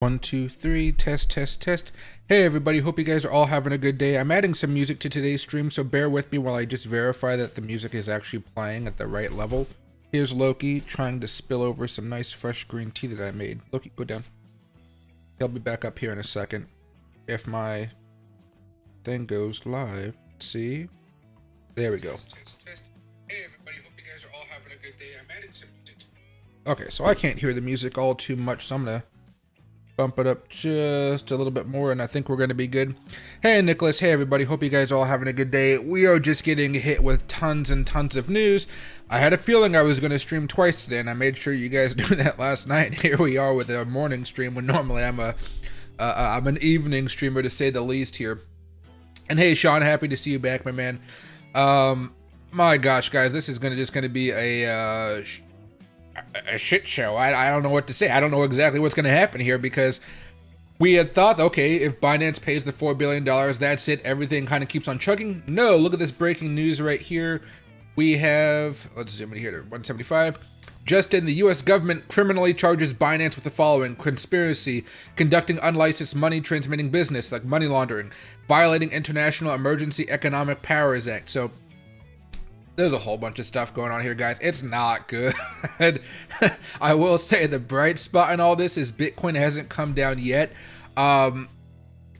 One, two, three, test, test, test. Hey everybody, hope you guys are all having a good day. I'm adding some music to today's stream, so bear with me while I just verify that the music is actually playing at the right level. Here's Loki trying to spill over some nice fresh green tea that I made. Loki, go down. He'll be back up here in a second. If my thing goes live, see? There we go. Test, test. Hey everybody, hope you guys are all having a good day. I'm adding some music. Okay, so I can't hear the music all too much, so I'm gonna bump it up just a little bit more, and I think we're going to be good. Hey, Nicholas. Hey, everybody. Hope you guys are all having a good day. We are just getting hit with tons and tons of news. I had a feeling I was going to stream twice today, and I made sure you guys knew that last night. Here we are with a morning stream when normally I'm an evening streamer, to say the least here. And hey, Sean, happy to see you back, my man. My gosh, guys, this is just going to be a shit show. I don't know what to say. I don't know exactly what's going to happen here, because we had thought, okay, if Binance pays the $4 billion, that's it. Everything kind of keeps on chugging. No, look at this breaking news right here. We have, let's zoom in here to 175. Just in, the U.S. government criminally charges Binance with the following: conspiracy, conducting unlicensed money transmitting business like money laundering, violating International Emergency Economic Powers Act. So there's a whole bunch of stuff going on here, guys. It's not good. I will say the bright spot in all this is Bitcoin hasn't come down yet.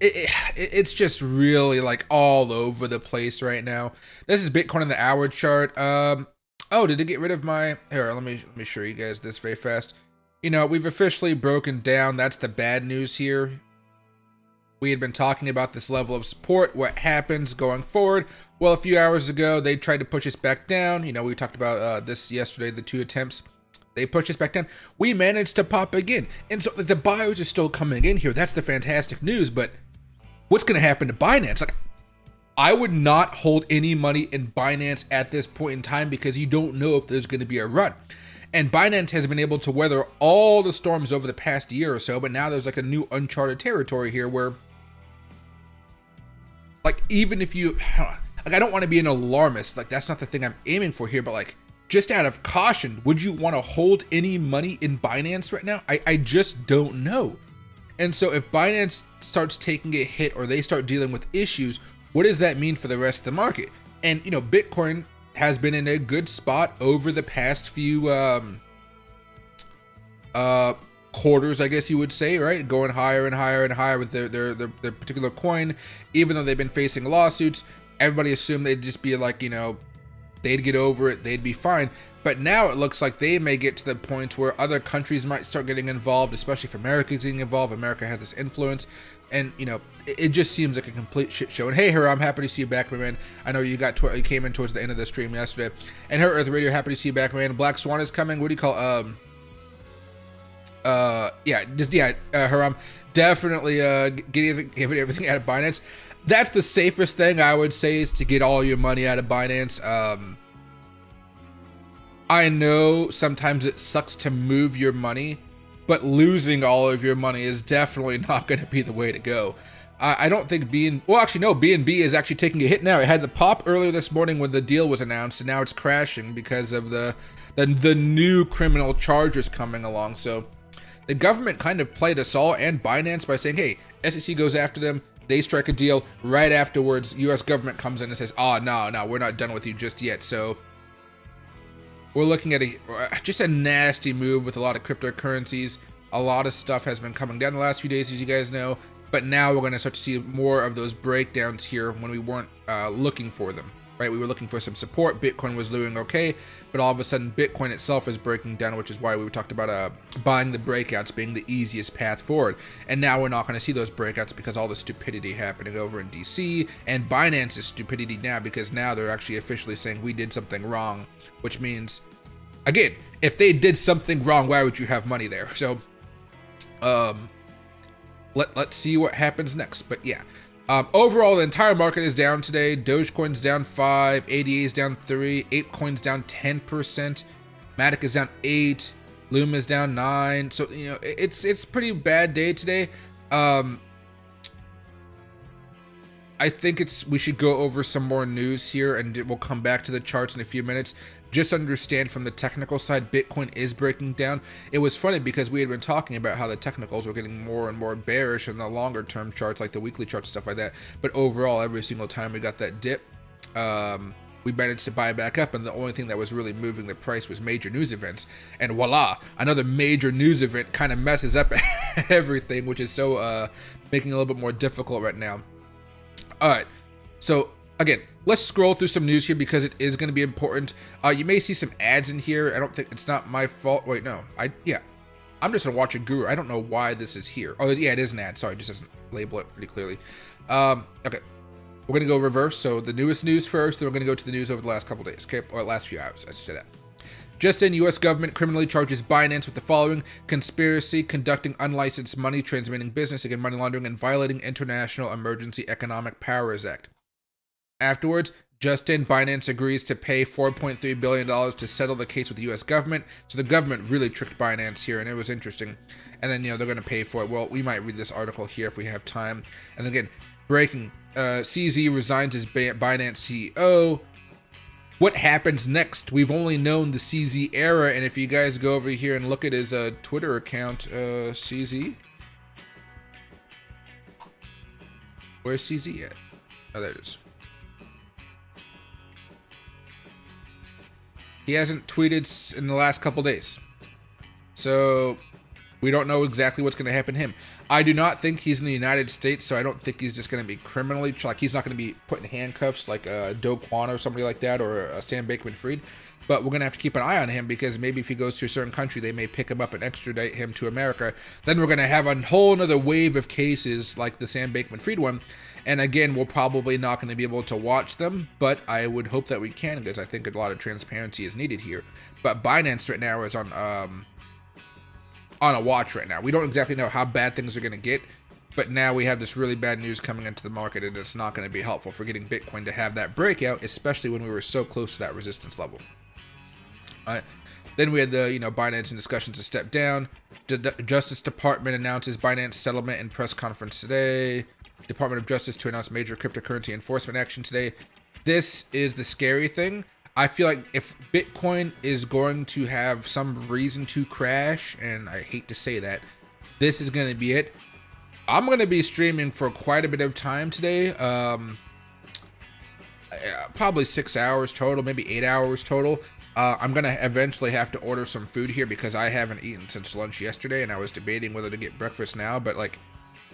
It's just really like all over the place right now. This is Bitcoin in the hour chart. Oh, did it get rid of my... Here, let me show you guys this very fast. You know, we've officially broken down. That's the bad news here. We had been talking about this level of support, what happens going forward. Well, a few hours ago, they tried to push us back down. You know, we talked about this yesterday, the 2 attempts. They pushed us back down. We managed to pop again. And so the buyers are still coming in here. That's the fantastic news. But what's going to happen to Binance? Like, I would not hold any money in Binance at this point in time, because you don't know if there's going to be a run. And Binance has been able to weather all the storms over the past year or so, but now there's like a new uncharted territory here where, like, even if you, like, I don't want to be an alarmist, like, that's not the thing I'm aiming for here, but like, just out of caution, would you want to hold any money in Binance right now? I just don't know. And so if Binance starts taking a hit, or they start dealing with issues, what does that mean for the rest of the market? And, you know, Bitcoin has been in a good spot over the past few quarters, I guess you would say, right? Going higher and higher and higher with their particular coin. Even though they've been facing lawsuits, everybody assumed they'd just be like, you know, they'd get over it, they'd be fine. But now it looks like they may get to the point where other countries might start getting involved, especially if America getting involved. America has this influence. And, you know, it just seems like a complete shit show. And hey, Her, I'm happy to see you back, my man. I know you you came in towards the end of the stream yesterday. And Her Earth Radio, happy to see you back, man. Black Swan is coming. What do you call, Her, I'm definitely giving everything out of Binance. That's the safest thing I would say, is to get all your money out of Binance. I know sometimes it sucks to move your money, but losing all of your money is definitely not going to be the way to go. I don't think BNB is actually taking a hit now. It had the pop earlier this morning when the deal was announced, and now it's crashing because of the new criminal charges coming along. So the government kind of played us all and Binance by saying, hey, SEC goes after them. They strike a deal. Right afterwards, U.S. government comes in and says, oh, no, we're not done with you just yet. So we're looking at just a nasty move with a lot of cryptocurrencies. A lot of stuff has been coming down the last few days, as you guys know. But now we're going to start to see more of those breakdowns here when we weren't looking for them, right? We were looking for some support. Bitcoin was doing okay, but all of a sudden Bitcoin itself is breaking down, which is why we talked about buying the breakouts being the easiest path forward. And now we're not going to see those breakouts because all the stupidity happening over in DC, and Binance's stupidity now, because now they're actually officially saying we did something wrong, which means, again, if they did something wrong, why would you have money there? So let's see what happens next. But yeah, overall the entire market is down today. Dogecoin's down 5, ADA is down 3, ApeCoin's down 10%, Matic is down 8, Luma is down 9. So, you know, it's pretty bad day today. I think we should go over some more news here, and we'll come back to the charts in a few minutes. Just understand from the technical side, Bitcoin is breaking down. It was funny because we had been talking about how the technicals were getting more and more bearish in the longer term charts, like the weekly charts, stuff like that. But overall, every single time we got that dip, we managed to buy back up, and the only thing that was really moving the price was major news events. And voila, another major news event kind of messes up everything, which is so making it a little bit more difficult right now. All right, so again, let's scroll through some news here because it is going to be important. You may see some ads in here. I don't think it's not my fault. Wait, no, I'm just gonna watch a guru. I don't know why this is here. Oh yeah, it is an ad. Sorry, it just doesn't label it pretty clearly. Okay, we're gonna go reverse. So the newest news first, then we're gonna go to the news over the last couple days, okay, or last few hours. I should say that. Just in, U.S. government criminally charges Binance with the following: conspiracy, conducting unlicensed money transmitting business, again money laundering, and violating International Emergency Economic Powers Act. Afterwards, just in, Binance agrees to pay $4.3 billion to settle the case with the U.S. government. So the government really tricked Binance here, and it was interesting. And then, they're going to pay for it. Well, we might read this article here if we have time. And again, breaking, CZ resigns as Binance CEO. What happens next? We've only known the CZ era, and if you guys go over here and look at his Twitter account, CZ. Where's CZ at? Oh, there it is. He hasn't tweeted in the last couple days. So we don't know exactly what's going to happen to him. I do not think he's in the United States, so I don't think he's just going to be criminally, like he's not going to be put in handcuffs like Do Kwon or somebody like that, or Sam Bankman-Fried. But we're going to have to keep an eye on him because maybe if he goes to a certain country, they may pick him up and extradite him to America. Then we're going to have a whole nother wave of cases like the Sam Bankman-Fried one. And again, we're probably not going to be able to watch them, but I would hope that we can, because I think a lot of transparency is needed here. But Binance right now is on a watch right now. We don't exactly know how bad things are going to get, but now we have this really bad news coming into the market, and it's not going to be helpful for getting Bitcoin to have that breakout, especially when we were so close to that resistance level. All right. Then we had the, Binance in discussions to step down. The Justice Department announces Binance settlement in press conference today. Department of Justice to announce major cryptocurrency enforcement action today. This is the scary thing. I feel like if Bitcoin is going to have some reason to crash, and I hate to say that, this is going to be it. I'm going to be streaming for quite a bit of time today. Probably 6 hours total, maybe 8 hours total. I'm going to eventually have to order some food here because I haven't eaten since lunch yesterday, and I was debating whether to get breakfast now, but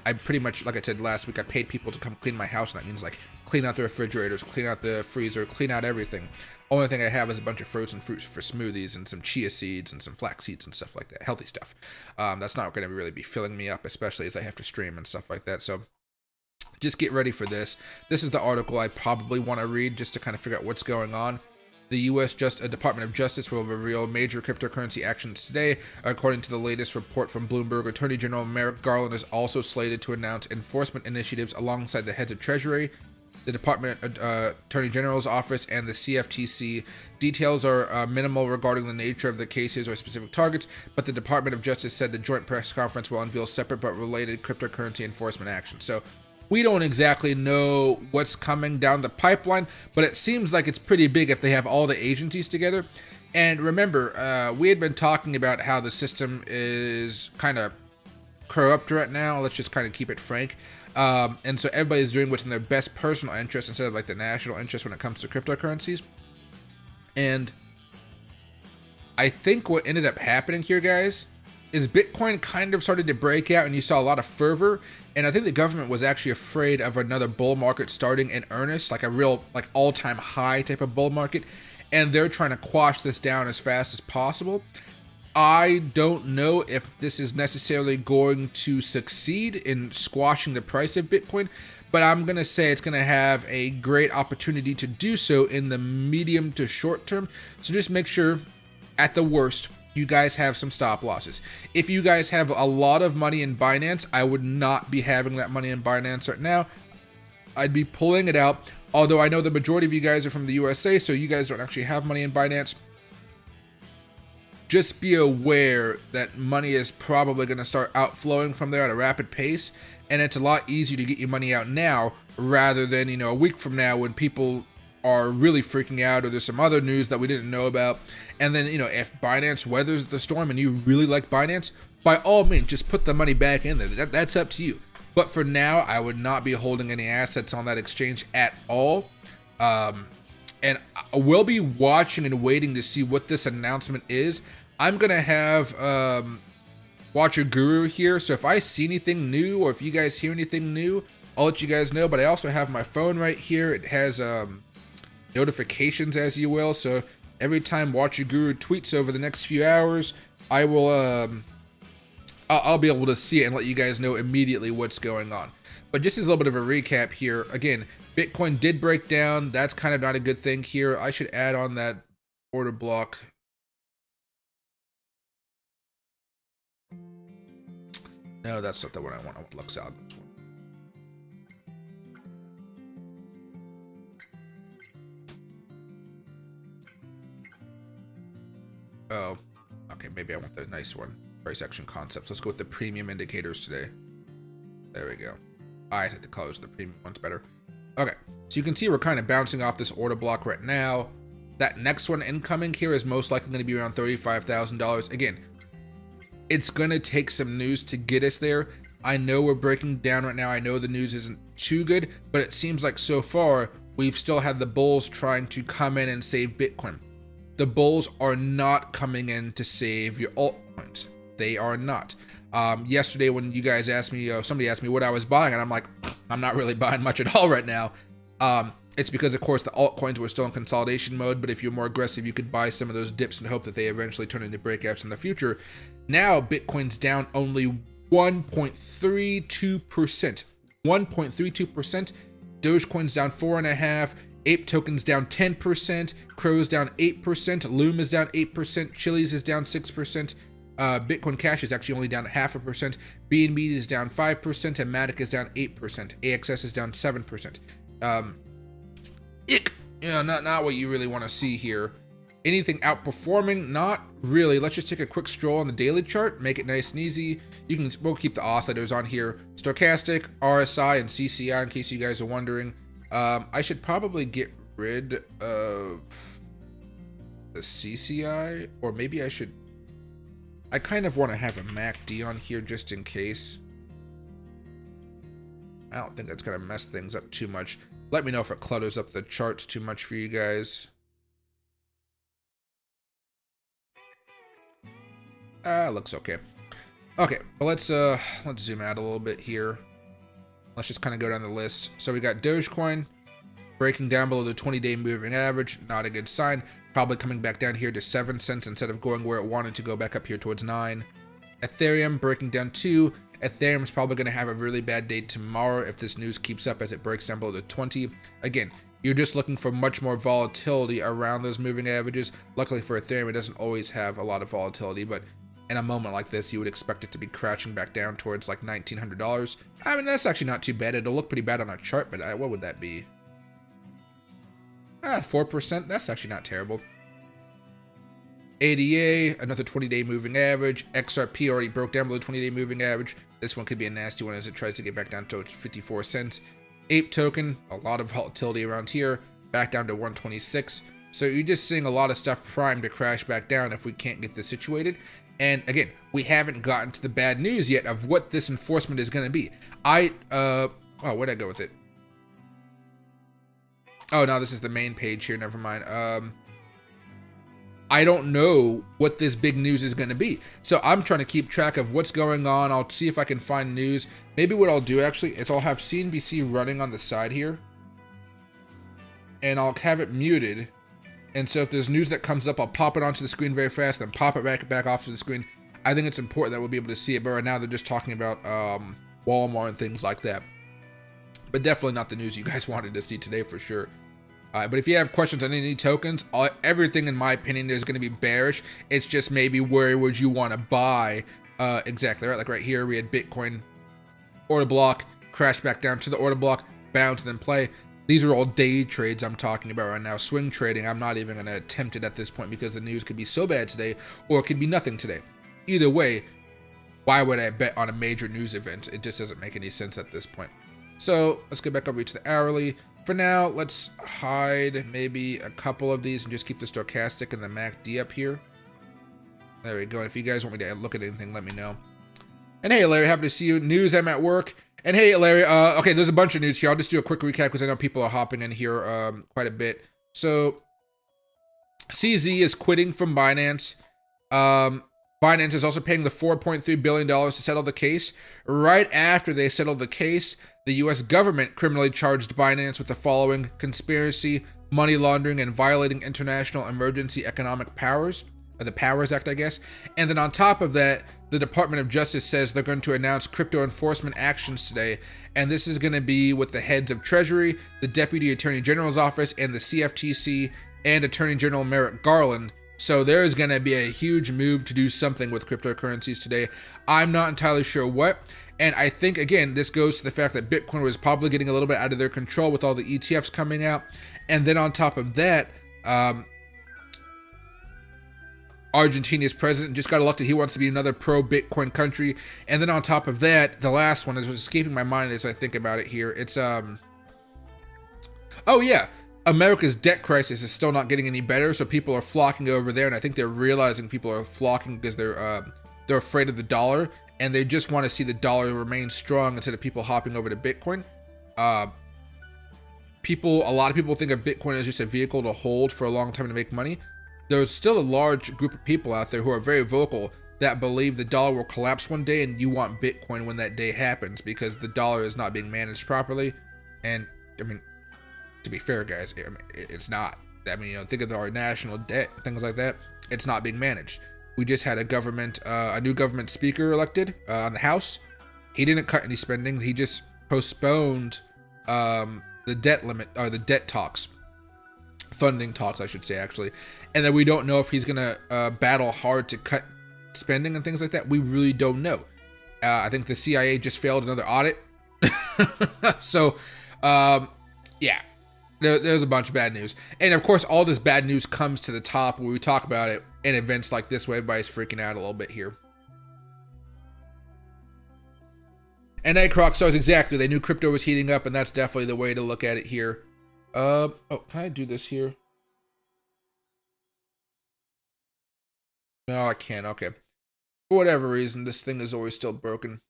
I pretty much, like I said last week, I paid people to come clean my house, and that means clean out the refrigerators, clean out the freezer, clean out everything. Only thing I have is a bunch of frozen fruits for smoothies and some chia seeds and some flax seeds and stuff like that, healthy stuff. That's not going to really be filling me up, especially as I have to stream and stuff like that. So just get ready for this. This is the article I probably want to read just to kind of figure out what's going on. The U.S. Department of Justice will reveal major cryptocurrency actions today. According to the latest report from Bloomberg, Attorney General Merrick Garland is also slated to announce enforcement initiatives alongside the heads of Treasury, the Department Attorney General's Office, and the CFTC. Details are minimal regarding the nature of the cases or specific targets, but the Department of Justice said the joint press conference will unveil separate but related cryptocurrency enforcement actions. So we don't exactly know what's coming down the pipeline, but it seems like it's pretty big if they have all the agencies together. And remember, we had been talking about how the system is kind of corrupt right now. Let's just kind of keep it frank. And so everybody's doing what's in their best personal interest instead of the national interest when it comes to cryptocurrencies. And I think what ended up happening here, guys, is Bitcoin kind of started to break out, and you saw a lot of fervor. And I think the government was actually afraid of another bull market starting in earnest, like a real all-time high type of bull market. And they're trying to quash this down as fast as possible. I don't know if this is necessarily going to succeed in squashing the price of Bitcoin, but I'm going to say it's going to have a great opportunity to do so in the medium to short term. So just make sure, at the worst, you guys have some stop losses. If you guys have a lot of money in Binance, I would not be having that money in Binance right now. I'd be pulling it out, although I know the majority of you guys are from the USA, so you guys don't actually have money in Binance. just be aware that money is probably going to start outflowing from there at a rapid pace, and it's a lot easier to get your money out now rather than, you know, a week from now when people are really freaking out or there's some other news that we didn't know about. And then, you know, if Binance weathers the storm and you really like Binance, by all means, just put the money back in there. That's up to you. But for now, I would not be holding any assets on that exchange at all. And I will be watching and waiting to see what this announcement is. I'm going to have Watcher Guru here. So if I see anything new or if you guys hear anything new, I'll let you guys know. But I also have my phone right here. It has notifications, as you will. So every time Watcher Guru tweets over the next few hours, I will... I'll be able to see it and let you guys know immediately what's going on. But just as a little bit of a recap here, again, Bitcoin did break down. That's kind of not a good thing here. I should add on that order block. No, that's not the one I want. I want Lux Algorithms one. Oh, okay, maybe I want the nice one. Price action concepts. Let's go with the premium indicators today. There we go. I think the colors of the premium one's better. Okay, so you can see we're kind of bouncing off this order block right now. That next one incoming here is most likely going to be around $35,000. Again, it's going to take some news to get us there. I know we're breaking down right now. I know the news isn't too good, but it seems like so far we've still had the bulls trying to come in and save Bitcoin. The bulls are not coming in to save your altcoins. They are not. Yesterday when you guys asked me, somebody asked me what I was buying, and I'm like, I'm not really buying much at all right now. It's because, of course, the altcoins were still in consolidation mode, but if you're more aggressive, you could buy some of those dips and hope that they eventually turn into breakouts in the future. Now, Bitcoin's down only 1.32%. 1.32%. Dogecoin's down 4.5%. Ape tokens down 10%. Crow's down 8%. Loom is down 8%. Chili's is down 6%. Bitcoin Cash is actually only down 0.5%. BNB is down 5%, and Matic is down 8%. AXS is down 7%. Not what you really want to see here. Anything outperforming? Not really. Let's just take a quick stroll on the daily chart, make it nice and easy. We'll keep the oscillators on here. Stochastic, RSI, and CCI in case you guys are wondering. I should probably get rid of the CCI, or maybe I should. I kind of want to have a MACD on here just in case. I don't think that's going to mess things up too much. Let me know if it clutters up the charts too much for you guys. Looks okay. Okay, well let's zoom out a little bit here. Let's just kind of go down the list. So we got Dogecoin breaking down below the 20-day moving average. Not a good sign. Probably coming back down here to 7 cents instead of going where it wanted to go back up here towards 9. Ethereum breaking down 2. Ethereum's probably going to have a really bad day tomorrow if this news keeps up as it breaks down below the 20. Again, you're just looking for much more volatility around those moving averages. Luckily for Ethereum, it doesn't always have a lot of volatility, but in a moment like this, you would expect it to be crashing back down towards like $1,900. I mean, that's actually not too bad. It'll look pretty bad on a chart, but what would that be? 4%. That's actually not terrible. ADA, another 20-day moving average. XRP already broke down below 20-day moving average. This one could be a nasty one as it tries to get back down to 54 cents. Ape token, a lot of volatility around here, back down to 126. So you're just seeing a lot of stuff primed to crash back down if we can't get this situated. And again, we haven't gotten to the bad news yet of what this enforcement is going to be. Where'd I go with it? Oh, no, this is the main page here. Never mind. I don't know what this big news is going to be. So I'm trying to keep track of what's going on. I'll see if I can find news. Maybe what I'll do actually is I'll have CNBC running on the side here. And I'll have it muted. And so if there's news that comes up, I'll pop it onto the screen very fast, then pop it back off to the screen. I think it's important that we'll be able to see it. But right now they're just talking about Walmart and things like that. But definitely not the news you guys wanted to see today for sure. But if you have questions on any tokens, everything in my opinion is going to be bearish. It's just maybe where would you want to buy exactly, right? Like right here, we had Bitcoin order block, crash back down to the order block, bounce, and then play. These are all day trades I'm talking about right now. Swing trading, I'm not even going to attempt it at this point because the news could be so bad today, or it could be nothing today. Either way, why would I bet on a major news event? It just doesn't make any sense at this point. So let's get back over to the hourly. For now, let's hide maybe a couple of these and just keep the stochastic and the MACD up here. There we go. And if you guys want me to look at anything, let me know. And hey, Larry, happy to see you. News, I'm at work. And hey, Larry, okay, there's a bunch of news here. I'll just do a quick recap because I know people are hopping in here quite a bit. So, CZ is quitting from Binance. Binance is also paying the $4.3 billion to settle the case. Right after they settled the case, the U.S. government criminally charged Binance with the following: conspiracy, money laundering, and violating international emergency economic powers. The Powers Act, I guess. And then on top of that, the Department of Justice says they're going to announce crypto enforcement actions today. And this is going to be with the heads of Treasury, the Deputy Attorney General's Office, and the CFTC, and Attorney General Merrick Garland. So there is going to be a huge move to do something with cryptocurrencies today. I'm not entirely sure what. And I think, again, this goes to the fact that Bitcoin was probably getting a little bit out of their control with all the ETFs coming out. And then on top of that, Argentina's president just got elected. He wants to be another pro-Bitcoin country. And then on top of that, the last one is escaping my mind as I think about it here. It's, oh yeah, America's debt crisis is still not getting any better. So people are flocking over there. And I think they're realizing people are flocking because they're afraid of the dollar. And they just want to see the dollar remain strong instead of people hopping over to Bitcoin. A lot of people think of Bitcoin as just a vehicle to hold for a long time to make money. There's still a large group of people out there who are very vocal that believe the dollar will collapse one day, and you want Bitcoin when that day happens because the dollar is not being managed properly. And I mean, to be fair, guys, I mean, it's not. I mean, think of our national debt, things like that. It's not being managed. We just had a new government speaker elected on the House. He didn't cut any spending. He just postponed the debt limit, or the debt talks. Funding talks, I should say, actually. And then we don't know if he's going to battle hard to cut spending and things like that. We really don't know. I think the CIA just failed another audit. So, yeah, there's a bunch of bad news. And of course, all this bad news comes to the top where we talk about it in events like this where everybody's freaking out a little bit here. And Croc stars, exactly. They knew crypto was heating up, and that's definitely the way to look at it here. Oh, can I do this here? No, I can't. Okay. For whatever reason, this thing is always still broken.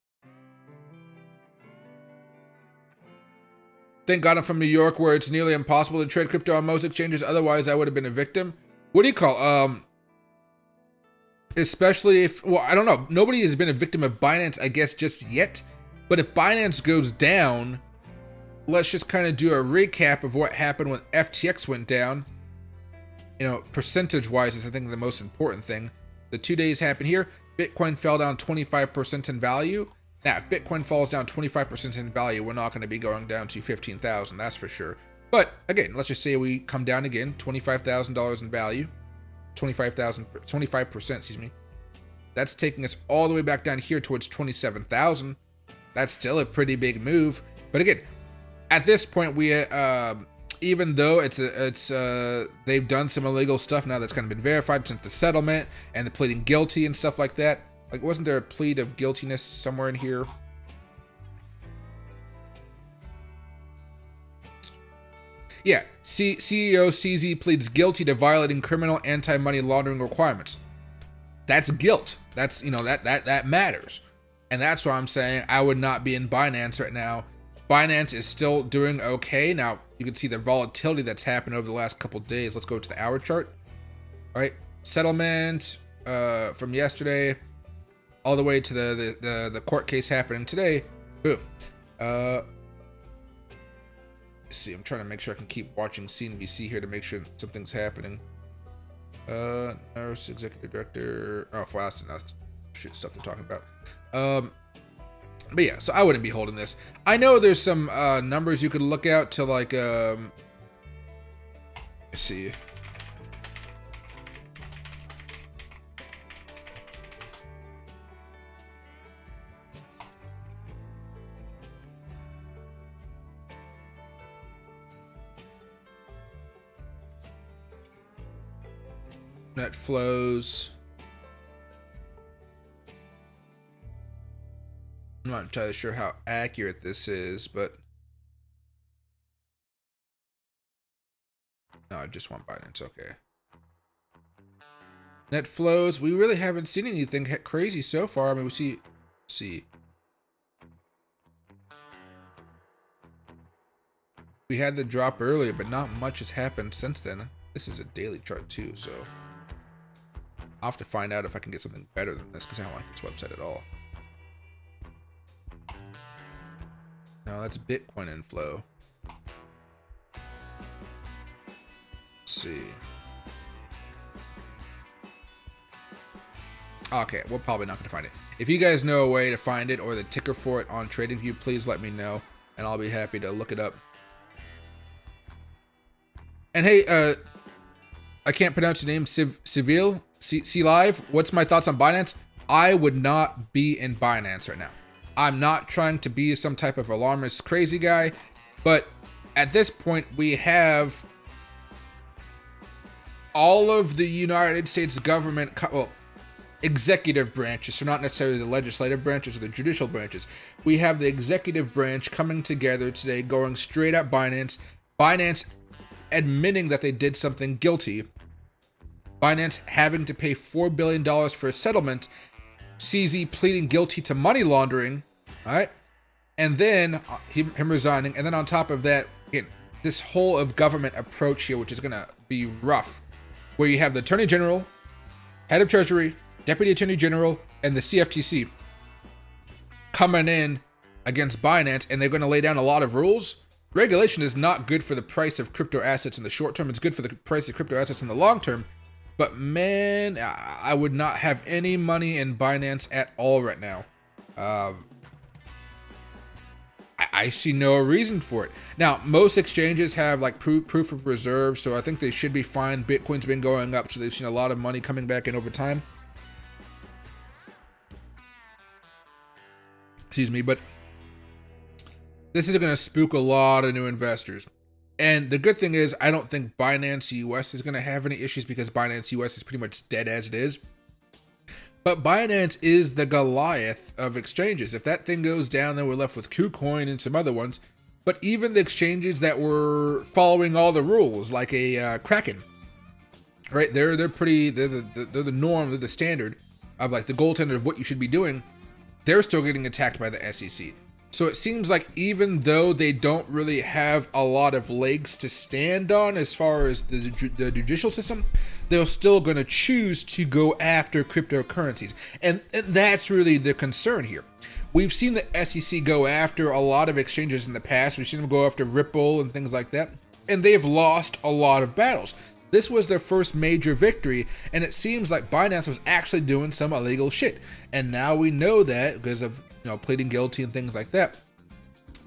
Thank God I'm from New York, where it's nearly impossible to trade crypto on most exchanges. Otherwise, I would have been a victim. What do you call? Especially if, well, I don't know. Nobody has been a victim of Binance, I guess, just yet. But if Binance goes down, let's just kind of do a recap of what happened when FTX went down. You know, percentage-wise is, I think, the most important thing. The 2 days happened here. Bitcoin fell down 25% in value. Now, if Bitcoin falls down 25% in value, we're not going to be going down to 15,000, that's for sure. But, again, let's just say we come down again, $25,000 in value. 25%, excuse me. That's taking us all the way back down here towards 27,000. That's still a pretty big move. But again, at this point, we even though they've done some illegal stuff now that's kind of been verified since the settlement and the pleading guilty and stuff like that. Like, wasn't there a plea of guiltiness somewhere in here? Yeah, CEO CZ pleads guilty to violating criminal anti-money laundering requirements. That's guilt. That's, you know, that matters. And that's why I'm saying I would not be in Binance right now. Binance is still doing okay. Now, you can see the volatility that's happened over the last couple of days. Let's go to the hour chart. All right, settlement from yesterday all the way to the court case happening today. Boom. Let's see, I'm trying to make sure I can keep watching CNBC here to make sure something's happening. Nurse, executive director. Oh, wow, that's shit stuff they're talking about. But yeah, so I wouldn't be holding this. I know there's some numbers you could look out to, like, let's see. Net flows. I'm not entirely sure how accurate this is, but no, I just want Binance. Okay. Net flows. We really haven't seen anything crazy so far. I mean, we see. We had the drop earlier, but not much has happened since then. This is a daily chart too, so I'll have to find out if I can get something better than this because I don't like this website at all. No, that's Bitcoin inflow. Let's see. Okay, we're probably not going to find it. If you guys know a way to find it or the ticker for it on TradingView, please let me know, and I'll be happy to look it up. And hey, I can't pronounce your name, Civil, C-Live. What's my thoughts on Binance? I would not be in Binance right now. I'm not trying to be some type of alarmist crazy guy, but at this point we have all of the United States government, well, executive branches, so not necessarily the legislative branches or the judicial branches. We have the executive branch coming together today, going straight at Binance. Binance admitting that they did something guilty. Binance having to pay $4 billion for a settlement. CZ pleading guilty to money laundering, all right, and then him resigning, and then on top of that, again, this whole of government approach here, which is gonna be rough, where you have the Attorney General, Head of Treasury, Deputy Attorney General, and the CFTC coming in against Binance, and they're gonna lay down a lot of rules. Regulation is not good for the price of crypto assets in the short term. It's good for the price of crypto assets in the long term. But man, I would not have any money in Binance at all right now. I see no reason for it. Now, most exchanges have like proof of reserve, so I think they should be fine. Bitcoin's been going up, so they've seen a lot of money coming back in over time. Excuse me, but this is going to spook a lot of new investors. And the good thing is, I don't think Binance US is going to have any issues because Binance US is pretty much dead as it is. But Binance is the Goliath of exchanges. If that thing goes down, then we're left with KuCoin and some other ones. But even the exchanges that were following all the rules, like a Kraken, right? They're the norm, they're the standard of like the gold standard of what you should be doing. They're still getting attacked by the SEC. So it seems like even though they don't really have a lot of legs to stand on as far as the judicial system, they're still going to choose to go after cryptocurrencies. And that's really the concern here. We've seen the SEC go after a lot of exchanges in the past. We've seen them go after Ripple and things like that. And they've lost a lot of battles. This was their first major victory, and it seems like Binance was actually doing some illegal shit. And now we know that because of pleading guilty and things like that.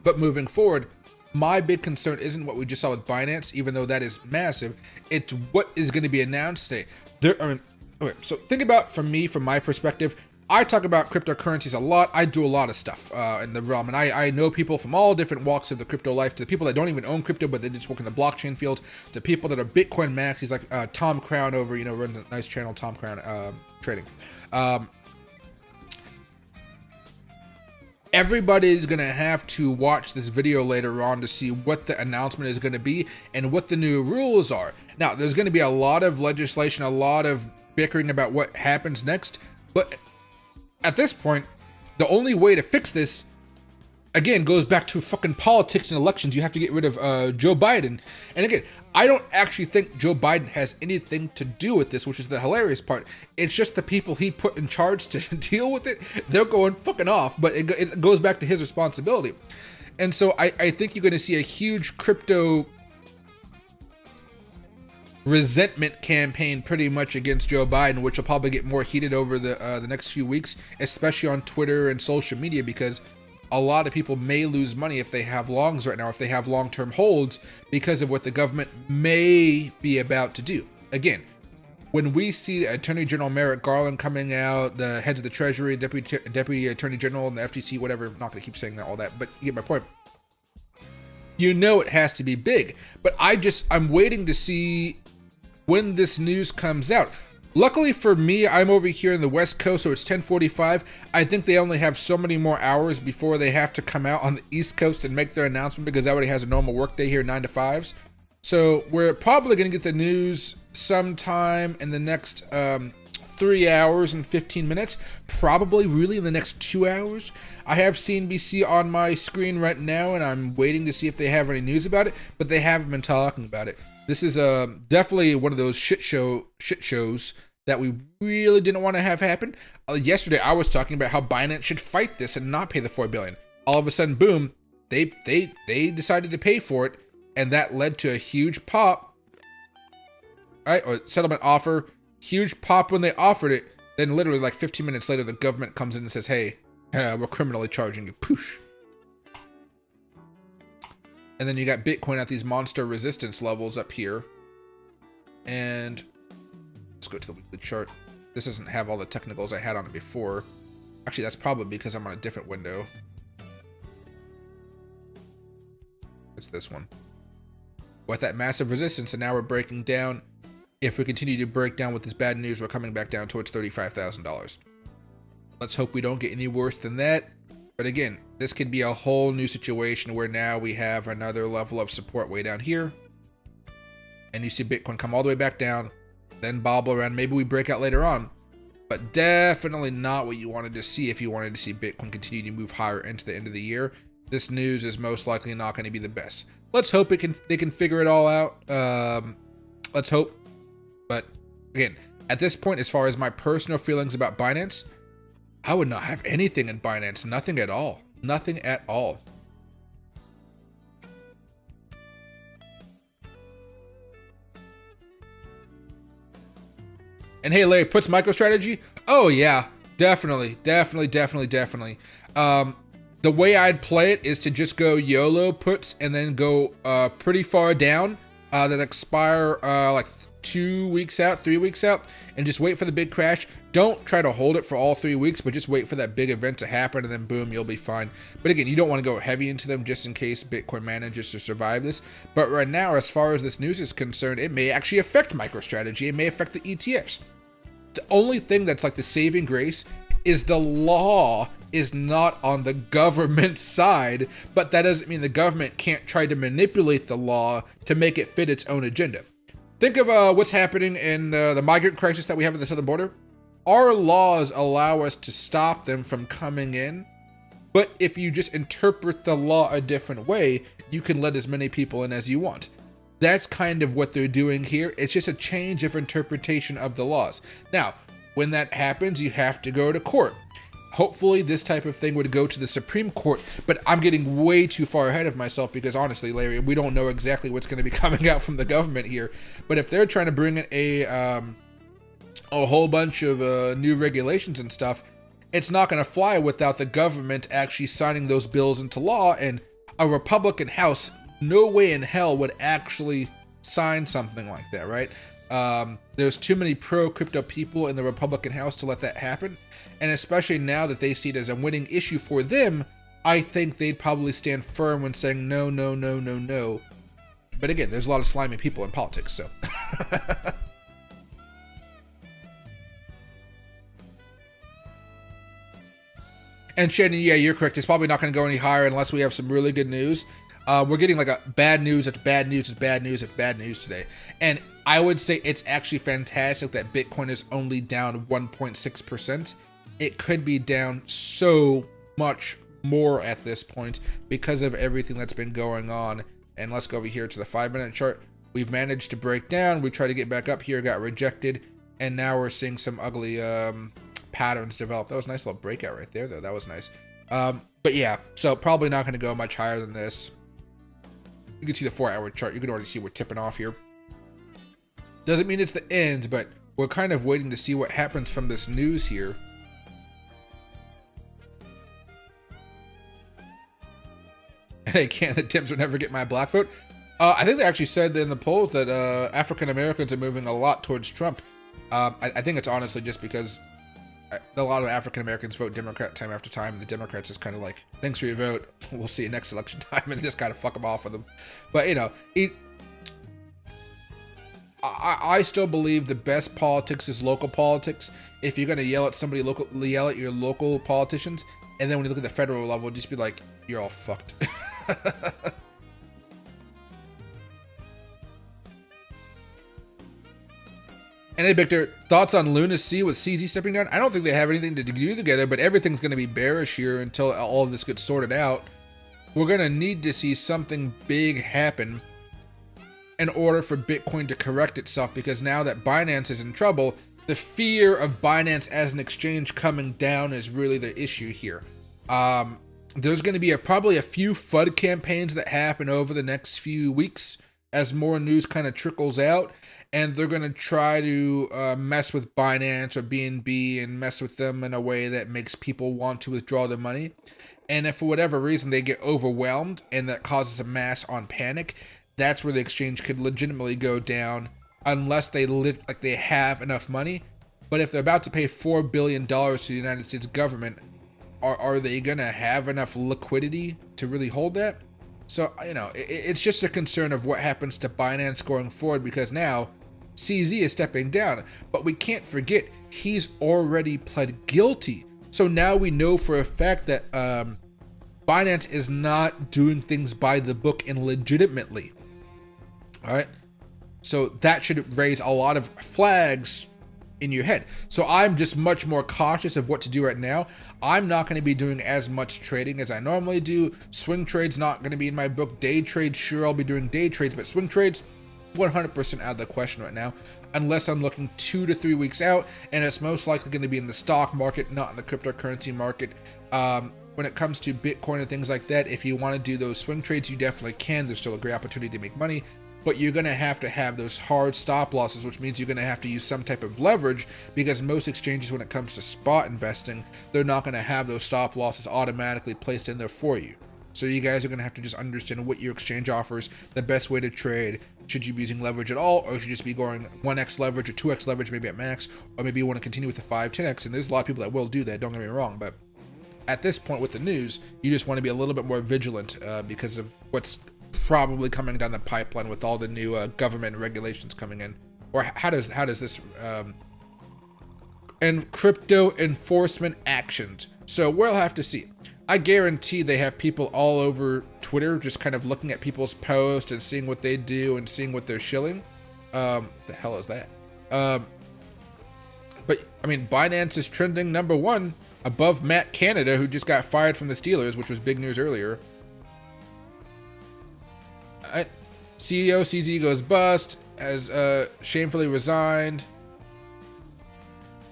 But moving forward, my big concern isn't what we just saw with Binance, even though that is massive. It's what is going to be announced today. Okay, so think about, from my perspective, I talk about cryptocurrencies a lot. I do a lot of stuff in the realm, and I know people from all different walks of the crypto life, to the people that don't even own crypto, but they just work in the blockchain field, to people that are Bitcoin maxis. He's like Tom Crown over, runs a nice channel, Tom Crown Trading. Everybody's going to have to watch this video later on to see what the announcement is going to be and what the new rules are. Now, there's going to be a lot of legislation, a lot of bickering about what happens next. But at this point, the only way to fix this, again, goes back to fucking politics and elections. You have to get rid of Joe Biden. And again, I don't actually think Joe Biden has anything to do with this, which is the hilarious part. It's just the people he put in charge to deal with it. They're going fucking off, but it goes back to his responsibility. And so I think you're going to see a huge crypto resentment campaign pretty much against Joe Biden, which will probably get more heated over the next few weeks, especially on Twitter and social media, because a lot of people may lose money if they have longs right now, if they have long-term holds, because of what the government may be about to do. Again, when we see Attorney General Merrick Garland coming out, the heads of the Treasury, Deputy Attorney General, and the FTC, whatever, I'm not going to keep saying that, all that, but you get my point. It has to be big. But I'm waiting to see when this news comes out. Luckily for me, I'm over here in the West Coast, so it's 10:45. I think they only have so many more hours before they have to come out on the East Coast and make their announcement, because everybody has a normal workday here, 9 to 5s. So we're probably going to get the news sometime in the next 3 hours and 15 minutes, probably really in the next 2 hours. I have CNBC on my screen right now, and I'm waiting to see if they have any news about it, but they haven't been talking about it. This is definitely one of those shit shows that we really didn't want to have happen. Yesterday, I was talking about how Binance should fight this and not pay the $4 billion. All of a sudden, boom, they decided to pay for it, and that led to a huge pop, right? Or settlement offer, huge pop when they offered it. Then literally like 15 minutes later, the government comes in and says, hey, we're criminally charging you. Poosh. And then you got Bitcoin at these monster resistance levels up here. And let's go to the weekly chart. This doesn't have all the technicals I had on it before. Actually, that's probably because I'm on a different window. It's this one. With that massive resistance, and now we're breaking down. If we continue to break down with this bad news, we're coming back down towards $35,000. Let's hope we don't get any worse than that. But again, this could be a whole new situation where now we have another level of support way down here. And you see Bitcoin come all the way back down, then bobble around. Maybe we break out later on, but definitely not what you wanted to see if you wanted to see Bitcoin continue to move higher into the end of the year. This news is most likely not going to be the best. Let's hope they can figure it all out. Let's hope. But again, at this point, as far as my personal feelings about Binance, I would not have anything in Binance. Nothing at all. Nothing at all. And hey, Larry, puts MicroStrategy? Oh yeah, definitely. The way I'd play it is to just go YOLO puts and then go pretty far down that expire like 2 weeks out, 3 weeks out, and just wait for the big crash. Don't try to hold it for all 3 weeks, but just wait for that big event to happen, and then boom, you'll be fine. But again, you don't want to go heavy into them just in case Bitcoin manages to survive this. But right now, as far as this news is concerned, it may actually affect MicroStrategy. It may affect the ETFs. The only thing that's like the saving grace is the law is not on the government side, but that doesn't mean the government can't try to manipulate the law to make it fit its own agenda. Think of what's happening in the migrant crisis that we have at the southern border. Our laws allow us to stop them from coming in, but if you just interpret the law a different way, you can let as many people in as you want. That's kind of what they're doing here. It's just a change of interpretation of the laws. Now, when that happens, you have to go to court. Hopefully this type of thing would go to the Supreme Court, but I'm getting way too far ahead of myself because honestly, Larry, we don't know exactly what's going to be coming out from the government here. But if they're trying to bring in a whole bunch of new regulations and stuff, it's not going to fly without the government actually signing those bills into law. And a Republican House, no way in hell would actually sign something like that, right? There's too many pro-crypto people in the Republican House to let that happen. And especially now that they see it as a winning issue for them, I think they'd probably stand firm when saying no, no, no, no, no. But again, there's a lot of slimy people in politics, so. And Shannon, yeah, you're correct. It's probably not going to go any higher unless we have some really good news. We're getting like a bad news after bad news after bad news after bad news today. And I would say it's actually fantastic that Bitcoin is only down 1.6%. It could be down so much more at this point because of everything that's been going on. And let's go over here to the 5-minute chart. We've managed to break down. We tried to get back up here, got rejected. And now we're seeing some ugly patterns develop. That was a nice little breakout right there, though. That was nice. But yeah, so probably not going to go much higher than this. You can see the 4-hour chart. You can already see we're tipping off here. Doesn't mean it's the end, but we're kind of waiting to see what happens from this news here. Hey, can't the Tims would never get my black vote? I think they actually said in the polls that African Americans are moving a lot towards Trump. I think it's honestly just because a lot of African Americans vote Democrat time after time, and the Democrats just kind of like, thanks for your vote, we'll see you next election time, and just kind of fuck them off with them. But you know, I still believe the best politics is local politics. If you're gonna yell at somebody local, yell at your local politicians, and then when you look at the federal level, just be like, you're all fucked. And hey, Victor, thoughts on lunacy with CZ stepping down? I don't think they have anything to do together, but everything's going to be bearish here until all of this gets sorted out. We're going to need to see something big happen in order for Bitcoin to correct itself, because now that Binance is in trouble, the fear of Binance as an exchange coming down is really the issue here. There's going to be probably a few FUD campaigns that happen over the next few weeks as more news kind of trickles out, and they're going to try to mess with Binance or BNB and mess with them in a way that makes people want to withdraw their money. And if for whatever reason they get overwhelmed and that causes a mass on panic, that's where the exchange could legitimately go down, unless they they have enough money. But if they're about to pay $4 billion to the United States government, are they going to have enough liquidity to really hold that? So, you know, it's just a concern of what happens to Binance going forward, because now CZ is stepping down. But we can't forget, he's already pled guilty. So now we know for a fact that Binance is not doing things by the book and legitimately. All right. So that should raise a lot of flags in your head. So I'm just much more cautious of what to do right now. I'm not going to be doing as much trading as I normally do. Swing trades not going to be in my book. Day trades, sure, I'll be doing day trades, but swing trades 100% out of the question right now, unless I'm looking 2 to 3 weeks out, and it's most likely going to be in the stock market, not in the cryptocurrency market. When it comes to Bitcoin and things like that, if you want to do those swing trades, you definitely can. There's still a great opportunity to make money, but you're going to have those hard stop losses, which means you're going to have to use some type of leverage, because most exchanges, when it comes to spot investing, they're not going to have those stop losses automatically placed in there for you. So you guys are going to have to just understand what your exchange offers, the best way to trade. Should you be using leverage at all, or should you just be going 1x leverage or 2x leverage maybe at max, or maybe you want to continue with the 5, 10x, and there's a lot of people that will do that, don't get me wrong, but at this point with the news, you just want to be a little bit more vigilant because of what's probably coming down the pipeline with all the new government regulations coming in. Or how does this and crypto enforcement actions. So we'll have to see. I guarantee they have people all over Twitter just kind of looking at people's posts and seeing what they do and seeing what they're shilling. The hell is that? But I mean, Binance is trending #1 above Matt Canada, who just got fired from the Steelers, which was big news earlier. CEO CZ goes bust, has shamefully resigned.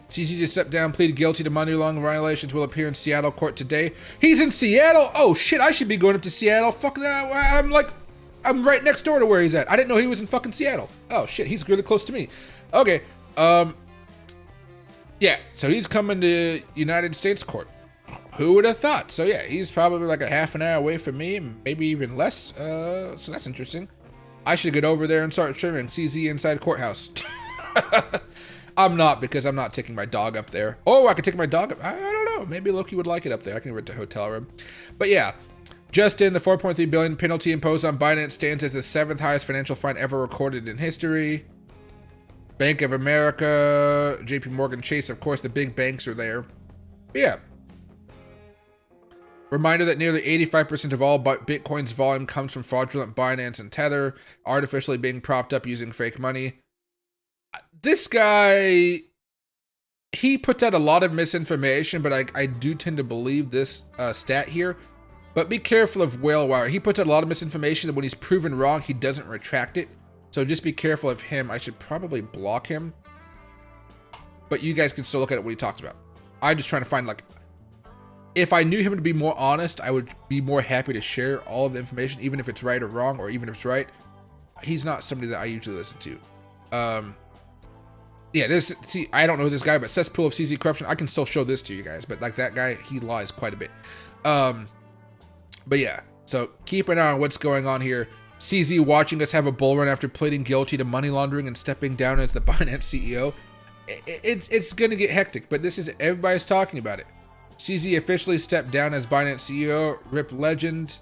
CZ just stepped down, pleaded guilty to money laundering violations, will appear in Seattle court today. He's in Seattle? Oh shit, I should be going up to Seattle. Fuck that. I'm right next door to where he's at. I didn't know he was in fucking Seattle. Oh shit, he's really close to me. Okay, yeah, so he's coming to United States court. Who would have thought? So yeah, he's probably like a half an hour away from me, maybe even less. So that's interesting. I should get over there and start streaming CZ inside courthouse. I'm not, because I'm not taking my dog up there. Oh, I could take my dog up. I don't know. Maybe Loki would like it up there. I can rent a hotel room. But yeah, just in, the $4.3 billion penalty imposed on Binance stands as the 7th highest financial fine ever recorded in history. Bank of America, JP Morgan Chase, of course, the big banks are there. But yeah. Reminder that nearly 85% of all Bitcoin's volume comes from fraudulent Binance and Tether, artificially being propped up using fake money. This guy, he puts out a lot of misinformation, but I do tend to believe this stat here. But be careful of Whalewire. He puts out a lot of misinformation that when he's proven wrong, he doesn't retract it. So just be careful of him. I should probably block him. But you guys can still look at what he talks about. I'm just trying to find, like, if I knew him to be more honest, I would be more happy to share all of the information, even if it's right or wrong, or even if it's right. He's not somebody that I usually listen to. Yeah, see, I don't know this guy, but cesspool of CZ corruption, I can still show this to you guys, but like that guy, he lies quite a bit. But yeah, so keep an eye on what's going on here. CZ watching us have a bull run after pleading guilty to money laundering and stepping down as the Binance CEO. It's gonna get hectic, but this is, everybody's talking about it. CZ officially stepped down as Binance CEO, RIP legend.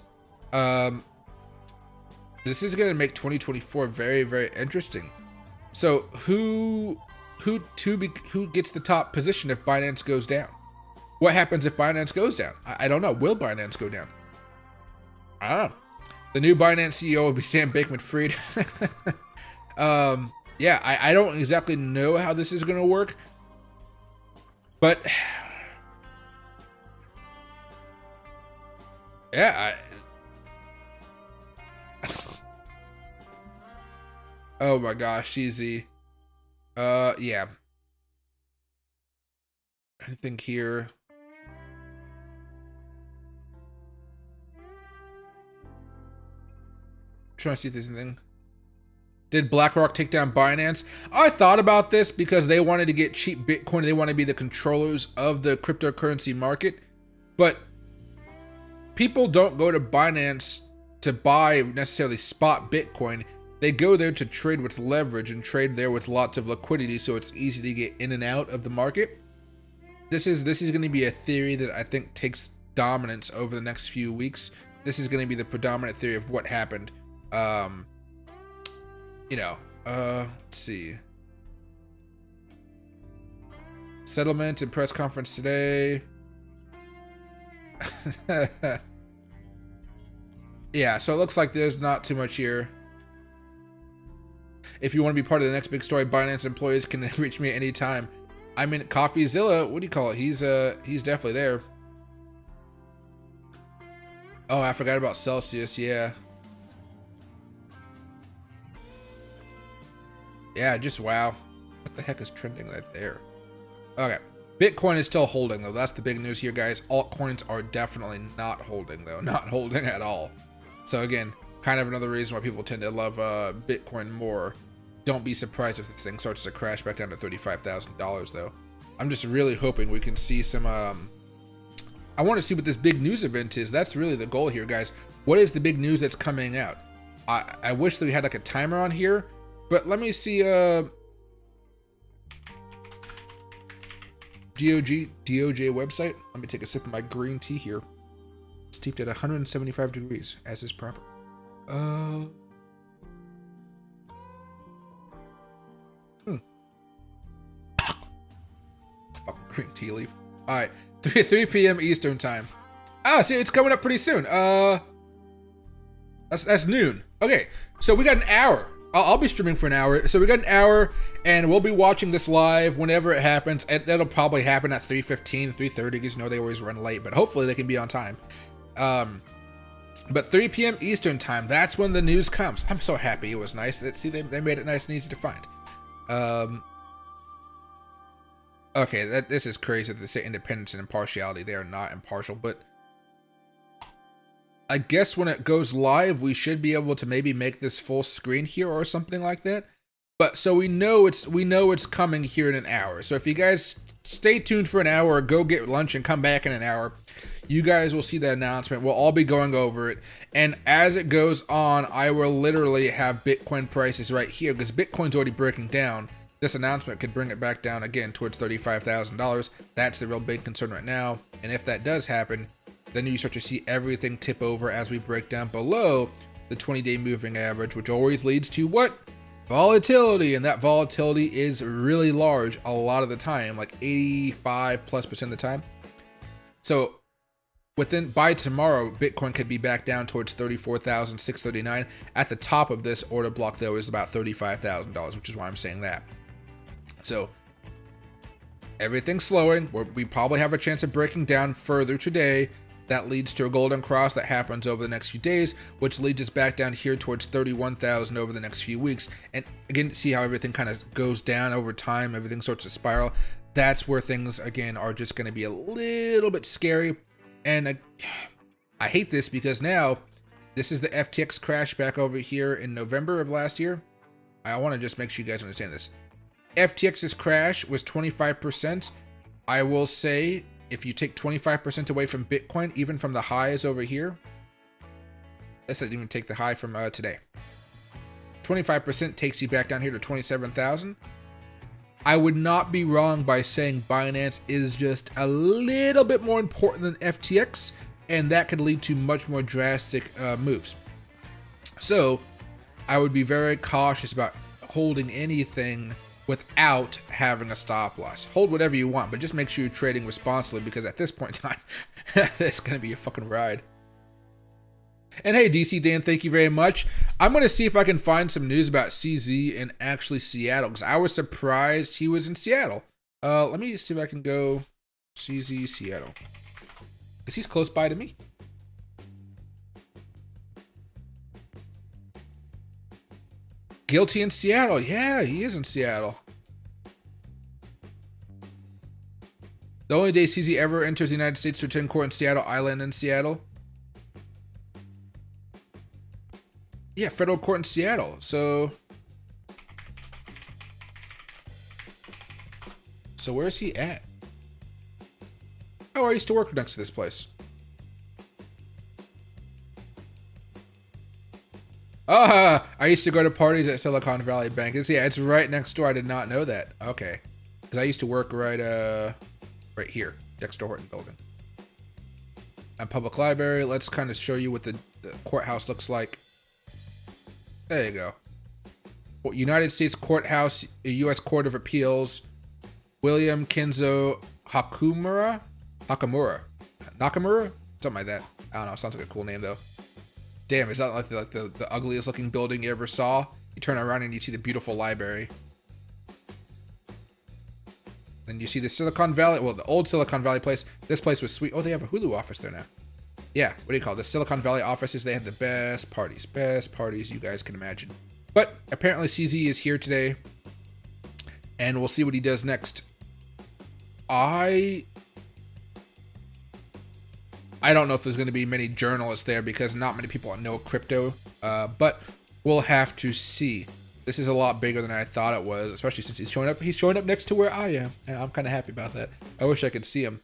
This is gonna make 2024 very, very interesting. So who gets the top position if Binance goes down? What happens if Binance goes down? I don't know. Will Binance go down? I don't know. The new Binance CEO will be Sam Bankman-Fried. Yeah, I don't exactly know how this is going to work, but yeah, oh my gosh, cheesy. Yeah. Anything here? Trying to see if there's anything. Did BlackRock take down Binance? I thought about this because they wanted to get cheap Bitcoin. They want to be the controllers of the cryptocurrency market. But people don't go to Binance to buy necessarily spot Bitcoin. They go there to trade with leverage and trade there with lots of liquidity, so it's easy to get in and out of the market. This is going to be a theory that I think takes dominance over the next few weeks. This is going to be the predominant theory of what happened. Let's see. Settlement and press conference today. Yeah, so it looks like there's not too much here. If you want to be part of the next big story, Binance employees can reach me at any time. I'm in CoffeeZilla. What do you call it? He's definitely there. Oh, I forgot about Celsius. Yeah. Yeah, just wow. What the heck is trending right there? Okay. Bitcoin is still holding, though. That's the big news here, guys. Altcoins are definitely not holding, though. Not holding at all. So, again, kind of another reason why people tend to love Bitcoin more. Don't be surprised if this thing starts to crash back down to $35,000, though. I'm just really hoping we can see some... I want to see what this big news event is. That's really the goal here, guys. What is the big news that's coming out? I wish that we had like a timer on here. But let me see, DOJ website. Let me take a sip of my green tea here. Steeped at 175 degrees, as is proper. Fucking green tea leaf. All right, 3 p.m. Eastern time. Ah, see, it's coming up pretty soon. That's noon. Okay, so we got an hour. I'll be streaming for an hour. So we got an hour, and we'll be watching this live whenever it happens. And that'll probably happen at 3:15, 3:30, because you know they always run late, but hopefully they can be on time. But 3 p.m. Eastern time, that's when the news comes. I'm so happy. It was nice. See, they made it nice and easy to find. Okay, this is crazy that they say independence and impartiality. They are not impartial, but I guess when it goes live, we should be able to maybe make this full screen here or something like that. But so we know it's coming here in an hour. So if you guys stay tuned for an hour or go get lunch and come back in an hour, you guys will see the announcement. We'll all be going over it. And as it goes on, I will literally have Bitcoin prices right here because Bitcoin's already breaking down. This announcement could bring it back down again towards $35,000. That's the real big concern right now. And if that does happen, then you start to see everything tip over as we break down below the 20-day moving average, which always leads to what? Volatility. And that volatility is really large a lot of the time, like 85+% of the time. So by tomorrow, Bitcoin could be back down towards $34,639. At the top of this order block, though, is about $35,000, which is why I'm saying that. So everything's slowing. We probably have a chance of breaking down further today. That leads to a golden cross that happens over the next few days, which leads us back down here towards 31,000 over the next few weeks. And again, see how everything kind of goes down over time. Everything starts to spiral. That's where things, again, are just going to be a little bit scary. And I hate this because now this is the FTX crash back over here in November of last year. I want to just make sure you guys understand this. FTX's crash was 25%. I will say, if you take 25% away from Bitcoin, even from the highs over here, let's not even take the high from today. 25% takes you back down here to 27,000. I would not be wrong by saying Binance is just a little bit more important than FTX, and that could lead to much more drastic moves. So I would be very cautious about holding anything without having a stop loss. Hold whatever you want, but just make sure you're trading responsibly, because at this point in time, it's going to be a fucking ride. And hey, DC Dan, thank you very much. I'm going to see if I can find some news about CZ in actually Seattle, because I was surprised he was in Seattle. Let me see if I can go CZ Seattle, because he's close by to me. Guilty in Seattle. Yeah, he is in Seattle. The only day CZ ever enters the United States to attend court in Seattle Island in Seattle. Yeah, federal court in Seattle. So where's he at? Oh, I used to work next to this place. I used to go to parties at Silicon Valley Bank. Yeah, it's right next door. I did not know that. Okay, because I used to work right here, next to Horton Building. And public library. Let's kind of show you what the courthouse looks like. There you go. United States Courthouse, U.S. Court of Appeals, William Kinzo Nakamura? Something like that. I don't know. Sounds like a cool name, though. Damn, is that like the ugliest looking building you ever saw? You turn around and you see the beautiful library. Then you see the Silicon Valley, well, the old Silicon Valley place. This place was sweet. Oh, they have a Hulu office there now. Yeah, what do you call it? The Silicon Valley offices, they had the best parties you guys can imagine. But apparently CZ is here today, and we'll see what he does next. I don't know if there's going to be many journalists there, because not many people know crypto, but we'll have to see. This is a lot bigger than I thought it was, especially since he's showing up. He's showing up next to where I am, and I'm kind of happy about that. I wish I could see him.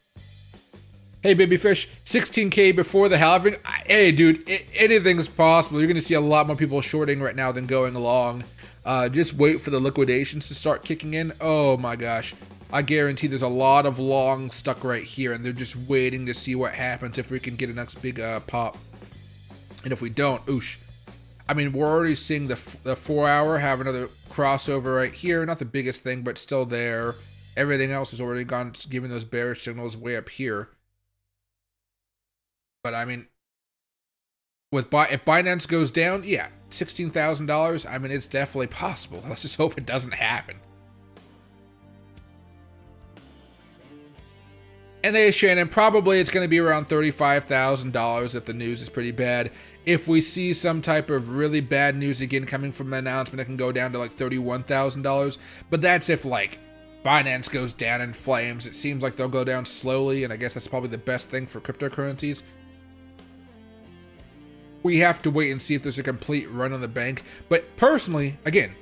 Hey, baby fish, 16K before the halving. Hey, dude, anything's possible. You're going to see a lot more people shorting right now than going long. Just wait for the liquidations to start kicking in. Oh my gosh. I guarantee there's a lot of long stuck right here, and they're just waiting to see what happens if we can get a next big pop. And if we don't, oosh. I mean, we're already seeing the 4 hour have another crossover right here. Not the biggest thing, but still there. Everything else has already gone, giving those bearish signals way up here. But I mean, if Binance goes down, yeah, $16,000. I mean, it's definitely possible. Let's just hope it doesn't happen. And hey, Shannon, probably it's going to be around $35,000 if the news is pretty bad. If we see some type of really bad news again coming from an announcement, it can go down to like $31,000. But that's if like Binance goes down in flames. It seems like they'll go down slowly, and I guess that's probably the best thing for cryptocurrencies. We have to wait and see if there's a complete run on the bank. But personally, again,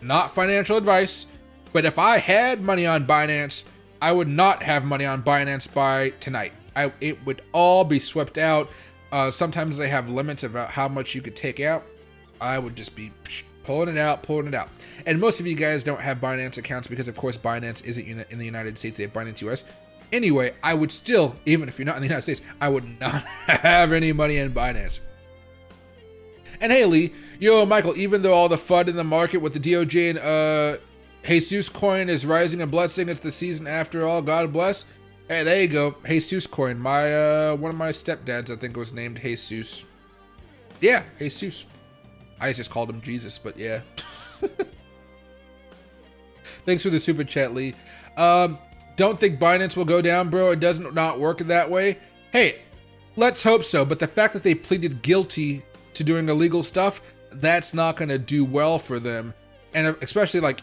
not financial advice, but if I had money on Binance, I would not have money on Binance by tonight. It would all be swept out. Sometimes they have limits about how much you could take out. I would just be pulling it out. And most of you guys don't have Binance accounts because, of course, Binance isn't in the United States. They have Binance US. Anyway, I would still, even if you're not in the United States, I would not have any money in Binance. And hey, Lee, yo, Michael, even though all the FUD in the market with the DOJ and Jesus coin is rising and blessing, it's the season after all, God bless. Hey, there you go, Jesus coin. My one of my stepdads, I think, was named Jesus. Yeah, Jesus. I just called him Jesus, but yeah. Thanks for the super chat, Lee. Don't think Binance will go down, bro. It doesn't not work that way. Hey, let's hope so. But the fact that they pleaded guilty to doing illegal stuff, that's not going to do well for them. And especially like,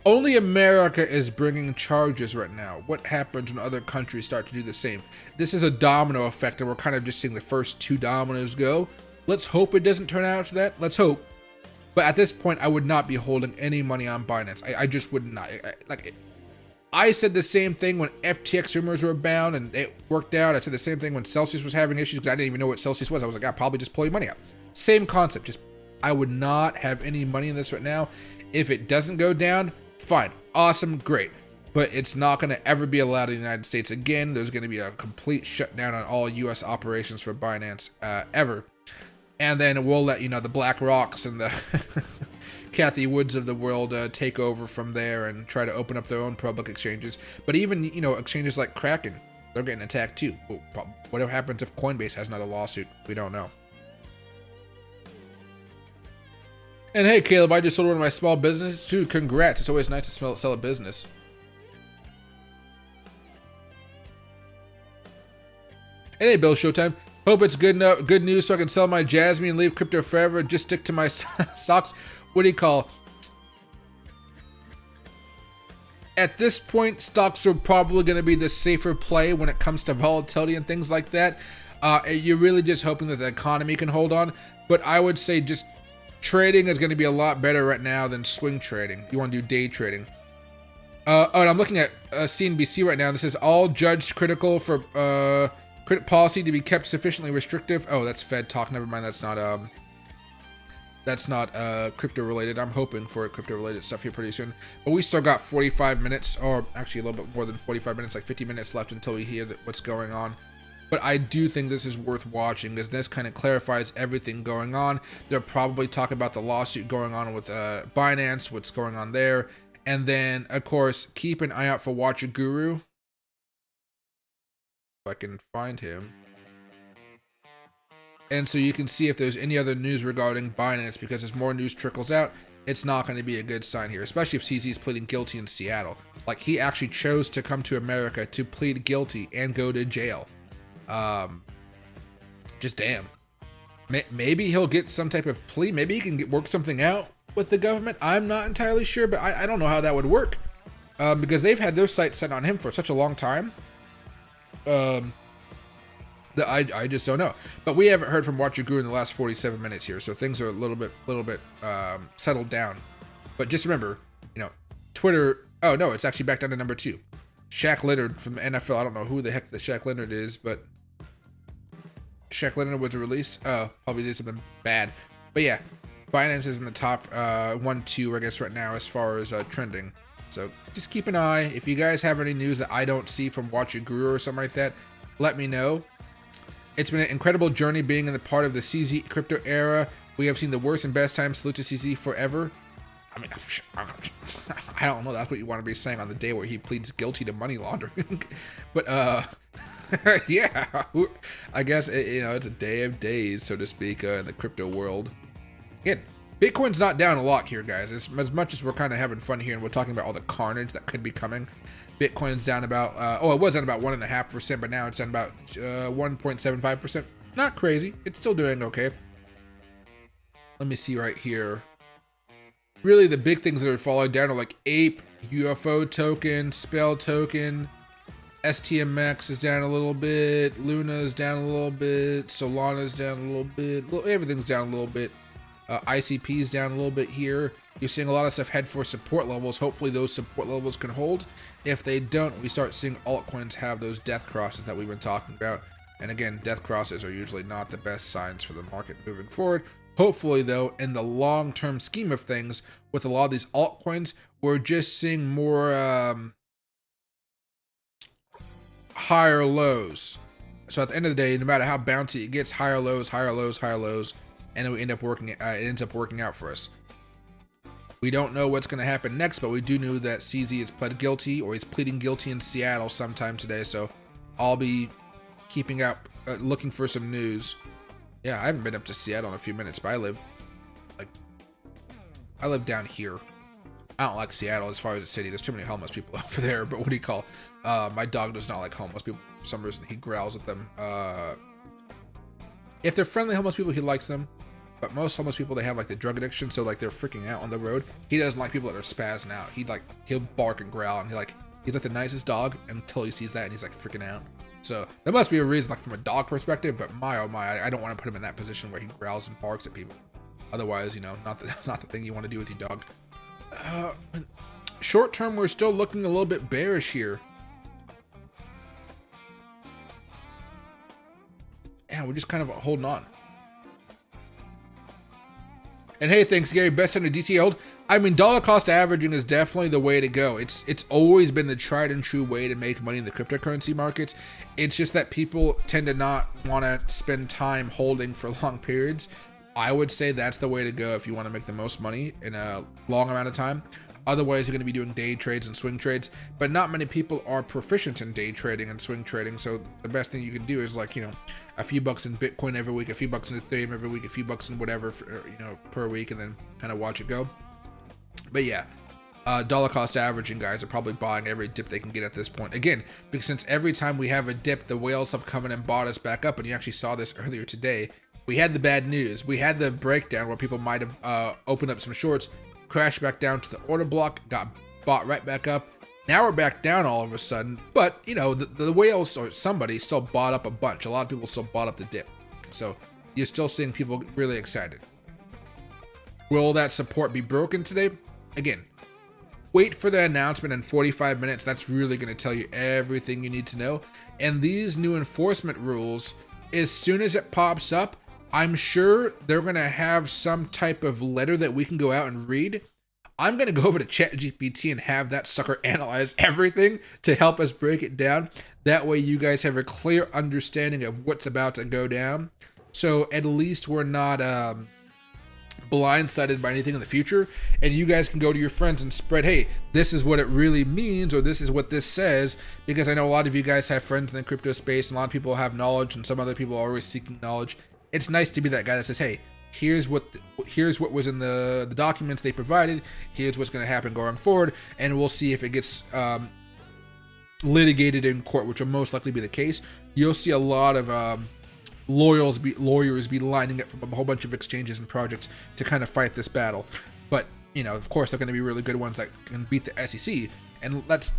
only America is bringing charges right now. What happens when other countries start to do the same? This is a domino effect, and we're kind of just seeing the first two dominoes go. Let's hope it doesn't turn out to that. Let's hope. But at this point, I would not be holding any money on Binance. I just would not. I said the same thing when FTX rumors were abound and it worked out. I said the same thing when Celsius was having issues because I didn't even know what Celsius was. I was like, I'll probably just pull your money out. Same concept. Just, I would not have any money in this right now. If it doesn't go down, fine. Awesome. Great. But it's not going to ever be allowed in the United States again. There's going to be a complete shutdown on all U.S. operations for Binance ever. and then we'll let the Black Rocks and the Kathy Woods of the world take over from there and try to open up their own public exchanges. But even exchanges like Kraken, they're getting attacked too. Whatever happens if Coinbase has another lawsuit, we don't know. And hey, Caleb, I just sold one of my small businesses too. Congrats! It's always nice to sell a business. And hey, Bill Showtime. Hope it's good news so I can sell my Jasmine and leave crypto forever. Just stick to my stocks. What do you call? At this point, stocks are probably going to be the safer play when it comes to volatility and things like that. You're really just hoping that the economy can hold on. But I would say just trading is going to be a lot better right now than swing trading. You want to do day trading. And I'm looking at CNBC right now. This is all judged critical for credit policy to be kept sufficiently restrictive. Oh, that's Fed talk. Never mind. That's not crypto related. I'm hoping for crypto related stuff here pretty soon. But we still got 45 minutes, or actually a little bit more than 45 minutes, like 50 minutes left until we hear what's going on. But I do think this is worth watching because this kind of clarifies everything going on. They'll probably talk about the lawsuit going on with Binance, what's going on there. And then, of course, keep an eye out for Watcher Guru. If I can find him. And so you can see if there's any other news regarding Binance, because as more news trickles out, it's not going to be a good sign here, especially if CZ is pleading guilty in Seattle. Like, he actually chose to come to America to plead guilty and go to jail. Just damn. Maybe he'll get some type of plea. Maybe he can work something out with the government. I'm not entirely sure, but I don't know how that would work. Because they've had their sights set on him for such a long time. That I just don't know. But we haven't heard from Watcher Guru in the last 47 minutes here, so things are a little bit settled down. But just remember, Twitter. Oh no, it's actually back down to number 2. Shaq Leonard from the NFL. I don't know who the heck the Shaq Leonard is, but Shaq Leonard was released. Oh, probably did something bad. But yeah, Binance is in the top 1-2, I guess, right now as far as trending. So just keep an eye. If you guys have any news that I don't see from Watcher Guru or something like that, let me know. It's been an incredible journey being in the part of the CZ crypto era. We have seen the worst and best times. Salute to CZ forever. I mean, I don't know. That's what you want to be saying on the day where he pleads guilty to money laundering. But yeah, I guess it's a day of days, so to speak, in the crypto world. Again, Bitcoin's not down a lot here, guys. As much as we're kind of having fun here and we're talking about all the carnage that could be coming, Bitcoin's down about, it was down about 1.5%, but now it's down about 1.75%. Not crazy. It's still doing okay. Let me see right here. Really, the big things that are falling down are like Ape, UFO token, Spell token, STMX is down a little bit, Luna is down a little bit, Solana's down a little bit, everything's down a little bit. ICP is down a little bit here. You're seeing a lot of stuff head for support levels. Hopefully those support levels can hold. If they don't, we start seeing altcoins have those death crosses that we've been talking about. And again, death crosses are usually not the best signs for the market moving forward. Hopefully, though, in the long-term scheme of things, with a lot of these altcoins, we're just seeing more higher lows. So at the end of the day, no matter how bouncy it gets, higher lows, higher lows, higher lows, and it ends up working out for us. We don't know what's going to happen next, but we do know that CZ has pled guilty, or he's pleading guilty in Seattle sometime today. So I'll be keeping up, looking for some news. Yeah, I haven't been up to Seattle in a few minutes, but I live down here. I don't like Seattle as far as the city. There's too many homeless people over there. But what do you call? My dog does not like homeless people. For some reason, he growls at them. If they're friendly homeless people, he likes them. But most homeless people, they have like the drug addiction, so like they're freaking out on the road. He doesn't like people that are spazzing out. He'll bark and growl, and he's like the nicest dog until he sees that, and he's like freaking out. So there must be a reason, like from a dog perspective. But my oh my, I don't want to put him in that position where he growls and barks at people. Otherwise, not the thing you want to do with your dog. Short term, we're still looking a little bit bearish here. Yeah, we're just kind of holding on. And hey, thanks Gary, best time to DC hold. I mean, dollar cost averaging is definitely the way to go. It's always been the tried and true way to make money in the cryptocurrency markets. It's just that people tend to not want to spend time holding for long periods. I would say that's the way to go if you want to make the most money in a long amount of time. Otherwise, you're going to be doing day trades and swing trades, but not many people are proficient in day trading and swing trading. So the best thing you can do is, like, you know, a few bucks in Bitcoin every week, a few bucks in Ethereum every week, a few bucks in whatever, you know, per week, and then kind of watch it go. But yeah, dollar cost averaging guys are probably buying every dip they can get at this point. Again, because since every time we have a dip, the whales have come in and bought us back up. And you actually saw this earlier today. We had the bad news. We had the breakdown where people might have opened up some shorts, crashed back down to the order block, got bought right back up. Now we're back down all of a sudden, but you know, the whales or somebody still bought up a bunch. A lot of people still bought up the dip. So you're still seeing people really excited. Will that support be broken today? Again, wait for the announcement in 45 minutes. That's really going to tell you everything you need to know. And these new enforcement rules, as soon as it pops up, I'm sure they're going to have some type of letter that we can go out and read. I'm going to go over to ChatGPT and have that sucker analyze everything to help us break it down. That way you guys have a clear understanding of what's about to go down. So at least we're not blindsided by anything in the future. And you guys can go to your friends and spread, hey, this is what it really means, or this is what this says. Because I know a lot of you guys have friends in the crypto space, and a lot of people have knowledge, and some other people are always seeking knowledge. It's nice to be that guy that says, hey, here's what was in the documents they provided, here's what's going to happen going forward, and we'll see if it gets litigated in court, which will most likely be the case. You'll see a lot of lawyers be lining up from a whole bunch of exchanges and projects to kind of fight this battle. But you know, of course, they're going to be really good ones that can beat the SEC. And let's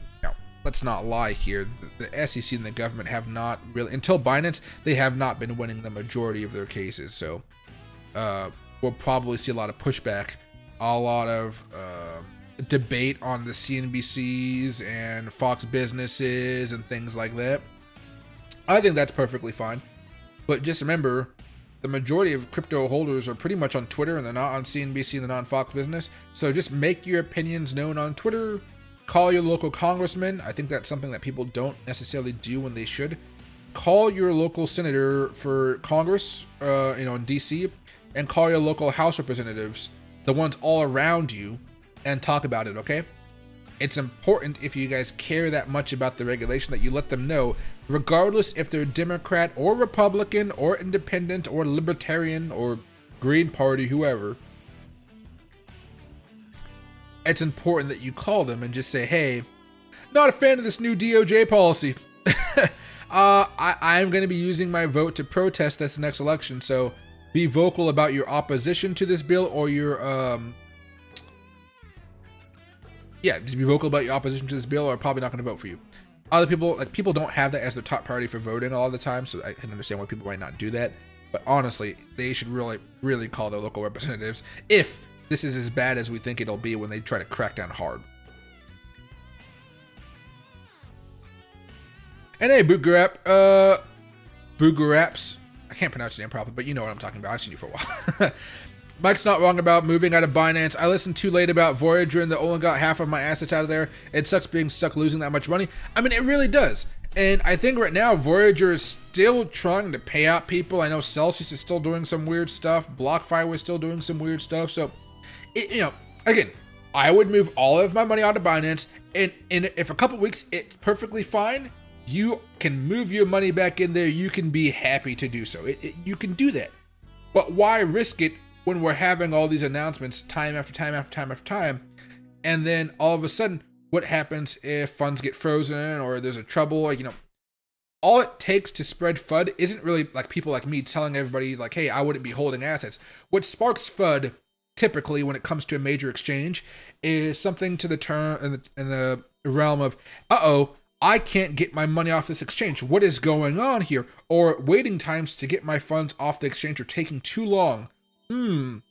not lie here. The SEC and the government have not really, until Binance, they have not been winning the majority of their cases. So we'll probably see a lot of pushback, a lot of debate on the CNBCs and Fox businesses and things like that. I think that's perfectly fine. But just remember, the majority of crypto holders are pretty much on Twitter, and they're not on CNBC and they're not on Fox Business. So just make your opinions known on Twitter. Call your local congressman. I think that's something that people don't necessarily do when they should. Call your local senator for Congress, in DC, and call your local House representatives, the ones all around you, and talk about it, okay? It's important, if you guys care that much about the regulation, that you let them know, regardless if they're Democrat or Republican or Independent or Libertarian or Green Party, whoever. It's important that you call them and just say, hey, not a fan of this new DOJ policy. I'm going to be using my vote to protest this next election, so be vocal about your opposition to this bill, or your just be vocal about your opposition to this bill, or I'm probably not going to vote for you. Other people, people don't have that as their top priority for voting all the time, so I can understand why people might not do that. But honestly, they should really call their local representatives if this is as bad as we think it'll be when they try to crack down hard. And hey, Boogaraps, I can't pronounce your name properly, but you know what I'm talking about. I've seen you for a while. Mike's not wrong about moving out of Binance. I listened too late about Voyager and they only got half of my assets out of there. It sucks being stuck losing that much money. I mean, it really does. And I think right now Voyager is still trying to pay out people. I know Celsius is still doing some weird stuff. BlockFi was still doing some weird stuff. So, again, I would move all of my money out of Binance. And if a couple weeks it's perfectly fine, you can move your money back in there. You can be happy to do so. You can do that. But why risk it when we're having all these announcements time after time after time after time, and then all of a sudden, what happens if funds get frozen or there's a trouble? All it takes to spread FUD isn't really like people like me telling everybody like, hey, I wouldn't be holding assets. What sparks FUD typically when it comes to a major exchange is something to the term in the realm of, I can't get my money off this exchange. What is going on here? Or waiting times to get my funds off the exchange are taking too long. And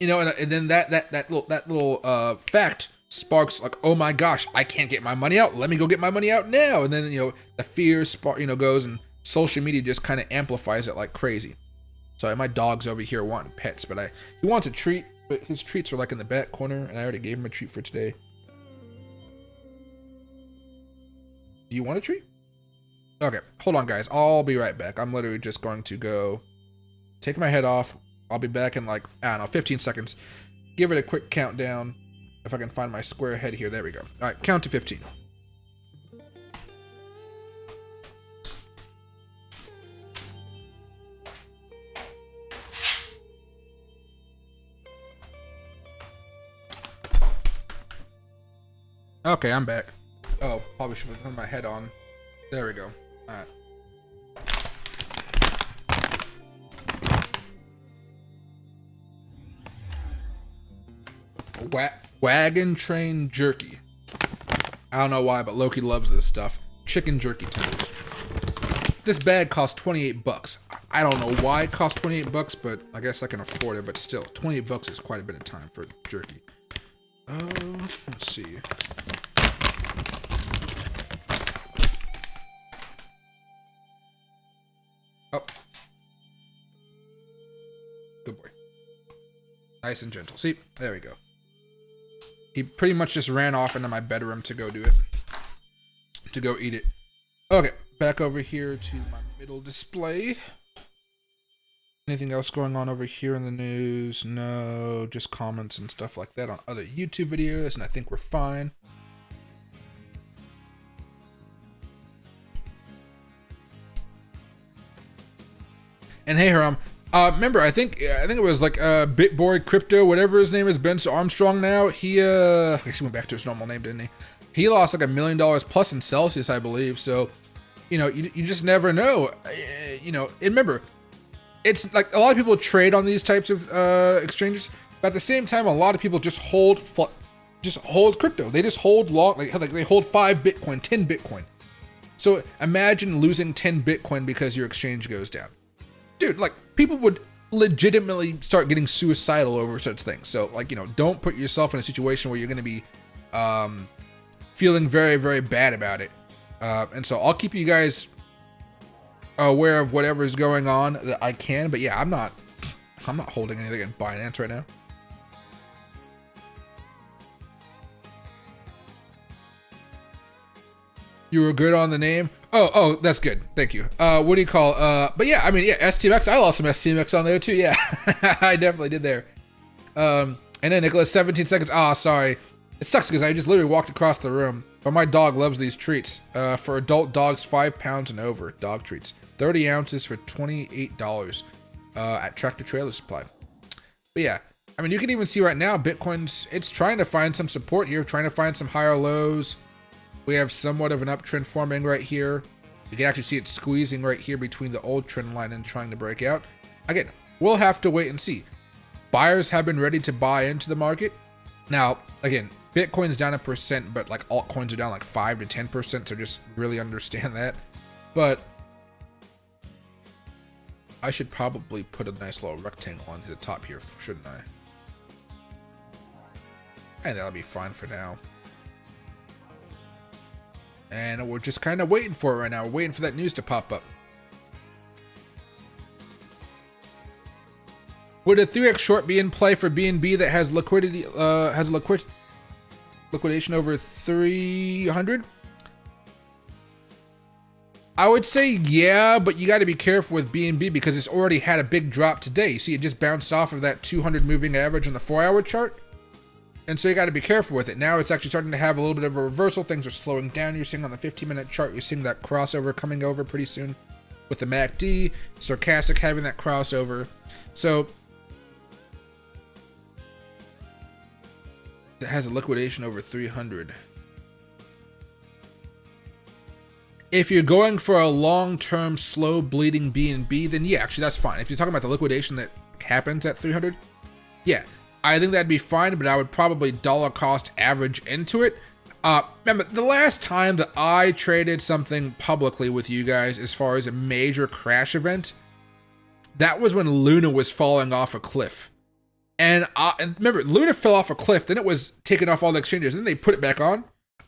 then that little fact sparks like, oh my gosh, I can't get my money out. Let me go get my money out now. And then the fear goes, and social media just kind of amplifies it like crazy. Sorry, my dog's over here wanting pets, but he wants a treat, but his treats are like in the back corner, and I already gave him a treat for today. Do you want a treat? Okay, hold on, guys. I'll be right back. I'm literally just going to go take my head off. I'll be back in like, I don't know, 15 seconds. Give it a quick countdown. If I can find my square head here. There we go. All right, count to 15. Okay, I'm back. Oh, probably should have turned my head on. There we go. All right. Wagon train jerky. I don't know why, but Loki loves this stuff. Chicken jerky tenders. This bag costs 28 bucks. I don't know why it costs 28 bucks, but I guess I can afford it. But still, 28 bucks is quite a bit of time for jerky. Let's see. Oh. Good boy. Nice and gentle. See? There we go. He pretty much just ran off into my bedroom to go do it. To go eat it. Okay. Back over here to my middle display. Anything else going on over here in the news? No. Just comments and stuff like that on other YouTube videos, and I think we're fine. And hey, Haram, remember, I think it was like BitBoy Crypto, whatever his name is, Ben Armstrong now. He I guess he went back to his normal name, didn't he? He lost like $1 million plus in Celsius, I believe. So, you know, you just never know. You know, and remember, it's like a lot of people trade on these types of exchanges, but at the same time, a lot of people just hold crypto. They just hold long, like they hold 5 Bitcoin, 10 Bitcoin. So imagine losing 10 Bitcoin because your exchange goes down. Dude, like, people would legitimately start getting suicidal over such things. So, like, you know, don't put yourself in a situation where you're going to be feeling very, very bad about it. And so I'll keep you guys aware of whatever is going on that I can. But yeah, I'm not holding anything in Binance right now. You were good on the name. Oh, that's good. Thank you. What do you call? But yeah, I mean, yeah, STMX. I lost some STMX on there too. Yeah, I definitely did there. And then Nicholas, 17 seconds. Ah, sorry. It sucks because I just literally walked across the room. But my dog loves these treats. For adult dogs, 5 pounds and over. Dog treats. 30 ounces for $28 at Tractor Trailer Supply. But yeah, I mean, you can even see right now, it's trying to find some support here, trying to find some higher lows. We have somewhat of an uptrend forming right here. You can actually see it squeezing right here between the old trend line and trying to break out. Again, we'll have to wait and see. Buyers have been ready to buy into the market. Now, again, Bitcoin's down 1%, but like altcoins are down like 5 to 10%, so just really understand that. But I should probably put a nice little rectangle onto the top here, shouldn't I? And that'll be fine for now. And we're just kind of waiting for it right now. We're waiting for that news to pop up. Would a 3x short be in play for BNB that has liquidity, liquidation over 300? I would say yeah, but you got to be careful with BNB because it's already had a big drop today. You see, it just bounced off of that 200 moving average on the 4-hour chart. And so you got to be careful with it. Now it's actually starting to have a little bit of a reversal. Things are slowing down. You're seeing on the 15-minute chart, you're seeing that crossover coming over pretty soon with the MACD. Stochastic having that crossover. So it has a liquidation over 300. If you're going for a long-term, slow bleeding BNB, then yeah, actually that's fine. If you're talking about the liquidation that happens at 300, yeah. I think that'd be fine, but I would probably dollar cost average into it. Remember, the last time that I traded something publicly with you guys as far as a major crash event, that was when Luna was falling off a cliff. And remember, Luna fell off a cliff, then it was taking off all the exchanges, then they put it back on.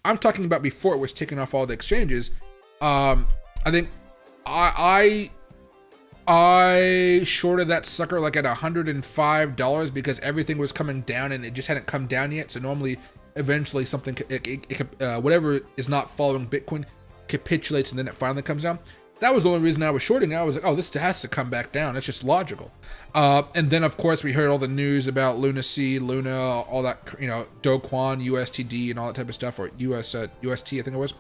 I'm talking about before it was taking off all the exchanges. I think I I shorted that sucker like at $105 because everything was coming down and it just hadn't come down yet. So normally, eventually something, whatever is not following Bitcoin capitulates and then it finally comes down. That was the only reason I was shorting. I was like, oh, this has to come back down. It's just logical. And then, of course, we heard all the news about Lunacy, Luna, all that, Do Kwon, USTD, and all that type of stuff, or UST, I think it was.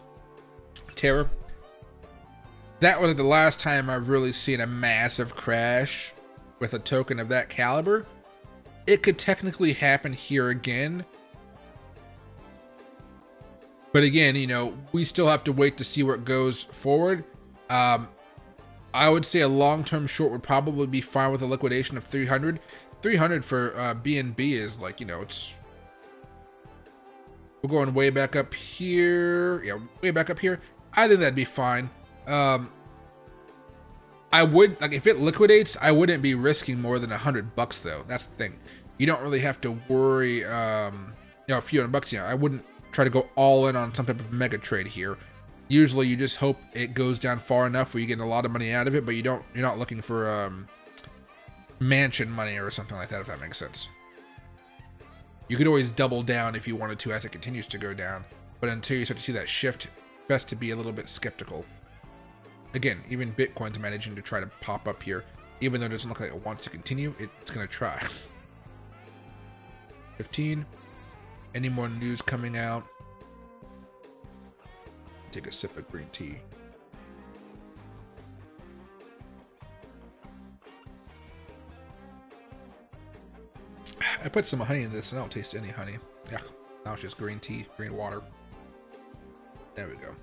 Terror. That was the last time I've really seen a massive crash with a token of that caliber. It could technically happen here again. But again, we still have to wait to see where it goes forward. I would say a long-term short would probably be fine with a liquidation of 300. 300 for BNB is like, it's... We're going way back up here. Yeah, way back up here. I think that'd be fine. I would, like, if it liquidates, I wouldn't be risking more than $100 though. That's the thing. You don't really have to worry, a few $100. I wouldn't try to go all in on some type of mega trade here. Usually you just hope it goes down far enough where you get a lot of money out of it, but you're not looking for mansion money or something like that, if that makes sense. You could always double down if you wanted to as it continues to go down, but until you start to see that shift, best to be a little bit skeptical. Again, even Bitcoin's managing to try to pop up here, even though it doesn't look like it wants to continue, it's going to try. 15. Any more news coming out? Take a sip of green tea. I put some honey in this and I don't taste any honey. Yeah, now it's just green tea, green water. There we go.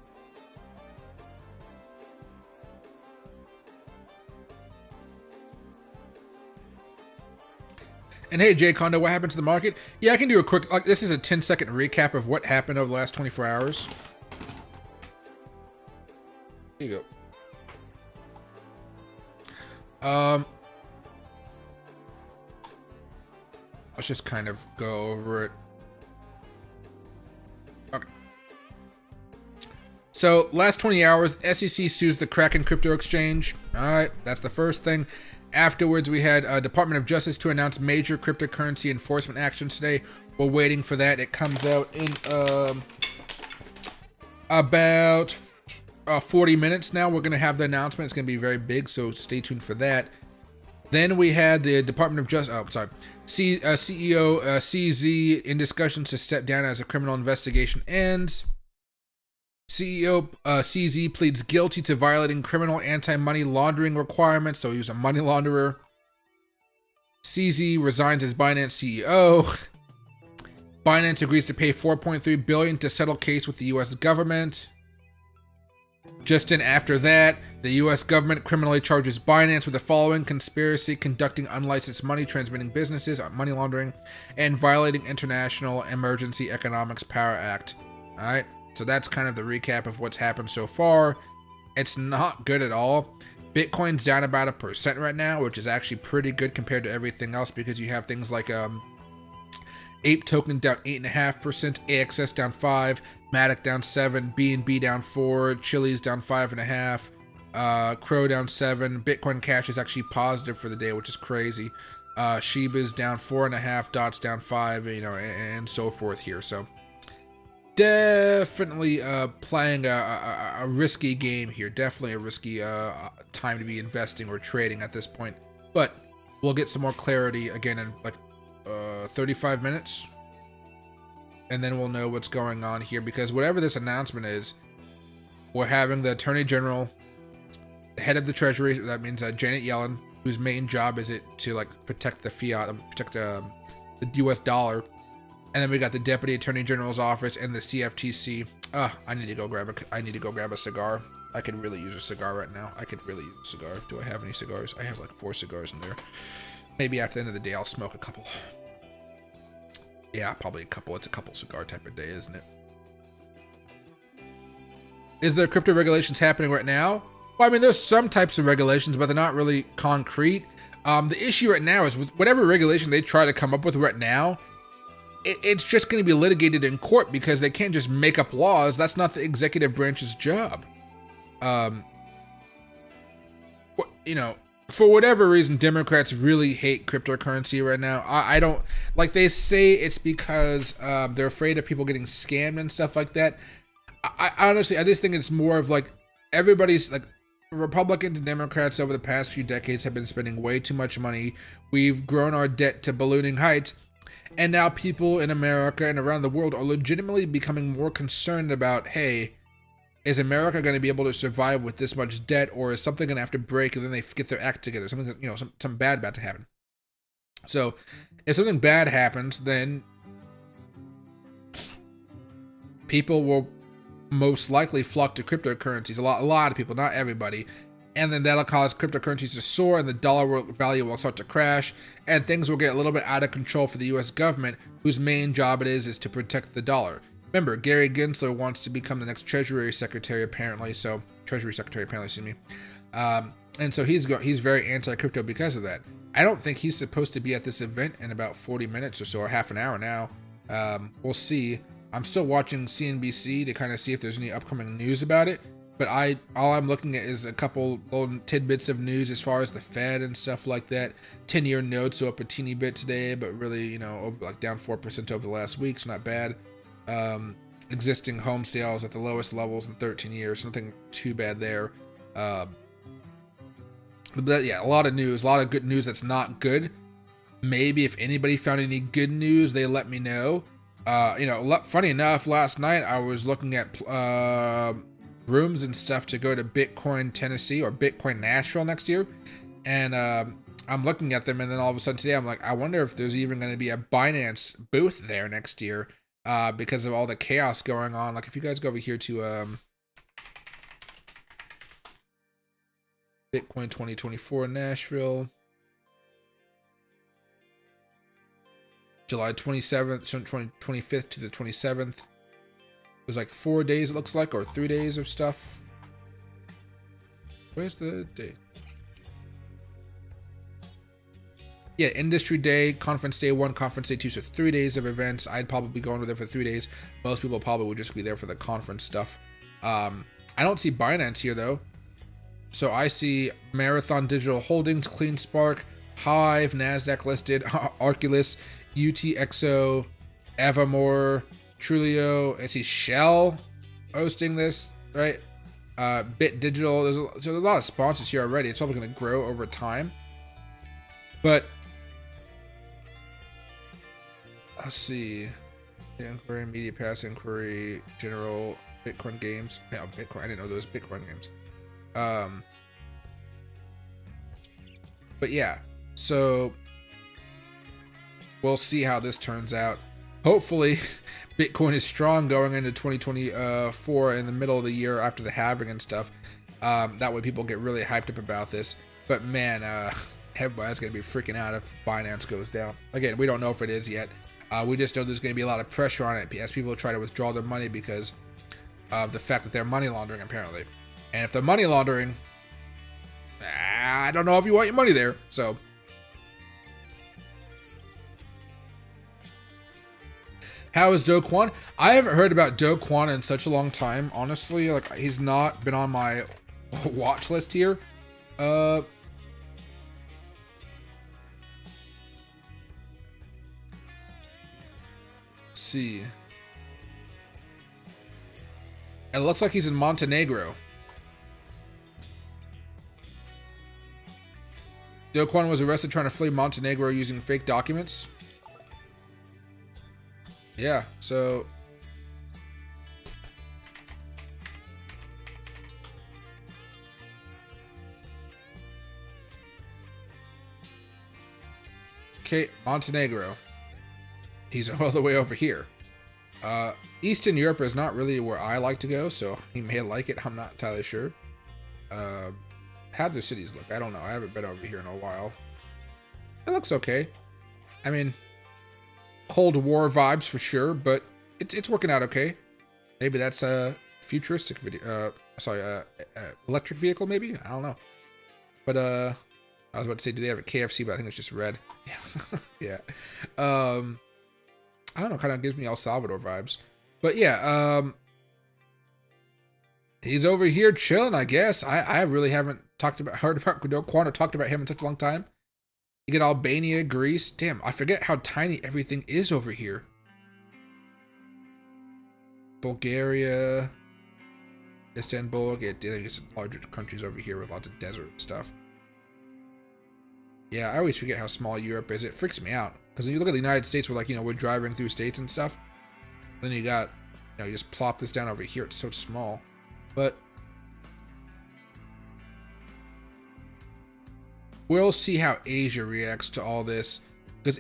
And hey, Jay Kondo, what happened to the market? Yeah, I can do a quick, this is a 10-second recap of what happened over the last 24 hours. Here you go. Let's just kind of go over it. Okay. So, last 20 hours, SEC sues the Kraken crypto exchange. All right, that's the first thing. Afterwards, we had Department of Justice to announce major cryptocurrency enforcement actions today. We're waiting for that. It comes out in about 40 minutes now. We're going to have the announcement. It's going to be very big, so stay tuned for that. Then we had the Department of Justice, CEO CZ in discussions to step down as a criminal investigation ends. CEO CZ pleads guilty to violating criminal anti-money laundering requirements, so he was a money launderer. CZ resigns as Binance CEO. Binance agrees to pay $4.3 billion to settle case with the U.S. government. Just in after that, the U.S. government criminally charges Binance with the following: conspiracy, conducting unlicensed money transmitting businesses, money laundering, and violating International Emergency Economics Power Act. All right. So that's kind of the recap of what's happened so far. It's not good at all. Bitcoin's down about 1% right now, which is actually pretty good compared to everything else, because you have things like Ape token down 8.5%, AXS down 5%, Matic down 7%, BNB down 4%, Chili's down 5.5%, Crow down 7%. Bitcoin Cash is actually positive for the day, which is crazy. Shiba's down 4.5%, Dot's down 5%, and so forth here. So definitely playing a risky game here. Definitely a risky time to be investing or trading at this point. But we'll get some more clarity again in like 35 minutes. And then we'll know what's going on here. Because whatever this announcement is, we're having the Attorney General, the head of the Treasury, that means Janet Yellen, whose main job is it to like protect the fiat, protect the US dollar. And then we got the Deputy Attorney General's office and the CFTC. I need to go grab a cigar. I could really use a cigar right now. I could really use a cigar. Do I have any cigars? I have like 4 cigars in there. Maybe at the end of the day, I'll smoke a couple. Yeah, probably a couple. It's a couple cigar type of day, isn't it? Is there crypto regulations happening right now? Well, I mean, there's some types of regulations, but they're not really concrete. The issue right now is with whatever regulation they try to come up with right now, it's just going to be litigated in court because they can't just make up laws. That's not the executive branch's job. for whatever reason, Democrats really hate cryptocurrency right now. I don't like. They say it's because they're afraid of people getting scammed and stuff like that. I honestly, I just think it's more of like everybody's like Republicans and Democrats over the past few decades have been spending way too much money. We've grown our debt to ballooning heights. And now people in America and around the world are legitimately becoming more concerned about, hey, is America going to be able to survive with this much debt, or is something going to have to break and then they get their act together? Something, something bad about to happen. So if something bad happens, then people will most likely flock to cryptocurrencies. A lot of people, not everybody. And then that'll cause cryptocurrencies to soar and the dollar value will start to crash and things will get a little bit out of control for the US government, whose main job it is to protect the dollar. Remember, Gary Gensler wants to become the next Treasury Secretary apparently, excuse me. And so he's very anti-crypto because of that. I don't think he's supposed to be at this event in about 40 minutes or so, or half an hour now. We'll see. I'm still watching CNBC to kind of see if there's any upcoming news about it. But all I'm looking at is a couple little tidbits of news as far as the Fed and stuff like that. 10-year notes are up a teeny bit today, but really, like down 4% over the last week, so not bad. Existing home sales at the lowest levels in 13 years, nothing too bad there. But yeah, a lot of news, a lot of good news that's not good. Maybe if anybody found any good news, they let me know. Funny enough, last night I was looking at rooms and stuff to go to Bitcoin Tennessee or Bitcoin Nashville next year, and I'm looking at them, and then all of a sudden today I'm like, I wonder if there's even going to be a Binance booth there next year because of all the chaos going on. Like if you guys go over here to Bitcoin 2024 Nashville, July 27th, 25th to the 27th. It was like 4 days, it looks like, or 3 days of stuff. Where's the date? Yeah, industry day, conference day 1, conference day 2, so 3 days of events. I'd probably be going over there for 3 days. Most people probably would just be there for the conference stuff. I don't see Binance here though. So I see Marathon Digital Holdings, CleanSpark, Hive, NASDAQ listed, Arculus, UTXO, Evermore, Trulio. I see Shell hosting this, right? Bit Digital. There's a lot of sponsors here already. It's probably going to grow over time. But let's see. Inquiry, Media Pass Inquiry, General, Bitcoin Games. Yeah, Bitcoin. I didn't know there was Bitcoin games. But yeah, so we'll see how this turns out. Hopefully, Bitcoin is strong going into 2024 in the middle of the year after the halving and stuff. That way people get really hyped up about this. But man, everybody's going to be freaking out if Binance goes down. Again, we don't know if it is yet. We just know there's going to be a lot of pressure on it as people try to withdraw their money because of the fact that they're money laundering, apparently. And if they're money laundering, I don't know if you want your money there. So how is Do Kwon? I haven't heard about Do Kwon in such a long time, honestly. Like, he's not been on my watch list here. Let's see. It looks like he's in Montenegro. Do Kwon was arrested trying to flee Montenegro using fake documents. Yeah, so okay, Montenegro. He's all the way over here. Eastern Europe is not really where I like to go, so he may like it. I'm not entirely sure. How do cities look? I don't know. I haven't been over here in a while. It looks okay. I mean, Cold War vibes for sure, but it's working out okay. Maybe that's a futuristic video. Electric vehicle maybe? I don't know. But I was about to say, do they have a KFC? But I think it's just red. Yeah. I don't know. Kind of gives me El Salvador vibes. But yeah, he's over here chilling, I guess. I really haven't heard about Do Kwon or talked about him in such a long time. You get Albania, Greece. Damn, I forget how tiny everything is over here. Bulgaria, Istanbul. Yeah, I think it's larger countries over here with lots of desert stuff. Yeah, I always forget how small Europe is. It freaks me out. Because when you look at the United States, we're like, we're driving through states and stuff. Then you got, you just plop this down over here. It's so small. But we'll see how Asia reacts to all this. Because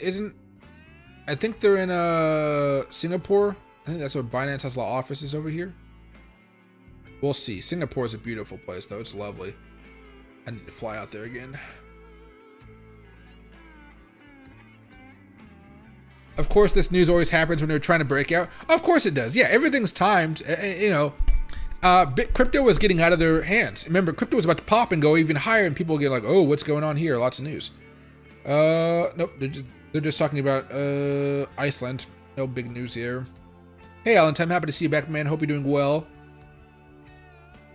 I think they're in Singapore. I think that's where Binance has law offices over here. We'll see. Singapore is a beautiful place, though. It's lovely. I need to fly out there again. Of course, this news always happens when they're trying to break out. Of course it does. Yeah, everything's timed. Crypto was getting out of their hands. Remember, crypto was about to pop and go even higher, and people get like, "Oh, what's going on here?" Lots of news. Nope. They're just talking about Iceland. No big news here. Hey, Alan, I'm happy to see you back, man. Hope you're doing well.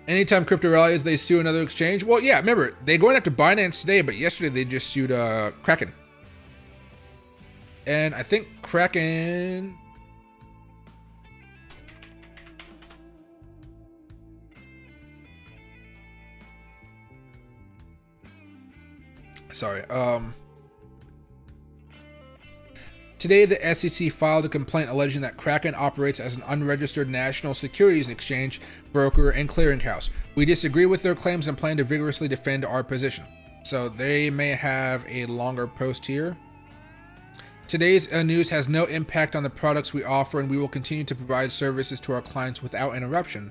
Anytime crypto rallies, they sue another exchange. Well, yeah. Remember, they're going after Binance today, but yesterday they just sued Kraken. And I think Kraken... Sorry. Today, the SEC filed a complaint alleging that Kraken operates as an unregistered national securities exchange, broker, and clearinghouse. We disagree with their claims and plan to vigorously defend our position. So they may have a longer post here. Today's news has no impact on the products we offer, and we will continue to provide services to our clients without interruption.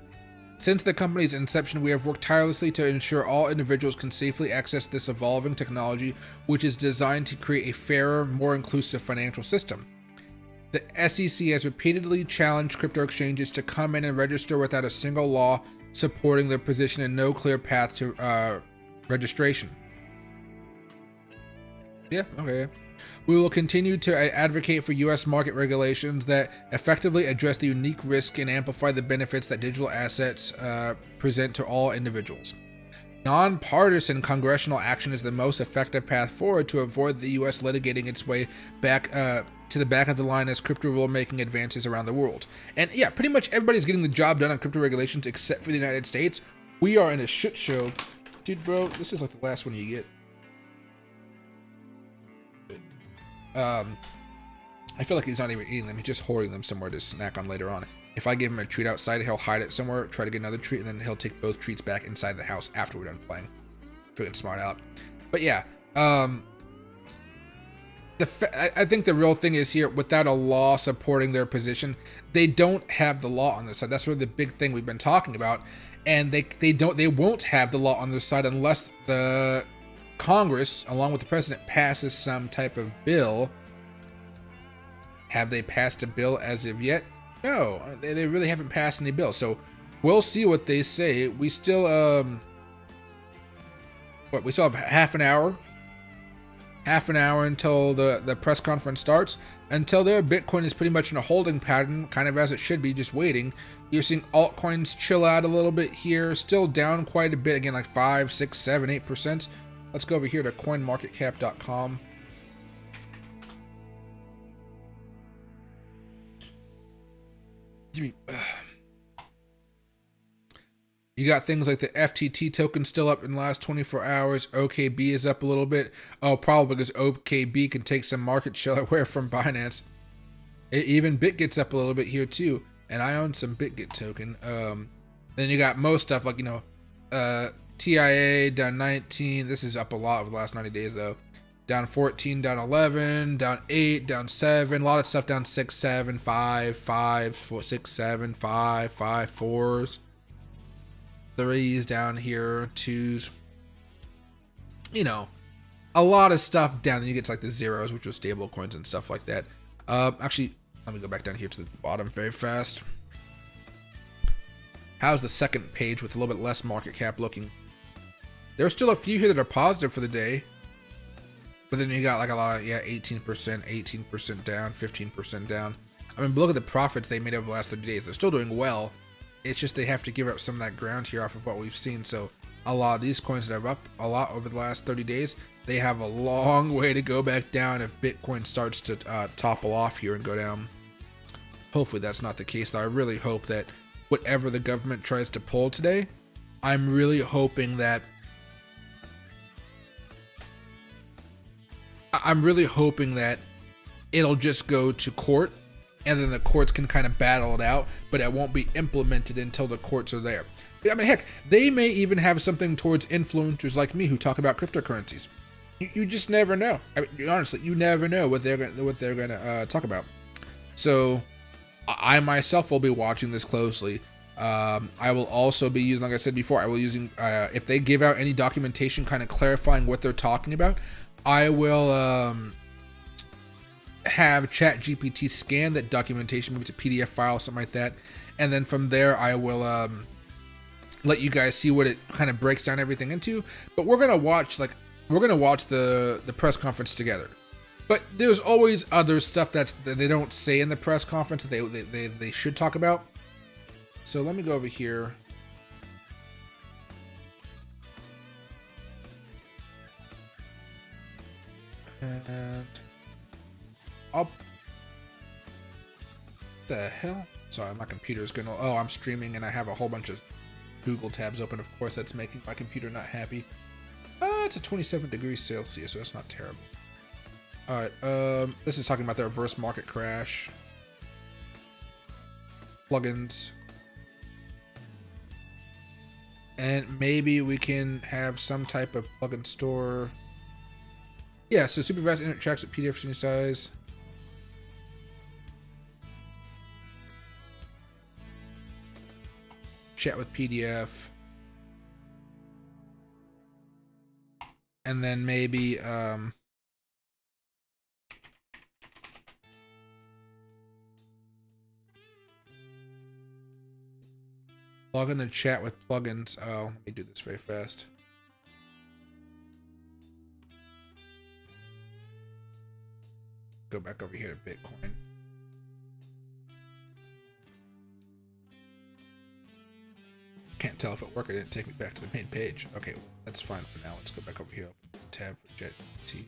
Since the company's inception, we have worked tirelessly to ensure all individuals can safely access this evolving technology, which is designed to create a fairer, more inclusive financial system. The SEC has repeatedly challenged crypto exchanges to come in and register without a single law supporting their position and no clear path to registration. Yeah, okay. We will continue to advocate for U.S. market regulations that effectively address the unique risk and amplify the benefits that digital assets present to all individuals. Nonpartisan congressional action is the most effective path forward to avoid the U.S. litigating its way back to the back of the line as crypto rulemaking advances around the world. And yeah, pretty much everybody's getting the job done on crypto regulations except for the United States. We are in a shit show. Dude, bro, this is like the last one you get. I feel like he's not even eating them. He's just hoarding them somewhere to snack on later on. If I give him a treat outside, he'll hide it somewhere, try to get another treat, and then he'll take both treats back inside the house after we're done playing. Freaking smart out. But yeah, I think the real thing is here, without a law supporting their position, they don't have the law on their side. That's really the big thing we've been talking about. And they won't have the law on their side unless the Congress, along with the president, passes some type of bill. Have they passed a bill as of yet? No, they really haven't passed any bill. So we'll see what they say. We still we still have half an hour until the press conference starts. Until there, Bitcoin is pretty much in a holding pattern, kind of as it should be, just waiting. You're seeing altcoins chill out a little bit here, still down quite a bit, again, like 5, 6, 7, 8%. Let's go over here to coinmarketcap.com. You got things like the FTT token still up in the last 24 hours. OKB is up a little bit. Oh, probably because OKB can take some market share away from Binance. Even BitGet's up a little bit here too. And I own some BitGet token. Then you got most stuff like, TIA down 19. This is up a lot over the last 90 days though. Down 14, down 11, down 8, down 7. A lot of stuff down 6, 7, 5, 5, 4, 6, 7, 5, 5, 4s. 3s down here, 2s. A lot of stuff down. Then you get to like the zeros, which are stable coins and stuff like that. Actually, let me go back down here to the bottom very fast. How's the second page with a little bit less market cap looking? There's still a few here that are positive for the day. But then you got like a lot of, 18%, 18% down, 15% down. I mean, look at the profits they made over the last 30 days. They're still doing well. It's just they have to give up some of that ground here off of what we've seen. So a lot of these coins that are up a lot over the last 30 days, they have a long way to go back down if Bitcoin starts to topple off here and go down. Hopefully that's not the case, though. I really hope that whatever the government tries to pull today, I'm really hoping that it'll just go to court, and then the courts can kind of battle it out, but it won't be implemented until the courts are there. I mean, heck, they may even have something towards influencers like me who talk about cryptocurrencies. You just never know. I mean, honestly, you never know what they're gonna talk about. So I myself will be watching this closely. I will also be using, like I said before, I will using if they give out any documentation kind of clarifying what they're talking about, I will have ChatGPT scan that documentation, maybe it's a PDF file, something like that, and then from there I will let you guys see what it kind of breaks down everything into. But we're gonna watch the press conference together. But there's always other stuff that they don't say in the press conference that they should talk about. So let me go over here. And the hell? Sorry, my computer's gonna. Oh, I'm streaming and I have a whole bunch of Google tabs open. Of course, that's making my computer not happy. It's a 27 degrees Celsius, so that's not terrible. All right. This is talking about the reverse market crash. Plugins. And maybe we can have some type of plugin store. Yeah, so super fast internet tracks at PDF any size. Chat with PDF. And then maybe log in and chat with plugins. Oh, let me do this very fast. Go back over here to Bitcoin. Can't tell if it worked. It didn't take me back to the main page. Okay, well, that's fine for now. Let's go back over here. Open tab for JetT.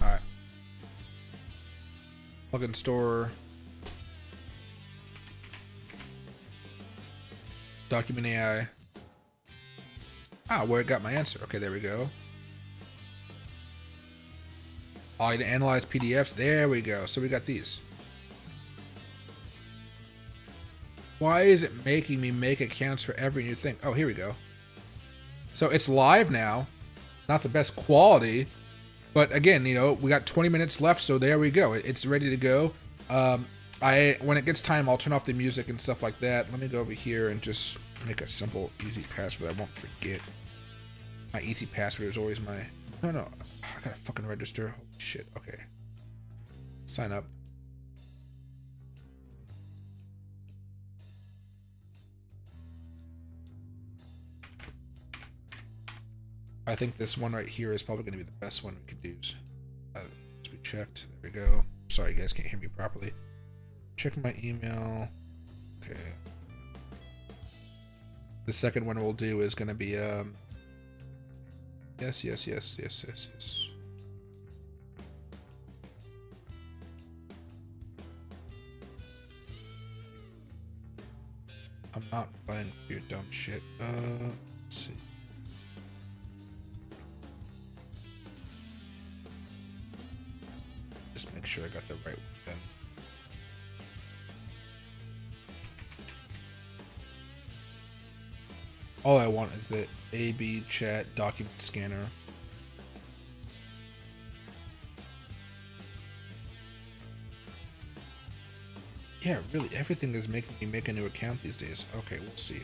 Alright. Plugin store. Document AI. Ah, where it got my answer. Okay, there we go. Oh, to analyze PDFs. There we go. So we got these. Why is it making me make accounts for every new thing? Oh, here we go. So it's live now. Not the best quality, but again, you know, we got 20 minutes left, so there we go. It's ready to go. When it gets time, I'll turn off the music and stuff like that. Let me go over here and just make a simple, easy password I won't forget. My easy password is always my... No. I gotta fucking register. Holy shit. Okay. Sign up. I think this one right here is probably going to be the best one we could use. We checked. There we go. Sorry, you guys can't hear me properly. Check my email. Okay. The second one we'll do is going to be yes. I'm not playing for your dumb shit. Let's see. Just make sure I got the right one then. All I want is the AB chat document scanner. Yeah, really, everything is making me make a new account these days. Okay, we'll see.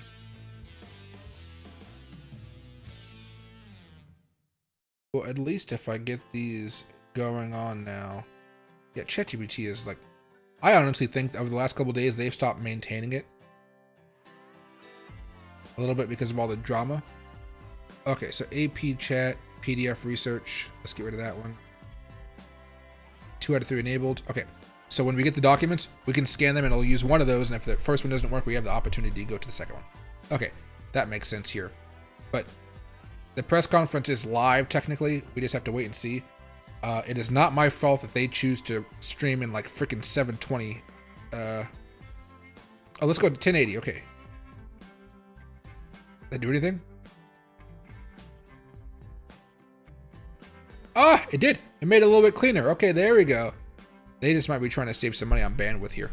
Well, at least if I get these going on now. Yeah, ChatGPT is like... I honestly think over the last couple of days, they've stopped maintaining it. A little bit because of all the drama. Okay, so AP chat, PDF research. Let's get rid of that one. 2 out of 3 enabled. Okay, so when we get the documents, we can scan them and it'll use one of those. And if the first one doesn't work, we have the opportunity to go to the second one. Okay, that makes sense here. But the press conference is live technically. We just have to wait and see. It is not my fault that they choose to stream in like freaking 720. Oh, let's go to 1080. Okay. Did that do anything? Ah, it did. It made it a little bit cleaner. Okay, there we go. They just might be trying to save some money on bandwidth here.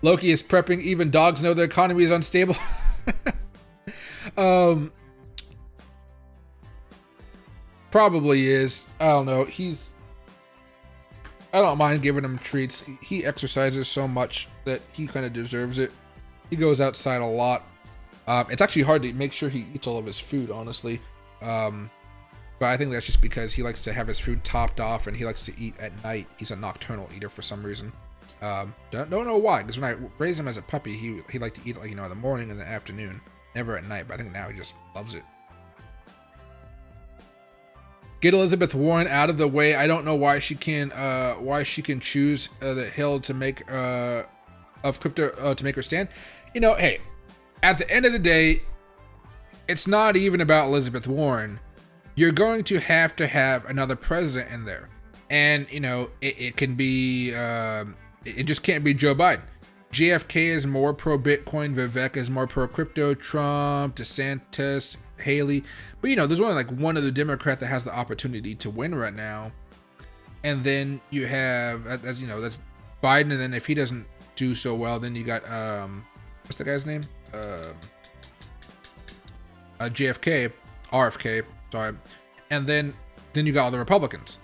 Loki is prepping. Even dogs know the economy is unstable. Probably is. I don't know. I don't mind giving him treats. He exercises so much that he kind of deserves it. He goes outside a lot. It's actually hard to make sure he eats all of his food, honestly. But I think that's just because he likes to have his food topped off and he likes to eat at night. He's a nocturnal eater for some reason. Don't know why, because when I raised him as a puppy, he liked to eat, like, in the morning and the afternoon, never at night. But I think now he just loves it. Get Elizabeth Warren out of the way. I don't know why she can choose the hill to make of crypto to make her stand. Hey, at the end of the day, it's not even about Elizabeth Warren. You're going to have another president in there, and it can be it just can't be Joe Biden. JFK is more pro Bitcoin, Vivek is more pro crypto, Trump, DeSantis, Haley, but there's only like one other Democrat that has the opportunity to win right now, and then you have that's Biden, and then if he doesn't do so well, then you got what's the guy's name? JFK, RFK, sorry, and then you got all the Republicans.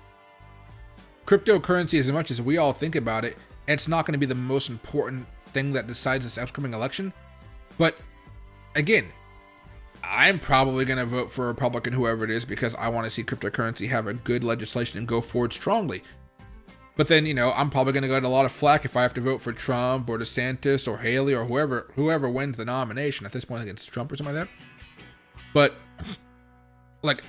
Cryptocurrency, as much as we all think about it, it's not going to be the most important thing that decides this upcoming election. But again, I'm probably going to vote for a Republican, whoever it is, because I want to see cryptocurrency have a good legislation and go forward strongly. But then, I'm probably going to get a lot of flack if I have to vote for Trump or DeSantis or Haley or whoever wins the nomination. At this point, I think it's Trump or something like that. But, like,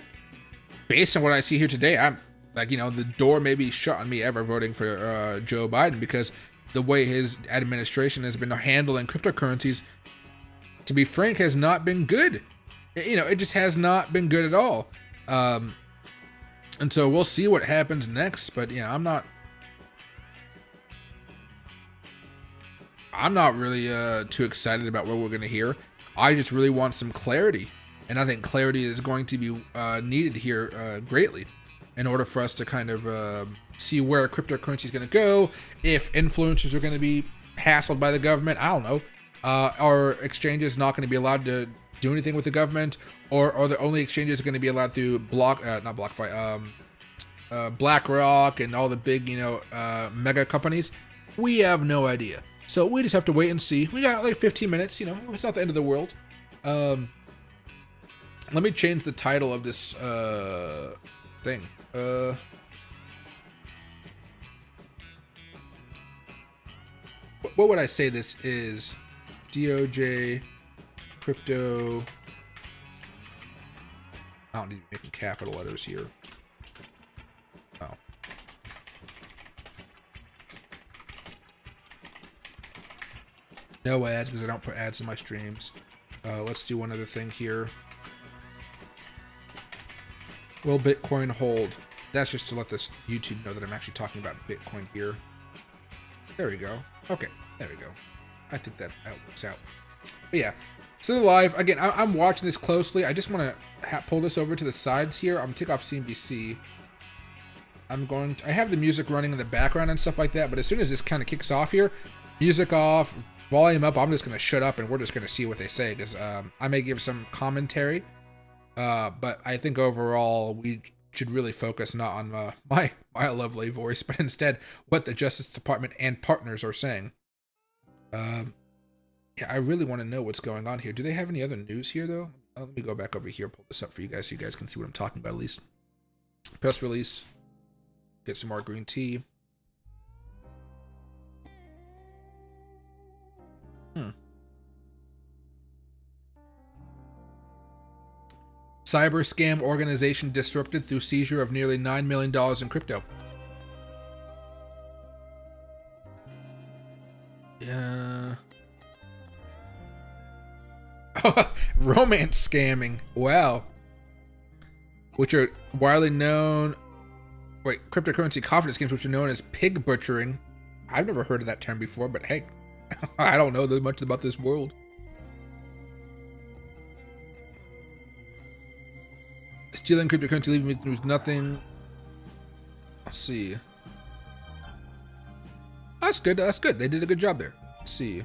based on what I see here today, I'm like, the door may be shut on me ever voting for Joe Biden, because the way his administration has been handling cryptocurrencies, to be frank, has not been good. It just has not been good at all. And so we'll see what happens next. But I'm not really too excited about what we're going to hear. I just really want some clarity. And I think clarity is going to be needed here greatly in order for us to kind of see where cryptocurrency is going to go. If influencers are going to be hassled by the government, I don't know. Are exchanges not going to be allowed to do anything with the government? Or are the only exchanges going to be allowed through BlackRock and all the big, mega companies? We have no idea. So we just have to wait and see. We got like 15 minutes, it's not the end of the world. Let me change the title of this thing. What would I say this is? DOJ crypto. I don't need to be making capital letters here. Oh. No ads, because I don't put ads in my streams. Let's do one other thing here. Will Bitcoin hold? That's just to let this YouTube know that I'm actually talking about Bitcoin here. There we go. Okay, there we go. I think that works out. But yeah, so live. Again, I'm watching this closely. I just want to pull this over to the sides here. I'm going to take off CNBC. I have the music running in the background and stuff like that, but as soon as this kind of kicks off here, music off, volume up, I'm just going to shut up and we're just going to see what they say, because I may give some commentary. But I think overall we should really focus not on my lovely voice, but instead what the Justice Department and partners are saying. Yeah, I really want to know what's going on here. Do they have any other news here, though? Let me go back over here, pull this up for you guys so you guys can see what I'm talking about at least. Press release. Get some more green tea. Cyber scam organization disrupted through seizure of nearly $9 million in crypto. Yeah. Romance scamming. Wow. Which are widely known, cryptocurrency confidence schemes, which are known as pig butchering. I've never heard of that term before, but hey, I don't know much about this world. Stealing cryptocurrency, leaving me with nothing. Let's see. That's good. That's good. They did a good job there. Let's see.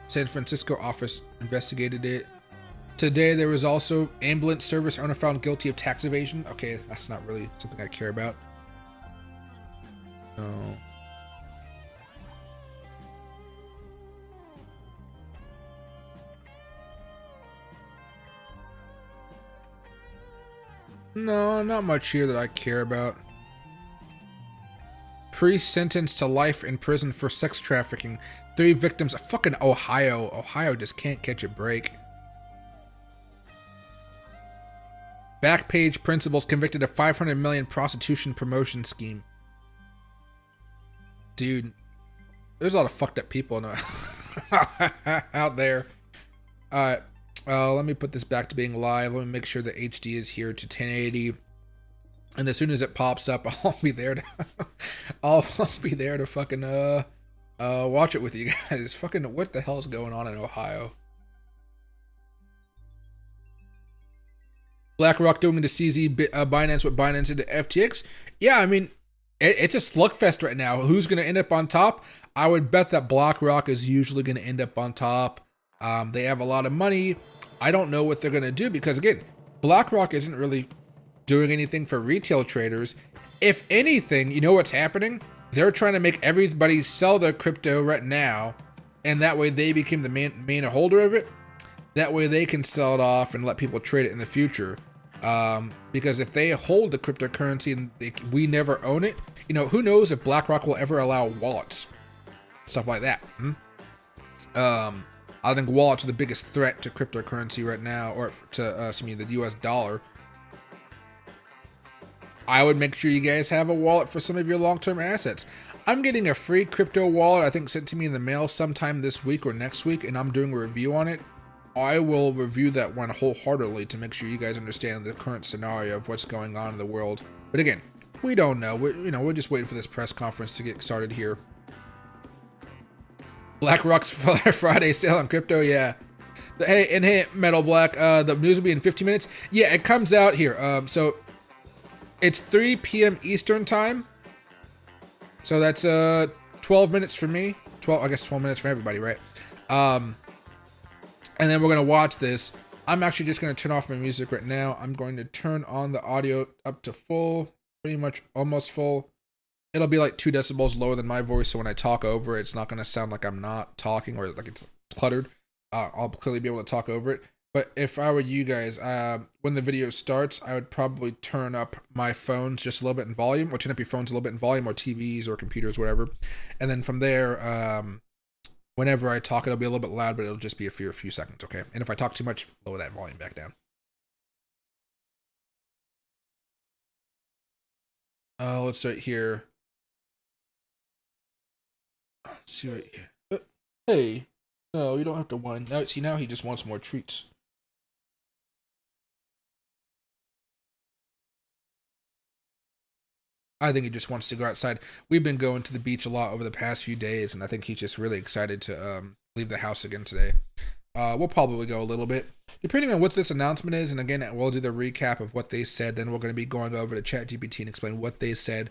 San Francisco office investigated it. Today, there was also ambulance service owner found guilty of tax evasion. Okay, that's not really something I care about. No. No, not much here that I care about. Priest sentenced to life in prison for sex trafficking. 3 victims. Fucking Ohio. Ohio just can't catch a break. Backpage principals convicted of 500 million prostitution promotion scheme. Dude, there's a lot of fucked up people out there. Alright, let me put this back to being live. Let me make sure the HD is here to 1080. And as soon as it pops up, I'll be there to I'll be there to fucking watch it with you guys. Fucking what the hell is going on in Ohio? BlackRock doing the CZ Binance with Binance into FTX. Yeah, I mean, it's a slugfest right now. Who's going to end up on top? I would bet that BlackRock is usually going to end up on top. They have a lot of money. I don't know what they're going to do because, again, BlackRock isn't really doing anything for retail traders. If anything, you know what's happening? They're trying to make everybody sell their crypto right now, and that way they become the main holder of it. That way they can sell it off and let people trade it in the future. Because if they hold the cryptocurrency and we never own it, you know, who knows if BlackRock will ever allow wallets, stuff like that. I think wallets are the biggest threat to cryptocurrency right now, or to the US dollar. I would make sure you guys have a wallet for some of your long-term assets. I'm getting a free crypto wallet, I think sent to me in the mail sometime this week or next week, and I'm doing a review on it. I will review that one wholeheartedly to make sure you guys understand the current scenario of what's going on in the world. But again, we don't know. We're just waiting for this press conference to get started here. BlackRock's Friday sale on crypto, yeah. Hey, Metal Black, the news will be in 15 minutes. Yeah, it comes out here. So it's 3 p.m. Eastern time. So that's 12 minutes for me. 12 minutes for everybody, right? And then we're going to watch this. I'm actually just going to turn off my music right now. I'm going to turn on the audio up to full, pretty much almost full. It'll be like 2 decibels lower than my voice, so when I talk over it, it's not going to sound like I'm not talking or like it's cluttered. I'll clearly be able to talk over it. But if I were you guys, when the video starts, I would probably turn up my phones just a little bit in volume, or turn up your phones a little bit in volume, or TVs or computers, whatever. And then from there, whenever I talk, it'll be a little bit loud, but it'll just be a few seconds, okay? And if I talk too much, lower that volume back down. Let's start here. Let's see right here. Hey, no, you don't have to whine. Now, see, now he just wants more treats. I think he just wants to go outside. We've been going to the beach a lot over the past few days, and I think he's just really excited to leave the house again today. We'll probably go a little bit, depending on what this announcement is, and again, we'll do the recap of what they said, then we're going to be going over to ChatGPT and explain what they said.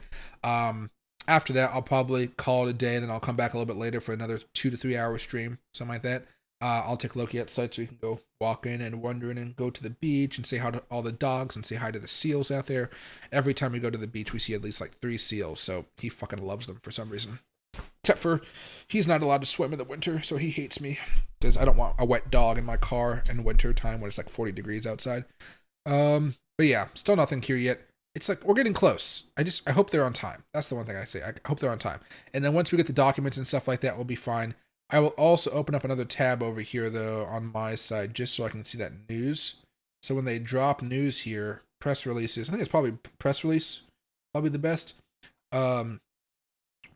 After that, I'll probably call it a day, and then I'll come back a little bit later for another 2 to 3 hour stream, something like that. I'll take Loki outside so he can go walk in and wandering and go to the beach and say hi to all the dogs and say hi to the seals out there. Every time we go to the beach, we see at least like 3 seals, so he fucking loves them for some reason. Except for he's not allowed to swim in the winter, so he hates me because I don't want a wet dog in my car in winter time when it's like 40 degrees outside. But yeah, still nothing here yet. It's like we're getting close. I hope they're on time. That's the one thing I say. I hope they're on time. And then once we get the documents and stuff like that, we'll be fine. I will also open up another tab over here, though, on my side, just so I can see that news. So when they drop news here, press releases, I think it's probably press release, probably the best.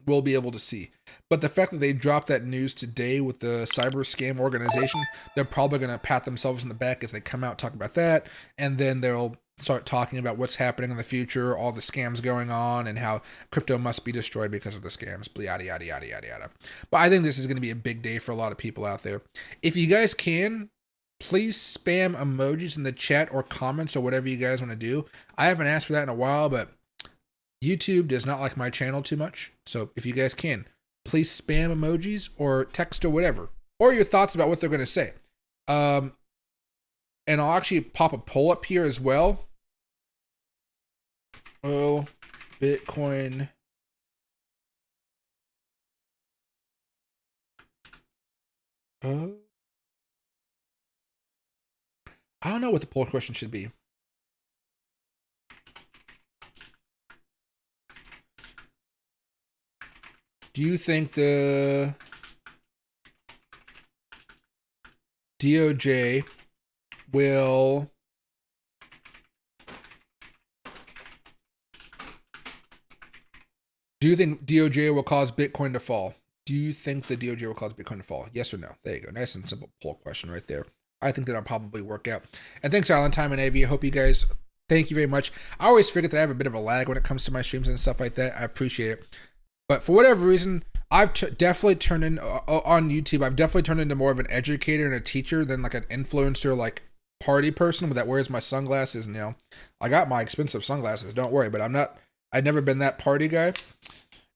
we'll be able to see. But the fact that they dropped that news today with the cyber scam organization, they're probably going to pat themselves in the back as they come out, talk about that, and then they'll start talking about what's happening in the future, all the scams going on, and how crypto must be destroyed because of the scams, yada, yada, yada, yada, yada. But I think this is going to be a big day for a lot of people out there. If you guys can, please spam emojis in the chat or comments or whatever you guys want to do. I haven't asked for that in a while, but YouTube does not like my channel too much. So if you guys can, please spam emojis or text or whatever, or your thoughts about what they're going to say. And I'll actually pop a poll up here as well. Will Bitcoin I don't know what the poll question should be. Do you think the DOJ will cause Bitcoin to fall? Do you think the DOJ will cause Bitcoin to fall? Yes or no? There you go. Nice and simple poll question right there. I think that'll probably work out. And thanks, Island Time and AV. I hope you guys, thank you very much. I always forget that I have a bit of a lag when it comes to my streams and stuff like that. I appreciate it. But for whatever reason, I've definitely turned in on YouTube. I've definitely turned into more of an educator and a teacher than like an influencer, like party person that wears my sunglasses. And, you know, I got my expensive sunglasses. Don't worry, but I've never been that party guy.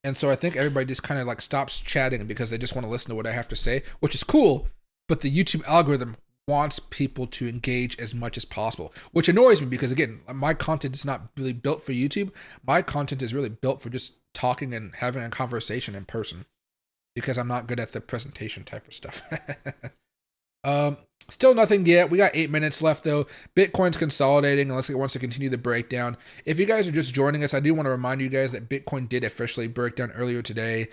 And so I think everybody just kind of like stops chatting because they just want to listen to what I have to say, which is cool. But the YouTube algorithm wants people to engage as much as possible, which annoys me because, again, my content is not really built for YouTube. My content is really built for just talking and having a conversation in person because I'm not good at the presentation type of stuff. Still nothing yet. We got 8 minutes left though. Bitcoin's consolidating unless it wants to continue the breakdown. If you guys are just joining us, I do want to remind you guys that Bitcoin did officially break down earlier today.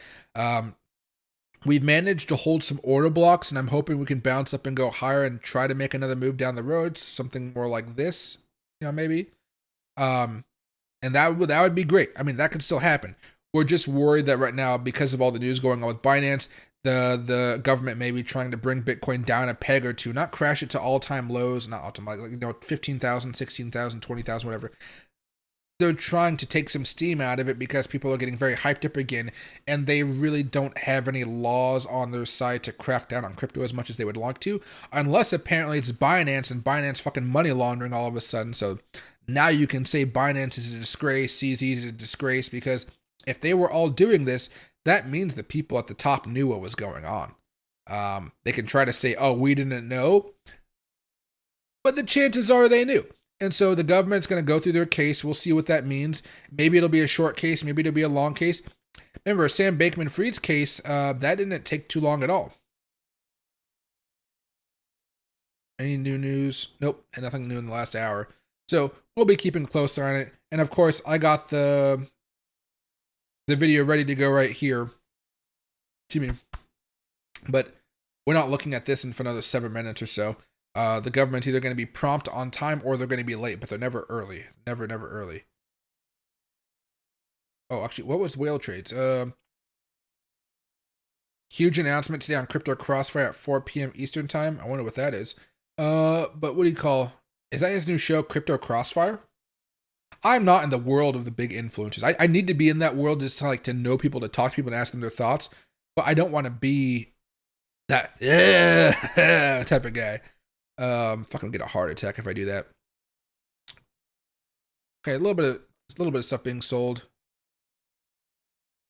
We've managed to hold some order blocks, and I'm hoping we can bounce up and go higher and try to make another move down the road, something more like this, you know, maybe. And that would be great. I mean, that could still happen. We're just worried that right now, because of all the news going on with Binance, the government may be trying to bring Bitcoin down a peg or two, not crash it to all-time lows, not all-time, like, you know, 15,000, 16,000, 20,000, whatever. They're trying to take some steam out of it because people are getting very hyped up again, and they really don't have any laws on their side to crack down on crypto as much as they would like to, unless apparently it's Binance and Binance fucking money laundering all of a sudden. So now you can say Binance is a disgrace, CZ is a disgrace, because if they were all doing this, that means the people at the top knew what was going on. They can try to say, oh, we didn't know, but the chances are they knew. And so the government's going to go through their case. We'll see what that means. Maybe it'll be a short case. Maybe it'll be a long case. Remember, Sam Bankman-Fried's case, that didn't take too long at all. Any new news? Nope, nothing new in the last hour. So we'll be keeping close on it. And of course, I got the video ready to go right here. Excuse me. But we're not looking at this in for another 7 minutes or so. The government's either going to be prompt on time or they're going to be late, but they're never early. Never early. Oh, actually, what was whale trades? Huge announcement today on Crypto Crossfire at 4 p.m. Eastern time. I wonder what that is. But what do you call? Is that his new show, Crypto Crossfire? I'm not in the world of the big influencers. I need to be in that world just to, like, to know people, to talk to people and ask them their thoughts. But I don't want to be that type of guy. Fucking get a heart attack if I do that. Okay, a little bit of stuff being sold.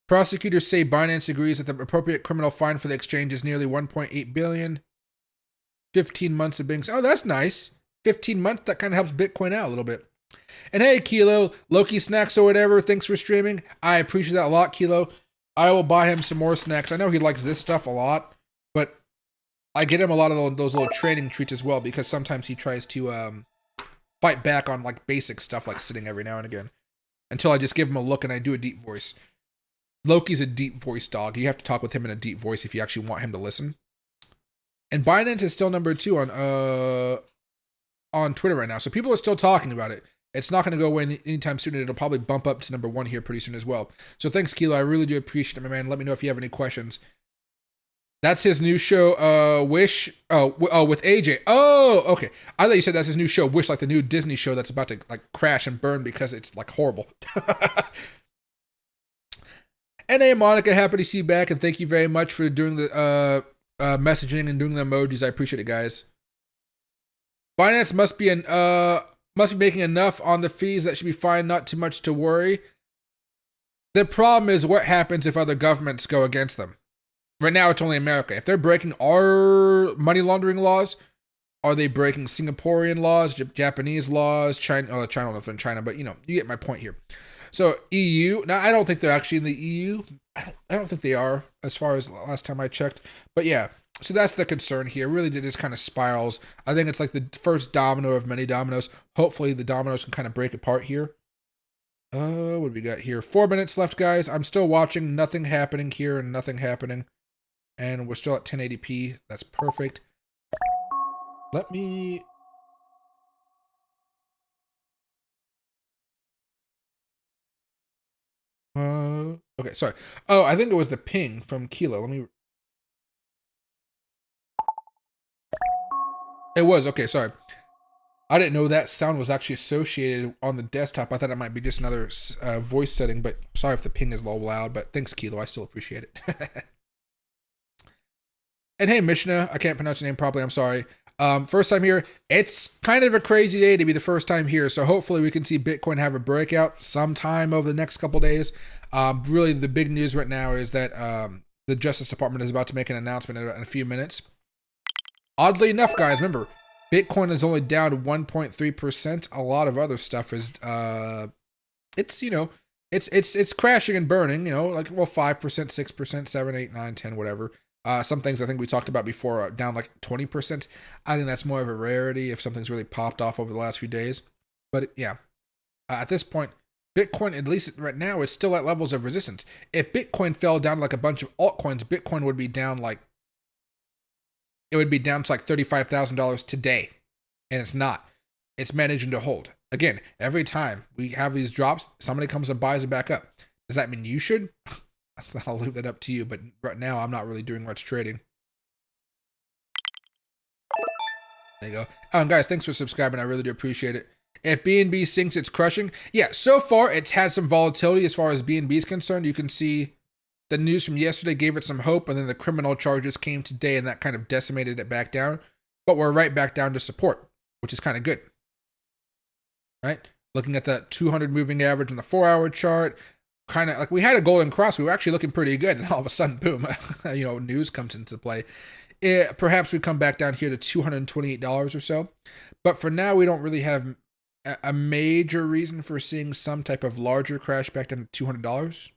Prosecutors say Binance agrees that the appropriate criminal fine for the exchange is nearly 1.8 billion. 15 months of being. Oh, that's nice. 15 months, that kind of helps Bitcoin out a little bit. And hey, Kilo, Loki Snacks or whatever, thanks for streaming. I appreciate that a lot, Kilo. I will buy him some more snacks. I know he likes this stuff a lot, but I get him a lot of those little training treats as well, because sometimes he tries to fight back on like basic stuff like sitting every now and again, until I just give him a look and I do a deep voice. Loki's a deep voice dog. You have to talk with him in a deep voice if you actually want him to listen. And Binance is still number 2 on Twitter right now, so people are still talking about it. It's not going to go away anytime soon, and it'll probably bump up to number 1 here pretty soon as well. So thanks, Kilo. I really do appreciate it, my man. Let me know if you have any questions. That's his new show, Wish. Oh, with AJ. Oh, okay. I thought you said that's his new show, Wish, like the new Disney show that's about to like crash and burn because it's like horrible. And hey, Monica, happy to see you back, and thank you very much for doing the messaging and doing the emojis. I appreciate it, guys. Binance must be making enough on the fees. That should be fine. Not too much to worry. The problem is what happens if other governments go against them. Right now, it's only America. If they're breaking our money laundering laws, are they breaking Singaporean laws, Japanese laws, China? Oh, China, nothing in China, but you get my point here. So EU. Now, I don't think they're actually in the EU. I don't think they are, as far as last time I checked. But yeah, so that's the concern here. Really, it just kind of spirals. I think it's like the first domino of many dominoes. Hopefully, the dominoes can kind of break apart here. What do we got here? 4 minutes left, guys. I'm still watching. Nothing happening here and nothing happening. And we're still at 1080p. That's perfect. Let me... okay, sorry. Oh, I think it was the ping from Kilo. Let me... It was. Okay, sorry. I didn't know that sound was actually associated on the desktop. I thought it might be just another voice setting, but sorry if the ping is a little loud, but thanks, Kilo. I still appreciate it. And hey, Mishna, I can't pronounce your name properly. I'm sorry. First time here. It's kind of a crazy day to be the first time here. So hopefully we can see Bitcoin have a breakout sometime over the next couple days. Really, the big news right now is that the Justice Department is about to make an announcement in a few minutes. Oddly enough, guys, remember, Bitcoin is only down 1.3%. A lot of other stuff is, it's crashing and burning, like, well, 5%, 6%, 7, 8, 9, 10, whatever. Some things I think we talked about before are down like 20%. I think that's more of a rarity if something's really popped off over the last few days. But yeah, at this point, Bitcoin, at least right now, is still at levels of resistance. If Bitcoin fell down like a bunch of altcoins, Bitcoin would be down to like $35,000 today. And it's not. It's managing to hold. Again, every time we have these drops, somebody comes and buys it back up. Does that mean you should? I'll leave that up to you, but right now I'm not really doing much trading. There you go. Guys, thanks for subscribing. I really do appreciate it. If BNB sinks, it's crushing. Yeah, so far it's had some volatility as far as BNB is concerned. You can see the news from yesterday gave it some hope, and then the criminal charges came today, and that kind of decimated it back down. But we're right back down to support, which is kind of good. Right? Looking at that 200 moving average on the 4-hour chart, kind of like we had a golden cross. We were actually looking pretty good, and all of a sudden, boom, news comes into play. Perhaps we come back down here to $228 or so. But for now, we don't really have a major reason for seeing some type of larger crash back down to $200.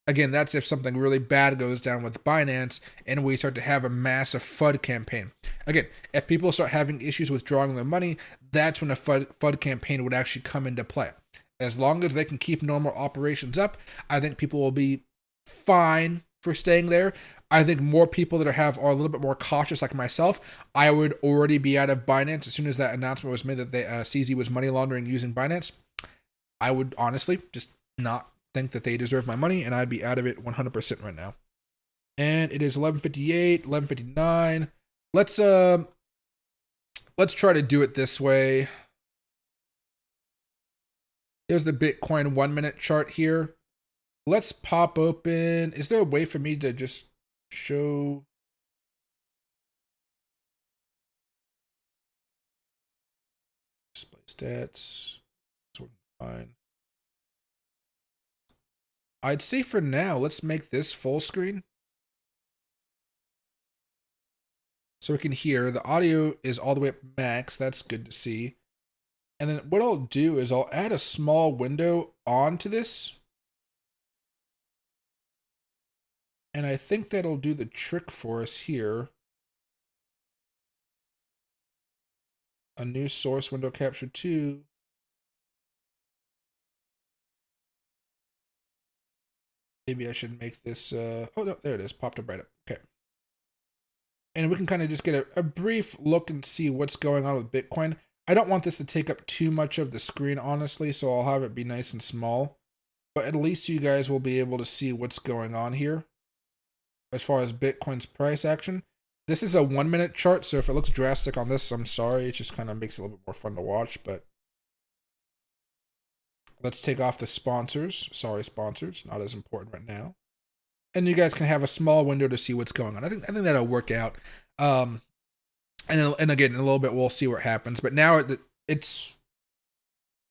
Again, that's if something really bad goes down with Binance and we start to have a massive FUD campaign. Again, if people start having issues withdrawing their money, that's when a FUD campaign would actually come into play. As long as they can keep normal operations up, I think people will be fine for staying there. I think more people that are a little bit more cautious, like myself, I would already be out of Binance as soon as that announcement was made that CZ was money laundering using Binance. I would honestly just not think that they deserve my money, and I'd be out of it 100% right now. And it is 11:58, 11:59. Let's try to do it this way. Here's the Bitcoin 1 minute chart here. Let's pop open. Is there a way for me to just show? Display stats. It's working fine. I'd say for now, let's make this full screen. So we can hear. The audio is all the way up max. That's good to see. And then what I'll do is I'll add a small window onto this. And I think that'll do the trick for us here. A new source window capture 2. Maybe I should make this, oh no, there it is, popped up right up, okay. And we can kind of just get a brief look and see what's going on with Bitcoin. I don't want this to take up too much of the screen, honestly, so I'll have it be nice and small. But at least you guys will be able to see what's going on here as far as Bitcoin's price action. This is a 1 minute chart, so if it looks drastic on this, I'm sorry. It just kind of makes it a little bit more fun to watch. But let's take off the sponsors. Sorry, sponsors, not as important right now. And you guys can have a small window to see what's going on. I think that'll work out. And again, in a little bit, we'll see what happens. But now it's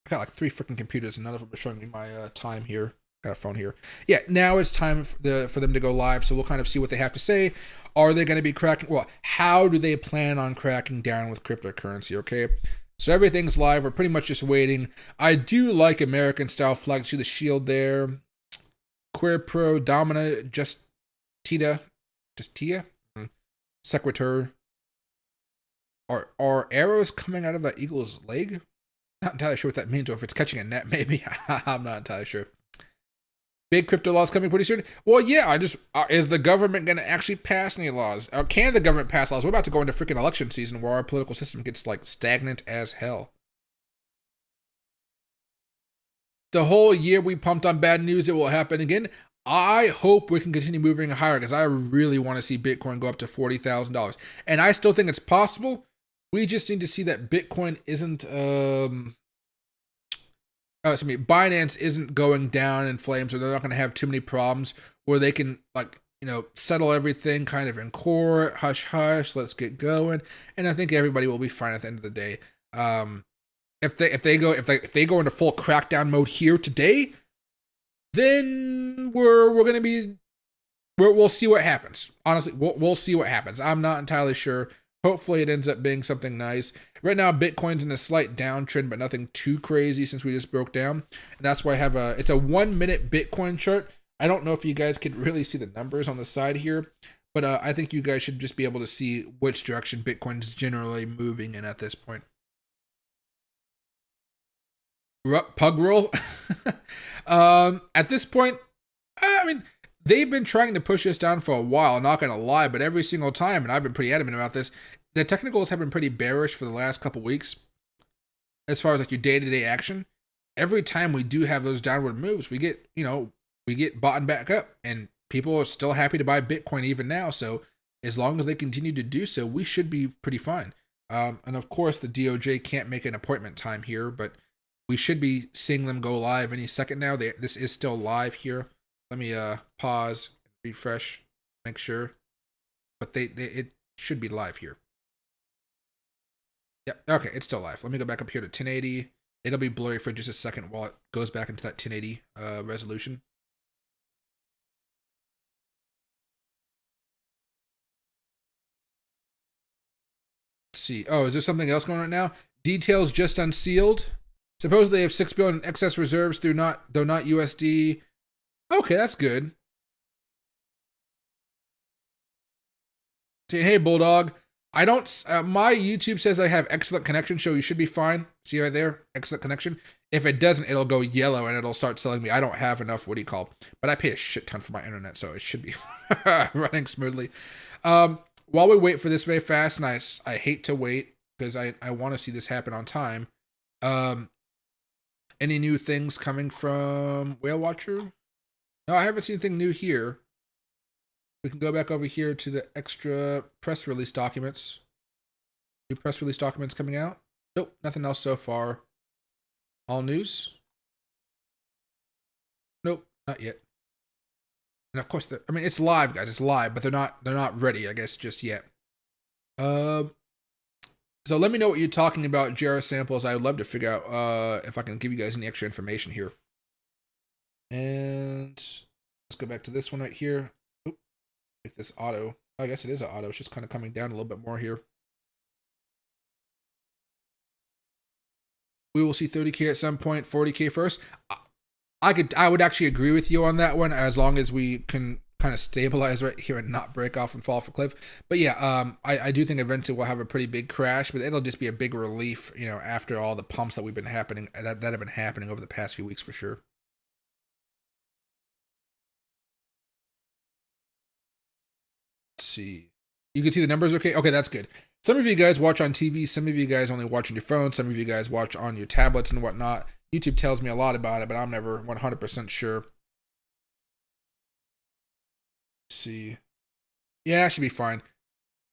I got like 3 freaking computers, and none of them are showing me my time here. Got a phone here. Yeah, now it's time for them to go live. So we'll kind of see what they have to say. Are they going to be cracking? Well, how do they plan on cracking down with cryptocurrency? Okay. So everything's live. We're pretty much just waiting. I do like American style flags. See the shield there. Queer Pro, Domina, Justia, Secretary. Are arrows coming out of that eagle's leg? Not entirely sure what that means, or if it's catching a net, maybe. I'm not entirely sure. Big crypto laws coming pretty soon. Well, yeah, is the government going to actually pass any laws? Or can the government pass laws? We're about to go into freaking election season where our political system gets like stagnant as hell. The whole year we pumped on bad news, it will happen again. I hope we can continue moving higher because I really want to see Bitcoin go up to $40,000. And I still think it's possible. We just need to see that Bitcoin isn't, Binance isn't going down in flames, or they're not going to have too many problems where they can, like, settle everything kind of in court, hush hush, let's get going. And I think everybody will be fine at the end of the day. If they go into full crackdown mode here today, then we'll see what happens. Honestly, we'll see what happens. I'm not entirely sure. Hopefully it ends up being something nice. Right now, Bitcoin's in a slight downtrend, but nothing too crazy since we just broke down. And that's why I have it's a 1 minute Bitcoin chart. I don't know if you guys can really see the numbers on the side here, but I think you guys should just be able to see which direction Bitcoin's generally moving in at this point. Pug roll. At this point, I mean, they've been trying to push us down for a while, not gonna lie, but every single time, and I've been pretty adamant about this, the technicals have been pretty bearish for the last couple weeks as far as like your day-to-day action. Every time we do have those downward moves, we get bought back up, and people are still happy to buy Bitcoin even now. So as long as they continue to do so, we should be pretty fine. And of course, the DOJ can't make an appointment time here, but we should be seeing them go live any second now. This is still live here. Let me pause, refresh, make sure. But it should be live here. Yeah, okay, it's still live. Let me go back up here to 1080. It'll be blurry for just a second while it goes back into that 1080 resolution. Let's see. Oh, is there something else going on right now? Details just unsealed. Supposedly they have $6 billion in excess reserves though not USD. Okay, that's good. Say, hey, Bulldog. I don't. My YouTube says I have excellent connection, so you should be fine. See right there, excellent connection. If it doesn't, it'll go yellow and it'll start telling me I don't have enough. What do you call? But I pay a shit ton for my internet, so it should be running smoothly. While we wait for this very fast, and I hate to wait because I want to see this happen on time. Any new things coming from Whale Watcher? No, I haven't seen anything new here. We can go back over here to the extra press release documents. New press release documents coming out. Nope, nothing else so far. All news? Nope, not yet. And of course, it's live, guys. It's live, but they're not ready, I guess, just yet. So let me know what you're talking about, JR Samples. I would love to figure out if I can give you guys any extra information here. And let's go back to this one right here. Oop, make this auto. I guess it is an auto. It's just kind of coming down a little bit more here. We will see 30K at some point, 40K first. I would actually agree with you on that one, as long as we can kind of stabilize right here and not break off and fall off a cliff. But yeah, I do think eventually we'll have a pretty big crash, but it'll just be a big relief, after all the pumps that have been happening over the past few weeks for sure. Let's see. You can see the numbers okay? Okay, that's good. Some of you guys watch on TV. Some of you guys only watch on your phone. Some of you guys watch on your tablets and whatnot. YouTube tells me a lot about it, but I'm never 100% sure. Let's see. Yeah, it should be fine.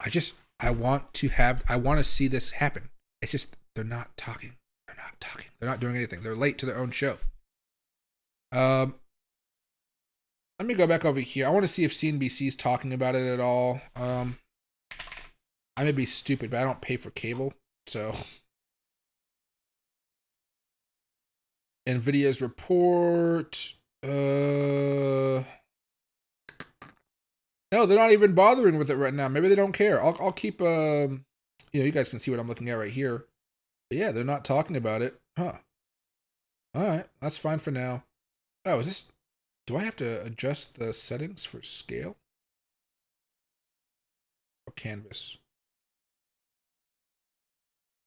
I want to see this happen. It's just, they're not talking. They're not talking. They're not doing anything. They're late to their own show. Let me go back over here. I want to see if CNBC is talking about it at all. I may be stupid, but I don't pay for cable, so. NVIDIA's report. No, they're not even bothering with it right now. Maybe they don't care. I'll keep. You guys can see what I'm looking at right here. But yeah, they're not talking about it. Huh. All right, that's fine for now. Oh, is this? Do I have to adjust the settings for scale? Or canvas?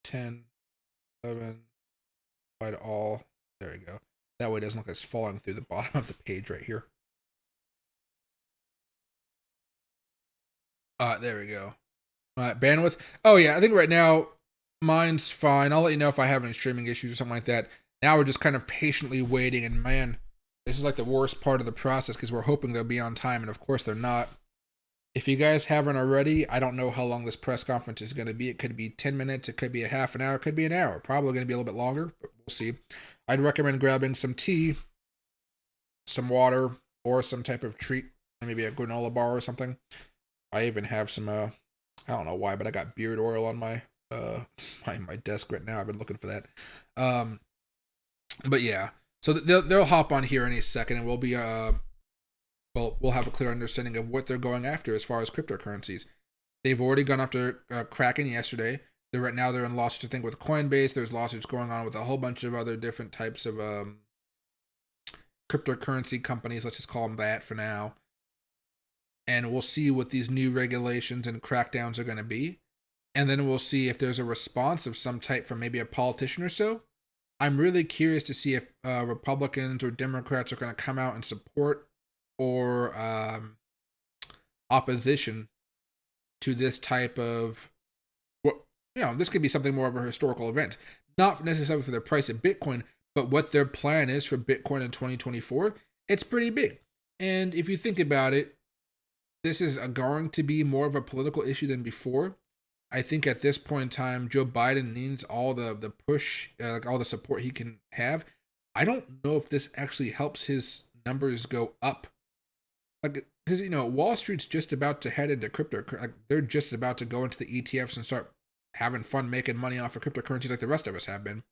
10, 11, apply to all. There we go. That way it doesn't look like it's falling through the bottom of the page right here. There we go. Bandwidth. Oh yeah, I think right now mine's fine. I'll let you know if I have any streaming issues or something like that. Now we're just kind of patiently waiting, and man, this is like the worst part of the process because we're hoping they'll be on time, and of course they're not. If you guys haven't already, I don't know how long this press conference is going to be. It could be 10 minutes, it could be a half an hour, it could be an hour. Probably going to be a little bit longer, but we'll see. I'd recommend grabbing some tea, some water, or some type of treat, maybe a granola bar or something. I even have some, I don't know why, but I got beard oil on my my desk right now. I've been looking for that. But yeah, so they'll hop on here any second, and we'll be we'll have a clear understanding of what they're going after as far as cryptocurrencies. They've already gone after Kraken yesterday. They're in lawsuits, I think, with Coinbase. There's lawsuits going on with a whole bunch of other different types of cryptocurrency companies. Let's just call them that for now. And we'll see what these new regulations and crackdowns are going to be. And then we'll see if there's a response of some type from maybe a politician or so. I'm really curious to see if Republicans or Democrats are going to come out and support or opposition to this type of, this could be something more of a historical event. Not necessarily for the price of Bitcoin, but what their plan is for Bitcoin in 2024. It's pretty big. And if you think about it, this is going to be more of a political issue than before. I think at this point in time, Joe Biden needs all the push, all the support he can have. I don't know if this actually helps his numbers go up. Because, Wall Street's just about to head into crypto. They're just about to go into the ETFs and start having fun making money off of cryptocurrencies like the rest of us have been.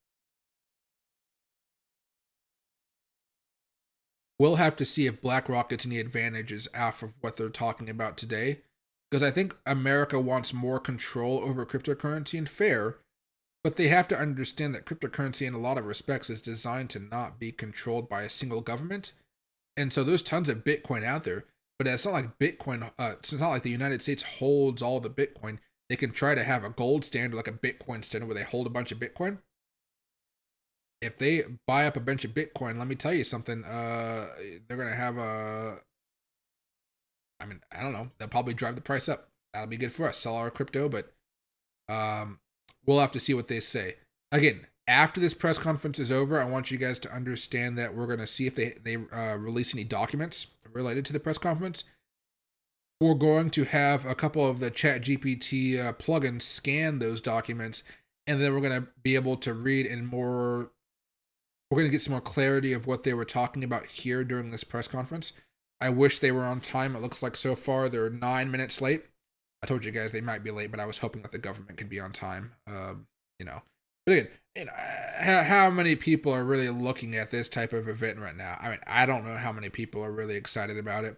We'll have to see if BlackRock gets any advantages off of what they're talking about today. Because I think America wants more control over cryptocurrency, and fair, but they have to understand that cryptocurrency in a lot of respects is designed to not be controlled by a single government. And so there's tons of Bitcoin out there, but it's not like Bitcoin, it's not like the United States holds all the Bitcoin. They can try to have a gold standard, like a Bitcoin standard, where they hold a bunch of Bitcoin. If they buy up a bunch of Bitcoin, let me tell you something, they're going to have I don't know, they'll probably drive the price up. That'll be good for us, sell our crypto, but we'll have to see what they say. Again, after this press conference is over, I want you guys to understand that we're going to see if they release any documents related to the press conference. We're going to have a couple of the ChatGPT plugins scan those documents, and then we're going to be able to read in more. We're going to get some more clarity of what they were talking about here during this press conference. I wish they were on time. It looks like so far they're 9 minutes late. I told you guys they might be late, but I was hoping that the government could be on time. But again, how many people are really looking at this type of event right now? I don't know how many people are really excited about it.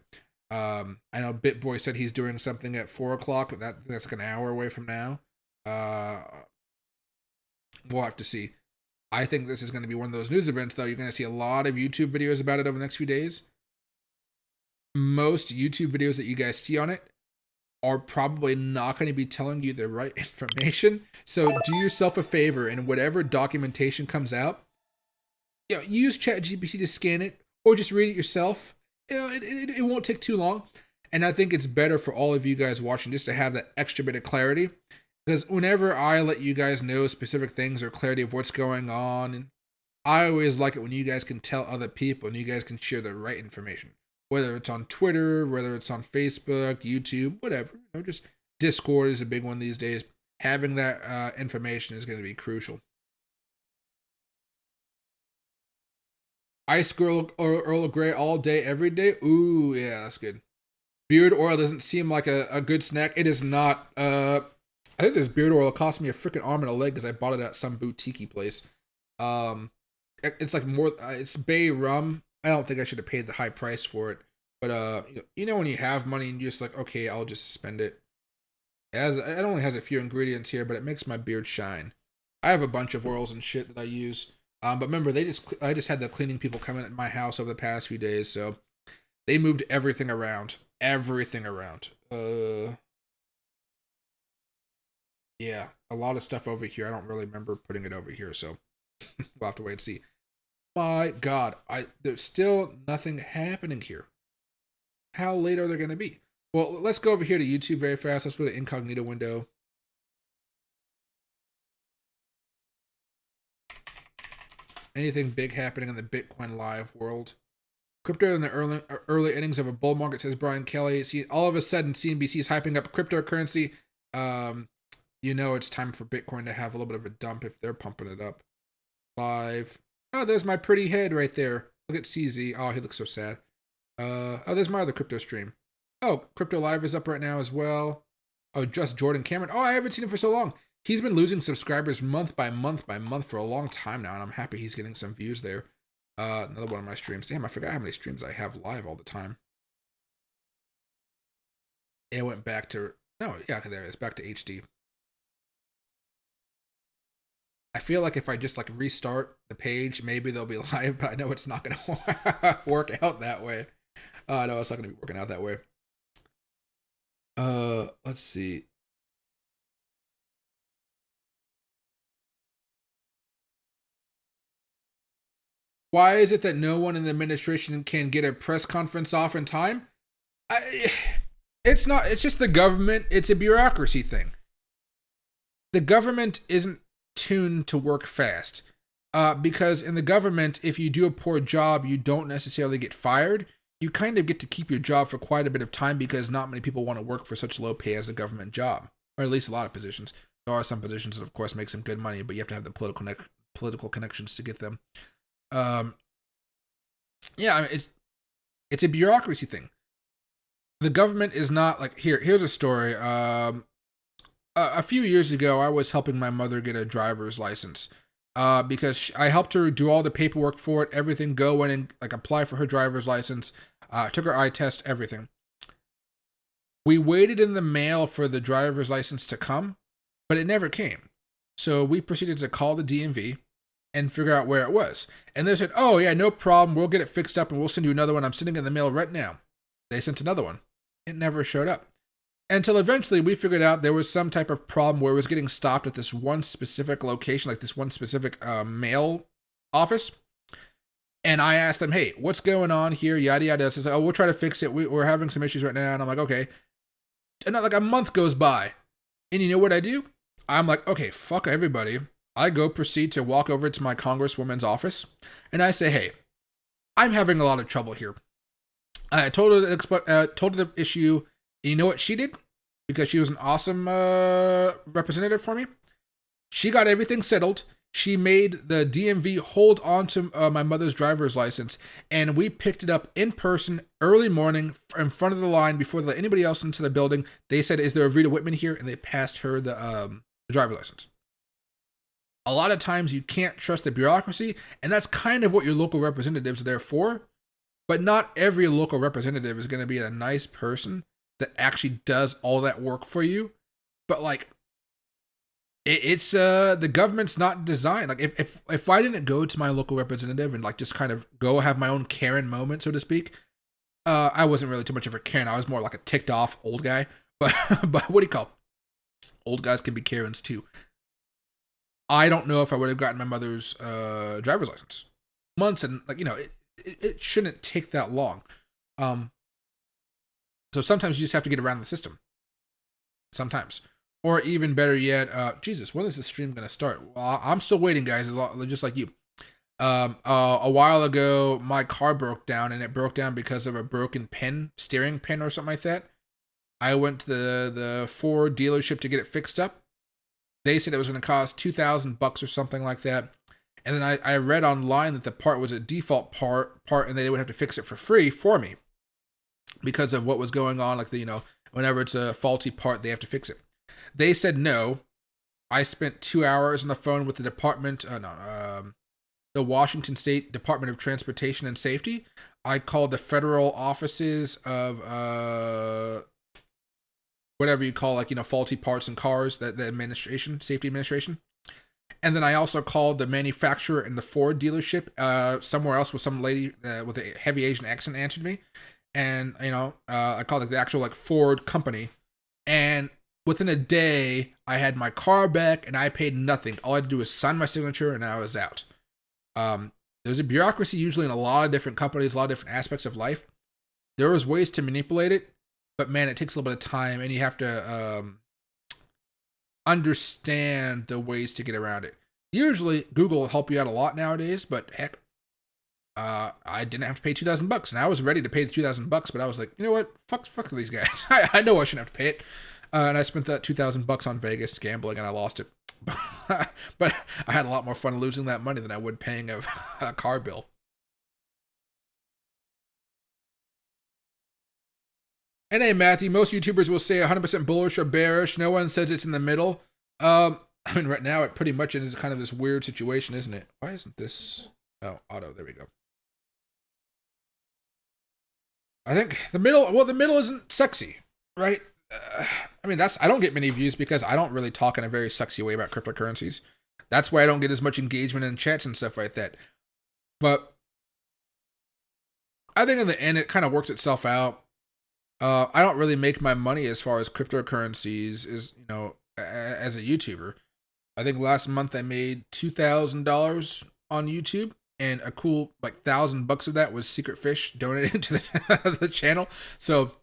I know BitBoy said he's doing something at 4:00. That's like an hour away from now. We'll have to see. I think this is going to be one of those news events, though. You're going to see a lot of YouTube videos about it over the next few days. Most YouTube videos that you guys see on it are probably not going to be telling you the right information. So do yourself a favor, and whatever documentation comes out, use ChatGPT to scan it, or just read it yourself. It won't take too long. And I think it's better for all of you guys watching just to have that extra bit of clarity. Because whenever I let you guys know specific things or clarity of what's going on, and I always like it when you guys can tell other people and you guys can share the right information. Whether it's on Twitter, whether it's on Facebook, YouTube, whatever. Just Discord is a big one these days. Having that information is going to be crucial. Ice Girl or Earl Grey all day, every day. Ooh, yeah, that's good. Beard oil doesn't seem like a good snack. It is not. I think this beard oil cost me a freaking arm and a leg because I bought it at some boutique place. It's like more. It's Bay rum. I don't think I should have paid the high price for it. But you know when you have money and you're just like, okay, I'll just spend it. It only has a few ingredients here, but it makes my beard shine. I have a bunch of oils and shit that I use. But remember, I just had the cleaning people come in at my house over the past few days, so they moved everything around. Yeah, a lot of stuff over here. I don't really remember putting it over here, so we'll have to wait and see. My God, there's still nothing happening here. How late are they going to be? Well, let's go over here to YouTube very fast. Let's go to incognito window. Anything big happening in the Bitcoin live world? Crypto in the early innings of a bull market, says Brian Kelly. See, all of a sudden, CNBC is hyping up cryptocurrency. You know it's time for Bitcoin to have a little bit of a dump if they're pumping it up. Live. Oh, there's my pretty head right there. Look at CZ. Oh, he looks so sad. Oh, there's my other crypto stream. Oh, Crypto Live is up right now as well. Oh, just Jordan Cameron. Oh, I haven't seen him for so long. He's been losing subscribers month by month for a long time now, and I'm happy he's getting some views there. Another one of my streams. Damn, I forgot how many streams I have live all the time. It went back to... No, yeah, there it is. Back to HD. I feel like if I just like restart the page, maybe they'll be live, but I know it's not going to work out that way. No, it's not going to be working out that way. Let's see. Why is it that no one in the administration can get a press conference off in time? It's not. It's just the government. It's a bureaucracy thing. The government isn't tuned to work fast. Because in the government, if you do a poor job, you don't necessarily get fired. You kind of get to keep your job for quite a bit of time because not many people want to work for such low pay as a government job, or at least a lot of positions. There are some positions that, of course, make some good money, but you have to have the political connections to get them. Yeah, I mean, it's a bureaucracy thing. The government is not like here's a story. A few years ago, I was helping my mother get a driver's license. Because I helped her do all the paperwork for it, everything, go in and like apply for her driver's license, took her eye test, everything. We waited in the mail for the driver's license to come, but it never came. So we proceeded to call the DMV and figure out where it was. And they said, oh yeah, no problem, we'll get it fixed up and we'll send you another one. I'm sending it in the mail right now. They sent another one. It never showed up. Until eventually we figured out there was some type of problem where it was getting stopped at this one specific location, like this one specific mail office. And I asked them, hey, what's going on here? Yada, yada. So oh, we'll try to fix it. We're having some issues right now. And I'm like, okay. And like a month goes by. And you know what I do? I'm like, okay, fuck everybody. I go proceed to walk over to my congresswoman's office. And I say, hey, I'm having a lot of trouble here. I told her the issue. You know what she did? Because she was an awesome representative for me. She got everything settled. She made the DMV hold on to my mother's driver's license. And we picked it up in person early morning in front of the line before they let anybody else into the building. They said, is there a Rita Whitman here? And they passed her the driver's license. A lot of times you can't trust the bureaucracy. And that's kind of what your local representatives are there for. But not every local representative is going to be a nice person that actually does all that work for you. But like, it's the government's not designed. Like if I didn't go to my local representative and like just kind of go have my own Karen moment, so to speak, I wasn't really too much of a Karen. I was more like a ticked off old guy. But what do you call? Old guys can be Karens too. I don't know if I would have gotten my mother's driver's license. Months, and like, you know, it shouldn't take that long. So sometimes you just have to get around the system. Sometimes. Or even better yet, Jesus, when is the stream going to start? Well, I'm still waiting, guys, just like you. A while ago, my car broke down, and it broke down because of a broken steering pin or something like that. I went to the Ford dealership to get it fixed up. They said it was going to cost $2,000 or something like that. And then I read online that the part was a default part, and they would have to fix it for free for me because of what was going on. Like whenever it's a faulty part, they have to fix it. They said no. I spent 2 hours on the phone with the the Washington State Department of Transportation and Safety. I called the federal offices of whatever you call faulty parts in cars, the safety administration. And then I also called the manufacturer and the Ford dealership somewhere else, with some lady with a heavy Asian accent answered me. And, I called the actual Ford company. And within a day, I had my car back and I paid nothing. All I had to do was sign my signature and I was out. There's a bureaucracy usually in a lot of different companies, a lot of different aspects of life. There is ways to manipulate it, but man, it takes a little bit of time and you have to understand the ways to get around it. Usually Google will help you out a lot nowadays, but heck, I didn't have to pay $2,000 and I was ready to pay the $2,000, but I was like, you know what? Fuck these guys. I know I shouldn't have to pay it. And I spent that $2,000 on Vegas gambling and I lost it. But I had a lot more fun losing that money than I would paying a car bill. And hey, Matthew, most YouTubers will say 100% bullish or bearish. No one says it's in the middle. I mean, right now it pretty much is kind of this weird situation, isn't it? Why isn't this? Oh, auto. There we go. I think the middle isn't sexy, right? I mean, I don't get many views because I don't really talk in a very sexy way about cryptocurrencies. That's why I don't get as much engagement in chats and stuff like that. But I think in the end, it kind of works itself out. I don't really make my money as far as cryptocurrencies as a YouTuber. I think last month I made $2,000 on YouTube, and a cool $1,000 of that was Secret Fish donated to the channel. So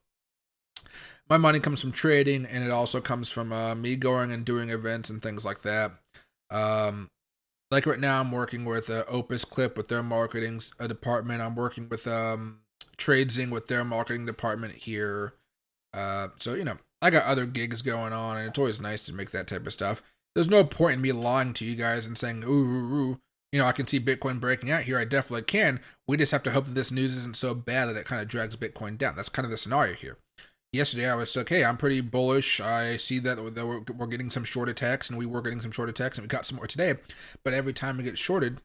my money comes from trading, and it also comes from me going and doing events and things like that. Like right now, I'm working with Opus Clip with their marketing department. I'm working with Tradesing with their marketing department here. So, I got other gigs going on, and it's always nice to make that type of stuff. There's no point in me lying to you guys and saying, ooh, I can see Bitcoin breaking out here. I definitely can. We just have to hope that this news isn't so bad that it kind of drags Bitcoin down. That's kind of the scenario here. Yesterday, I was like, hey, I'm pretty bullish. I see that we're getting some short attacks, and we were getting some short attacks, and we got some more today. But every time we get shorted,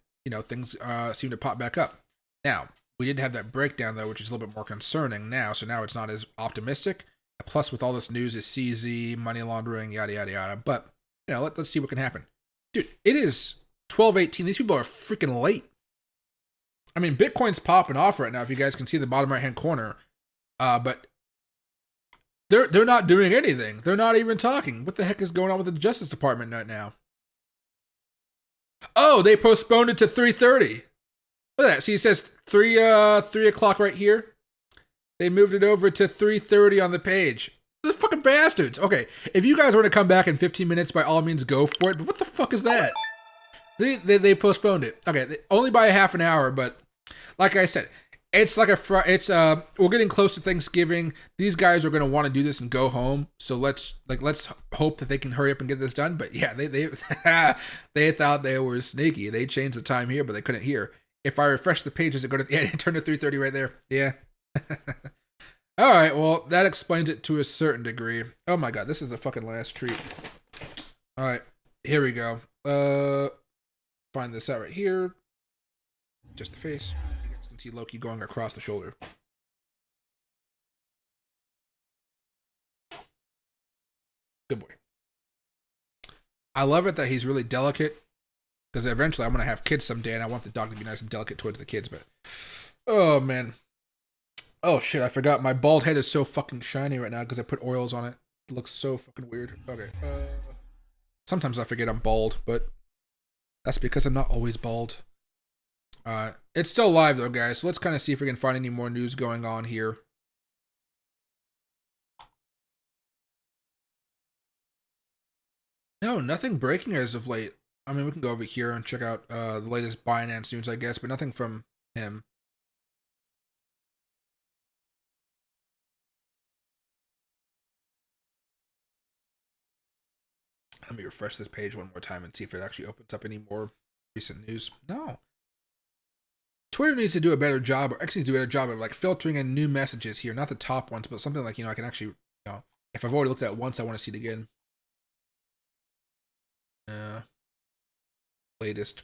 things seem to pop back up. Now, we did have that breakdown, though, which is a little bit more concerning now. So now it's not as optimistic. Plus, with all this news, is CZ, money laundering, yada, yada, yada. But, let's see what can happen. Dude, it is 12:18. These people are freaking late. I mean, Bitcoin's popping off right now, if you guys can see the bottom right-hand corner. But they're not doing anything. They're not even talking. What the heck is going on with the Justice Department right now? Oh, they postponed it to 3:30. Look at that. See, it says 3 o'clock right here. They moved it over to 3:30 on the page. The fucking bastards. Okay, if you guys want to come back in 15 minutes, by all means, go for it. But what the fuck is that? They postponed it. Okay, only by a half an hour, but like I said, it's like we're getting close to Thanksgiving. These guys are going to want to do this and go home. So let's hope that they can hurry up and get this done. But yeah, they thought they were sneaky. They changed the time here, but they couldn't hear. If I refresh the page, does it go to turn to 3:30 right there? Yeah. All right, well, that explains it to a certain degree. Oh my god, this is the fucking last treat. All right, here we go. Find this out right here. Just the face. You guys can see Loki going across the shoulder. Good boy. I love it that he's really delicate, because eventually I'm going to have kids someday, and I want the dog to be nice and delicate towards the kids, but... Oh, man. Oh, shit, I forgot. My bald head is so fucking shiny right now because I put oils on it. It looks so fucking weird. Okay. Sometimes I forget I'm bald, but that's because I'm not always bald. It's still live, though, guys, so let's kind of see if we can find any more news going on here. No, nothing breaking as of late. I mean, we can go over here and check out the latest Binance news, I guess, but nothing from him. Let me refresh this page one more time and see if it actually opens up any more recent news. No. Twitter needs to do a better job, or X needs to do a better job of like filtering in new messages here, not the top ones, but something like, I can actually, if I've already looked at it once, I want to see it again. Latest.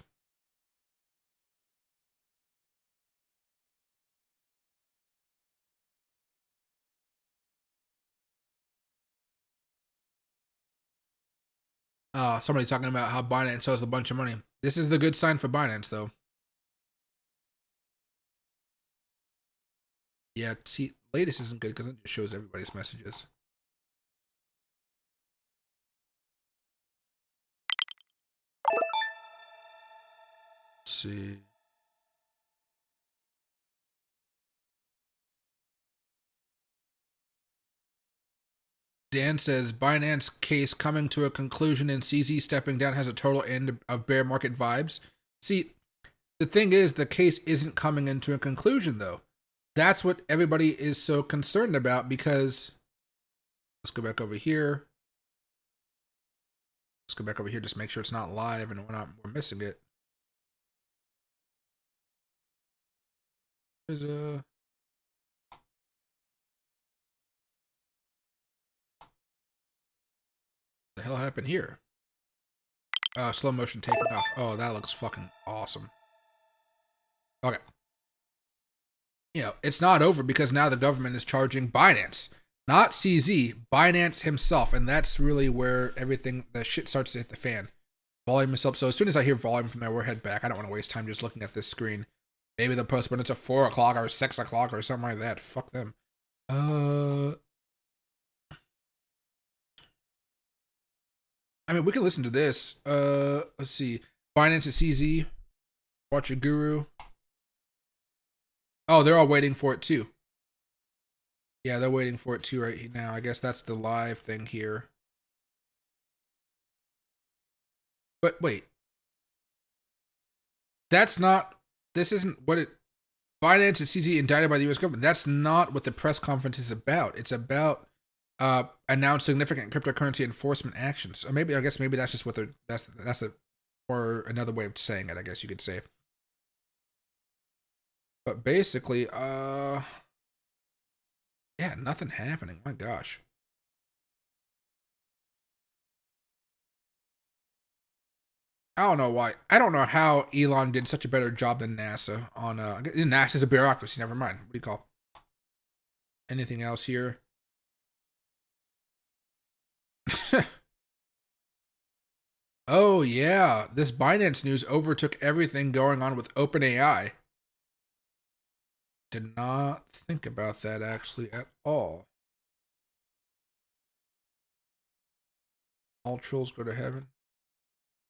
Somebody talking about how Binance owes a bunch of money. This is the good sign for Binance, though. Yeah, see, latest isn't good because it just shows everybody's messages. Let's see. Dan says Binance case coming to a conclusion and CZ stepping down has a total end of bear market vibes. See, the thing is, the case isn't coming into a conclusion, though. That's what everybody is so concerned about because. Let's go back over here. Let's go back over here, just make sure it's not live and we're missing it. There's the hell happened here? Slow motion taking off. Oh, that looks fucking awesome. Okay. It's not over because now the government is charging Binance, not CZ, Binance himself, and that's really where the shit starts to hit the fan. Volume is up, so as soon as I hear volume from there, we'll head back. I don't want to waste time just looking at this screen. Maybe they'll postpone it to 4 o'clock or 6 o'clock or something like that. Fuck them. I mean, we can listen to this. Let's see. Binance at CZ. Watch your guru. Oh, they're all waiting for it too. Yeah, they're waiting for it too right now. I guess that's the live thing here. But wait. This isn't what it. Binance and CZ indicted by the U.S. government. That's not what the press conference is about. It's about announce significant cryptocurrency enforcement actions. Or maybe that's just what or another way of saying it, I guess you could say. But basically, yeah, nothing happening. My gosh. I don't know why. I don't know how Elon did such a better job than NASA on NASA's a bureaucracy, never mind. What do you call? Anything else here? Oh yeah, this Binance news overtook everything going on with OpenAI. Did not think about that actually at all. All trolls go to heaven.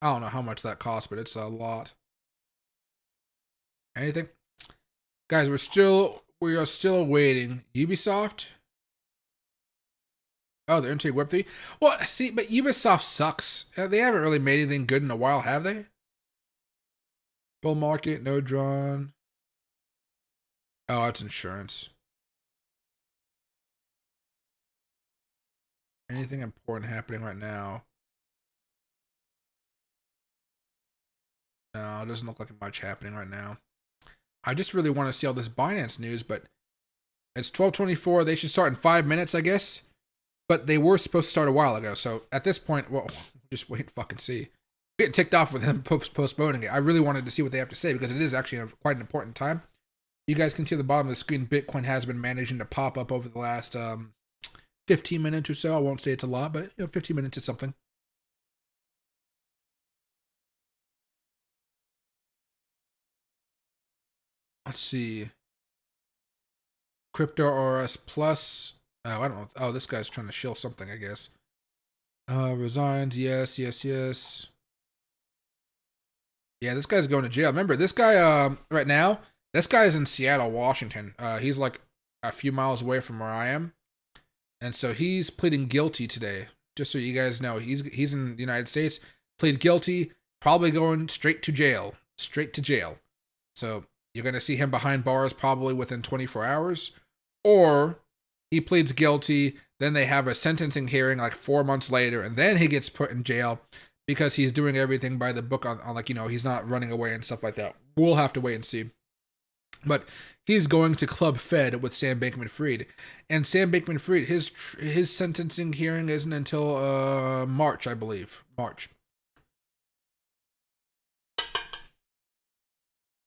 I don't know how much that costs, but it's a lot. Anything? Guys, we are still waiting. Ubisoft? Oh, they're into Web3. Well, see, but Ubisoft sucks. They haven't really made anything good in a while, have they? Bull market, no drawn. Oh, it's insurance. Anything important happening right now? No, it doesn't look like much happening right now. I just really want to see all this Binance news, but it's 12:24. They should start in 5 minutes, I guess. But they were supposed to start a while ago. So at this point, well, just wait and fucking see. Getting ticked off with them postponing it. I really wanted to see what they have to say because it is actually quite an important time. You guys can see at the bottom of the screen, Bitcoin has been managing to pop up over the last 15 minutes or so. I won't say it's a lot, but 15 minutes is something. Let's see. Crypto RS Plus. Oh, I don't know. Oh, this guy's trying to shill something, I guess. Resigns. Yes. Yeah, this guy's going to jail. Remember, this guy, right now, this guy is in Seattle, Washington. He's like a few miles away from where I am. And so he's pleading guilty today. Just so you guys know, he's in the United States, plead guilty, probably going straight to jail. Straight to jail. So you're going to see him behind bars probably within 24 hours. Or he pleads guilty, then they have a sentencing hearing like 4 months later, and then he gets put in jail because he's doing everything by the book on like, you know, he's not running away and stuff like that. We'll have to wait and see. But he's going to Club Fed with Sam Bankman-Fried. And Sam Bankman-Fried, his sentencing hearing isn't until March, I believe. March.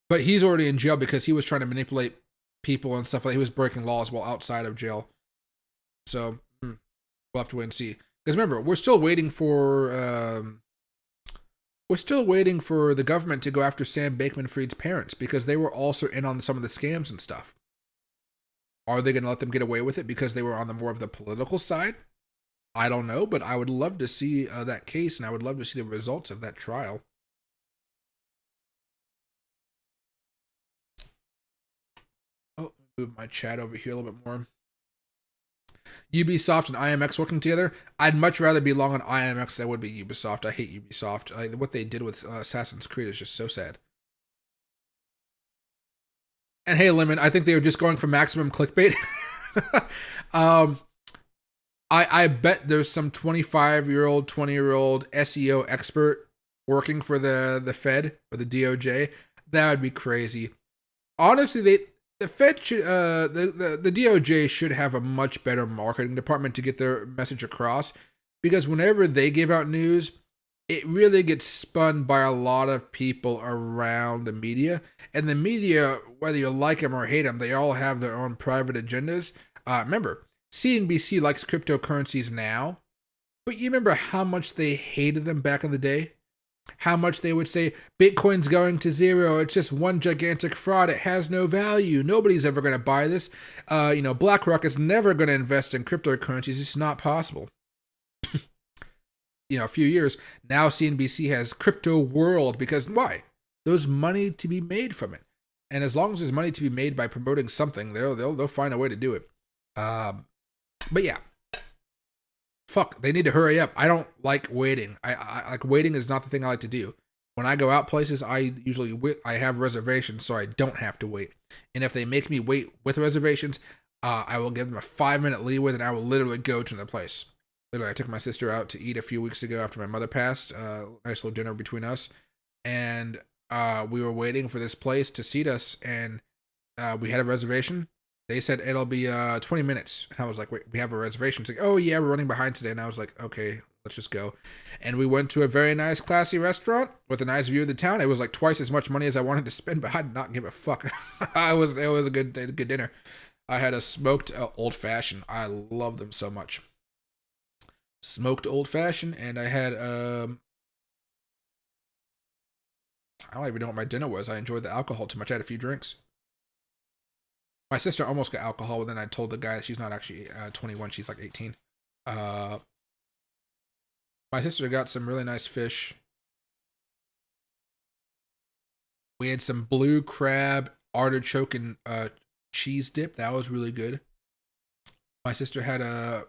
But he's already in jail because he was trying to manipulate people and stuff like that. He was breaking laws while outside of jail. So we'll have to wait and see. Because remember, we're still waiting for the government to go after Sam Bankman-Fried's parents because they were also in on some of the scams and stuff. Are they going to let them get away with it because they were on the more of the political side? I don't know, but I would love to see that case, and I would love to see the results of that trial. Oh, move my chat over here a little bit more. Ubisoft and IMX working together. I'd much rather be long on IMX than I would be Ubisoft. I hate Ubisoft. What they did with Assassin's Creed is just so sad. And hey, Lemon, I think they were just going for maximum clickbait. I bet there's some 25-year-old, 20-year-old SEO expert working for the Fed or the DOJ. That would be crazy. Honestly, the Fed should, the DOJ should have a much better marketing department to get their message across, because whenever they give out news, it really gets spun by a lot of people around the media. And the media, whether you like them or hate them, they all have their own private agendas. Remember, CNBC likes cryptocurrencies now, but you remember how much they hated them back in the day? How much they would say, Bitcoin's going to zero, it's just one gigantic fraud, it has no value, nobody's ever going to buy this. BlackRock is never going to invest in cryptocurrencies, it's not possible. A few years, now CNBC has Crypto World, because why? There's money to be made from it. And as long as there's money to be made by promoting something, they'll find a way to do it. But yeah. Fuck, they need to hurry up. I don't like waiting. I like waiting is not the thing I like to do. When I go out places, I have reservations so I don't have to wait. And if they make me wait with reservations, I will give them a 5-minute leeway, and I will literally go to the place. Literally, I took my sister out to eat a few weeks ago after my mother passed. Nice little dinner between us. And we were waiting for this place to seat us, and we had a reservation. They said it'll be 20 minutes. And I was like, wait, we have a reservation. It's like, oh yeah, we're running behind today. And I was like, okay, let's just go. And we went to a very nice, classy restaurant with a nice view of the town. It was like twice as much money as I wanted to spend, but I did not give a fuck. It was a good dinner. I had a smoked old fashioned. I love them so much. Smoked old fashioned, and I had I don't even know what my dinner was. I enjoyed the alcohol too much. I had a few drinks. My sister almost got alcohol, but then I told the guy that she's not actually 21. She's like 18. My sister got some really nice fish. We had some blue crab, artichoke, and cheese dip. That was really good. My sister had a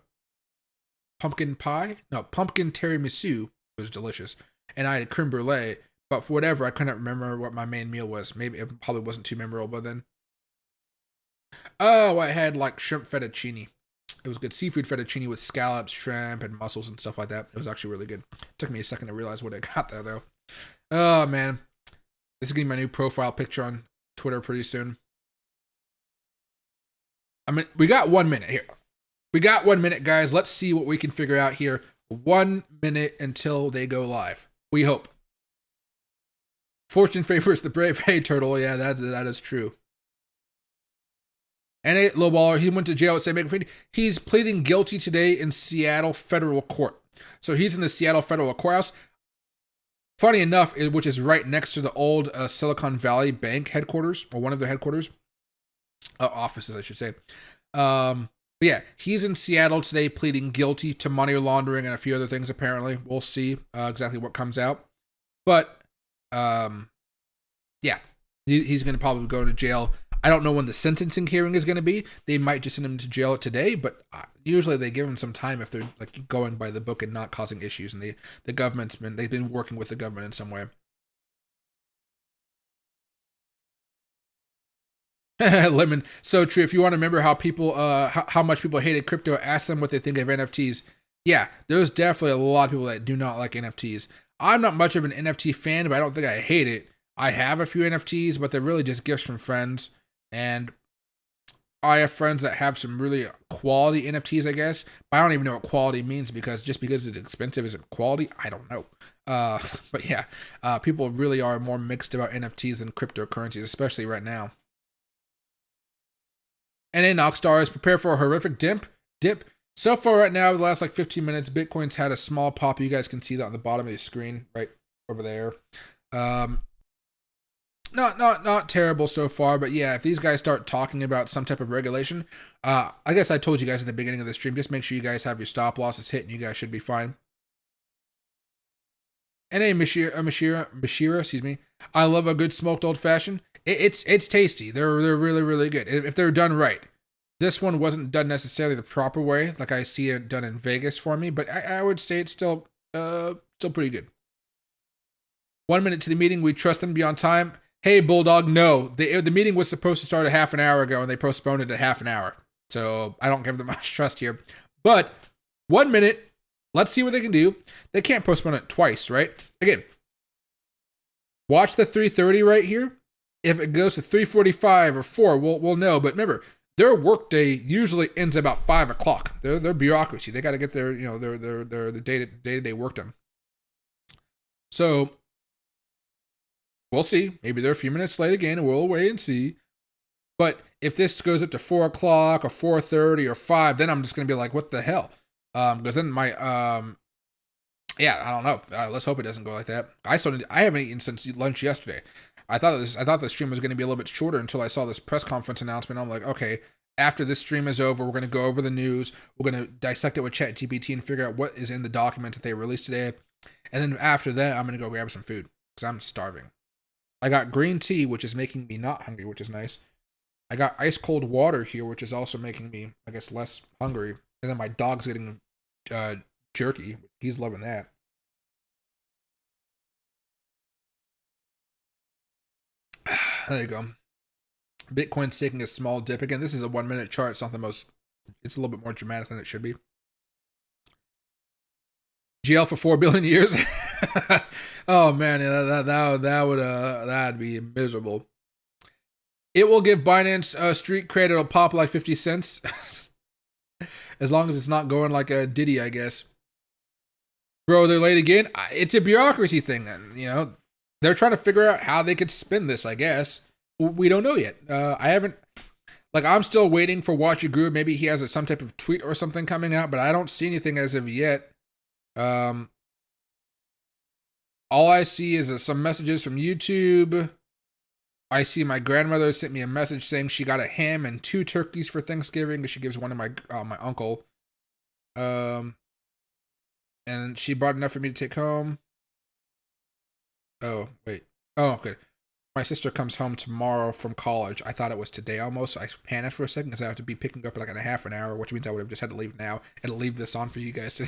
pumpkin tiramisu. It was delicious. And I had a creme brulee. But for whatever, I couldn't remember what my main meal was. Maybe it probably wasn't too memorable then. Oh, I had like shrimp fettuccine. It was good. Seafood fettuccine with scallops, shrimp, and mussels and stuff like that. It was actually really good. It took me a second to realize what I got there, though. Oh, man. This is going to be my new profile picture on Twitter pretty soon. I mean, we got 1 minute here. We got 1 minute, guys. Let's see what we can figure out here. 1 minute until they go live. We hope. Fortune favors the brave. Hey, Turtle. Yeah, that is true. And a lowballer, he went to jail at Sam Bankman-Fried. He's pleading guilty today in Seattle federal court. So he's in the Seattle federal courthouse. Funny enough, which is right next to the old Silicon Valley Bank headquarters, or one of their headquarters. Offices, I should say. But yeah, he's in Seattle today pleading guilty to money laundering and a few other things, apparently. We'll see exactly what comes out. But, yeah, he's going to probably go to jail. I don't know when the sentencing hearing is going to be. They might just send him to jail today, but usually they give him some time if they're like going by the book and not causing issues. And they've been working with the government in some way. Lemon, so true. If you want to remember how people, how much people hated crypto, ask them what they think of NFTs. Yeah, there's definitely a lot of people that do not like NFTs. I'm not much of an NFT fan, but I don't think I hate it. I have a few NFTs, but they're really just gifts from friends. And I have friends that have some really quality NFTs, I guess. But I don't even know what quality means because just because it's expensive isn't quality. I don't know. But yeah, people really are more mixed about NFTs than cryptocurrencies, especially right now. And then Knockstars, prepare for a horrific dip. So far right now, the last like 15 minutes, Bitcoin's had a small pop. You guys can see that on the bottom of your screen, right over there. Not terrible so far, but yeah, if these guys start talking about some type of regulation, I guess I told you guys at the beginning of the stream, just make sure you guys have your stop losses hit and you guys should be fine. And hey, Mashira, excuse me. I love a good smoked old fashioned. It's tasty. They're really, really good if they're done right. This one wasn't done necessarily the proper way, like I see it done in Vegas for me, but I would say it's still pretty good. 1 minute to the meeting, we trust them to be on time. Hey, Bulldog, no. The meeting was supposed to start a half an hour ago, and they postponed it a half an hour. So I don't give them much trust here. But 1 minute, let's see what they can do. They can't postpone it twice, right? Again, watch the 3:30 right here. If it goes to 3:45 or 4, we'll know. But remember, their workday usually ends about 5 o'clock. They're bureaucracy. They got to get their their day-to-day work done. So we'll see. Maybe they're a few minutes late again, and we'll wait and see. But if this goes up to 4 o'clock or 4:30 or 5, then I'm just gonna be like, what the hell? Because then my yeah, I don't know. Let's hope it doesn't go like that. I haven't eaten since lunch yesterday. I thought the stream was going to be a little bit shorter until I saw this press conference announcement. I'm like, okay, after this stream is over, we're going to go over the news. We're going to dissect it with ChatGPT and figure out what is in the documents that they released today. And then after that, I'm going to go grab some food because I'm starving. I got green tea, which is making me not hungry, which is nice. I got ice cold water here, which is also making me, I guess, less hungry. And then my dog's getting jerky. He's loving that. There you go. Bitcoin's taking a small dip. Again, this is a 1 minute chart. It's not the most, it's a little bit more dramatic than it should be. GL for 4 billion years. Oh man, that'd be miserable. It will give Binance street credit. It'll pop like 50 cents. As long as it's not going like a Diddy, I guess. Bro, they're late again. It's a bureaucracy thing then, you know. They're trying to figure out how they could spin this, I guess. We don't know yet. I haven't, like, I'm still waiting for Watch Your Groove. Maybe he has some type of tweet or something coming out, but I don't see anything as of yet. All I see is some messages from YouTube. I see my grandmother sent me a message saying she got a ham and 2 turkeys for Thanksgiving because she gives one to my uncle. And she brought enough for me to take home. Oh, wait. Oh, good. My sister comes home tomorrow from college. I thought it was today almost. I panicked for a second because I have to be picking up like in a half an hour, which means I would have just had to leave now and leave this on for you guys to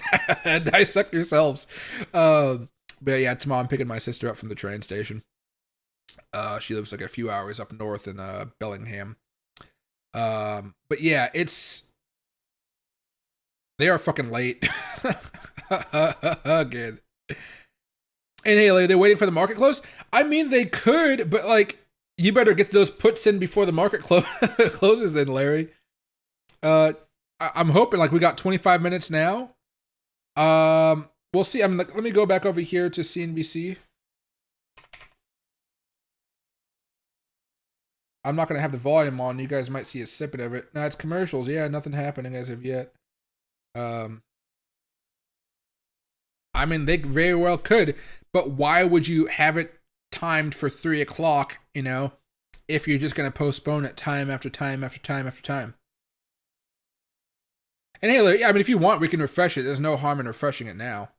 dissect yourselves. But yeah, tomorrow I'm picking my sister up from the train station. She lives like a few hours up north in Bellingham. But yeah, they are fucking late. Good. And hey, they're waiting for the market close? I mean, they could, but like, you better get those puts in before the market closes then, Larry. I'm hoping, like, we got 25 minutes now. We'll see. Let me go back over here to CNBC. I'm not going to have the volume on. You guys might see a snippet of it. No, it's commercials. Yeah, nothing happening as of yet. I mean, they very well could, but why would you have it timed for 3 o'clock, you know, if you're just going to postpone it time after time after time after time? And hey, Larry, I mean, if you want, we can refresh it. There's no harm in refreshing it now.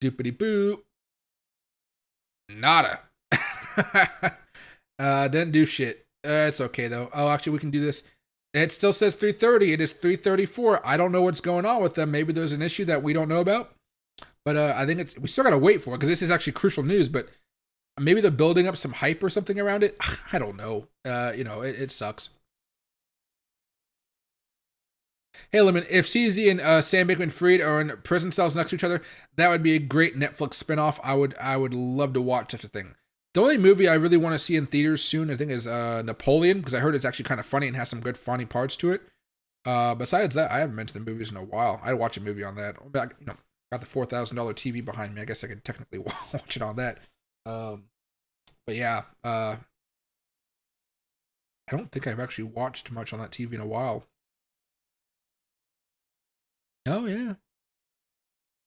Doopity boo. Nada. Didn't do shit. It's okay though. Oh, actually, we can do this. It still says 3:30. It is 3:34. I don't know what's going on with them. Maybe there's an issue that we don't know about. But I think we still gotta wait for it because this is actually crucial news. But maybe they're building up some hype or something around it. I don't know. It sucks. Hey, Lemon, if CZ and Sam Bankman-Fried are in prison cells next to each other, that would be a great Netflix spinoff. I would love to watch such a thing. The only movie I really want to see in theaters soon, I think, is Napoleon, because I heard it's actually kind of funny and has some good funny parts to it. Besides that, I haven't been to the movies in a while. I'd watch a movie on that. Got the $4,000 TV behind me. I guess I could technically watch it on that. But yeah, I don't think I've actually watched much on that TV in a while. Oh yeah,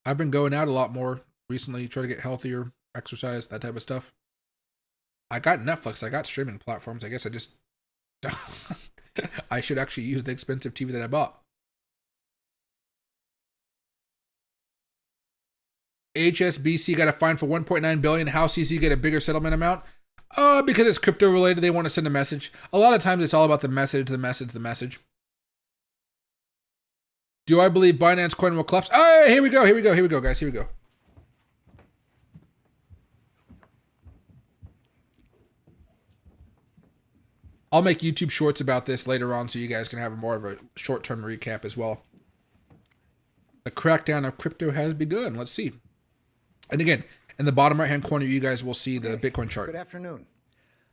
I've been going out a lot more recently, try to get healthier, exercise, that type of stuff. I got Netflix, I got streaming platforms. I guess I just I should actually use the expensive TV that I bought. HSBC got a fine for 1.9 billion. How CZ get a bigger settlement amount? Because it's crypto related. They want to send a message. A lot of times it's all about the message. Do I believe Binance coin will collapse? Oh, here we go, guys. Here we go. I'll make YouTube shorts about this later on so you guys can have more of a short-term recap as well. The crackdown of crypto has begun. Let's see. And again, in the bottom right-hand corner, you guys will see the Bitcoin chart. Good afternoon.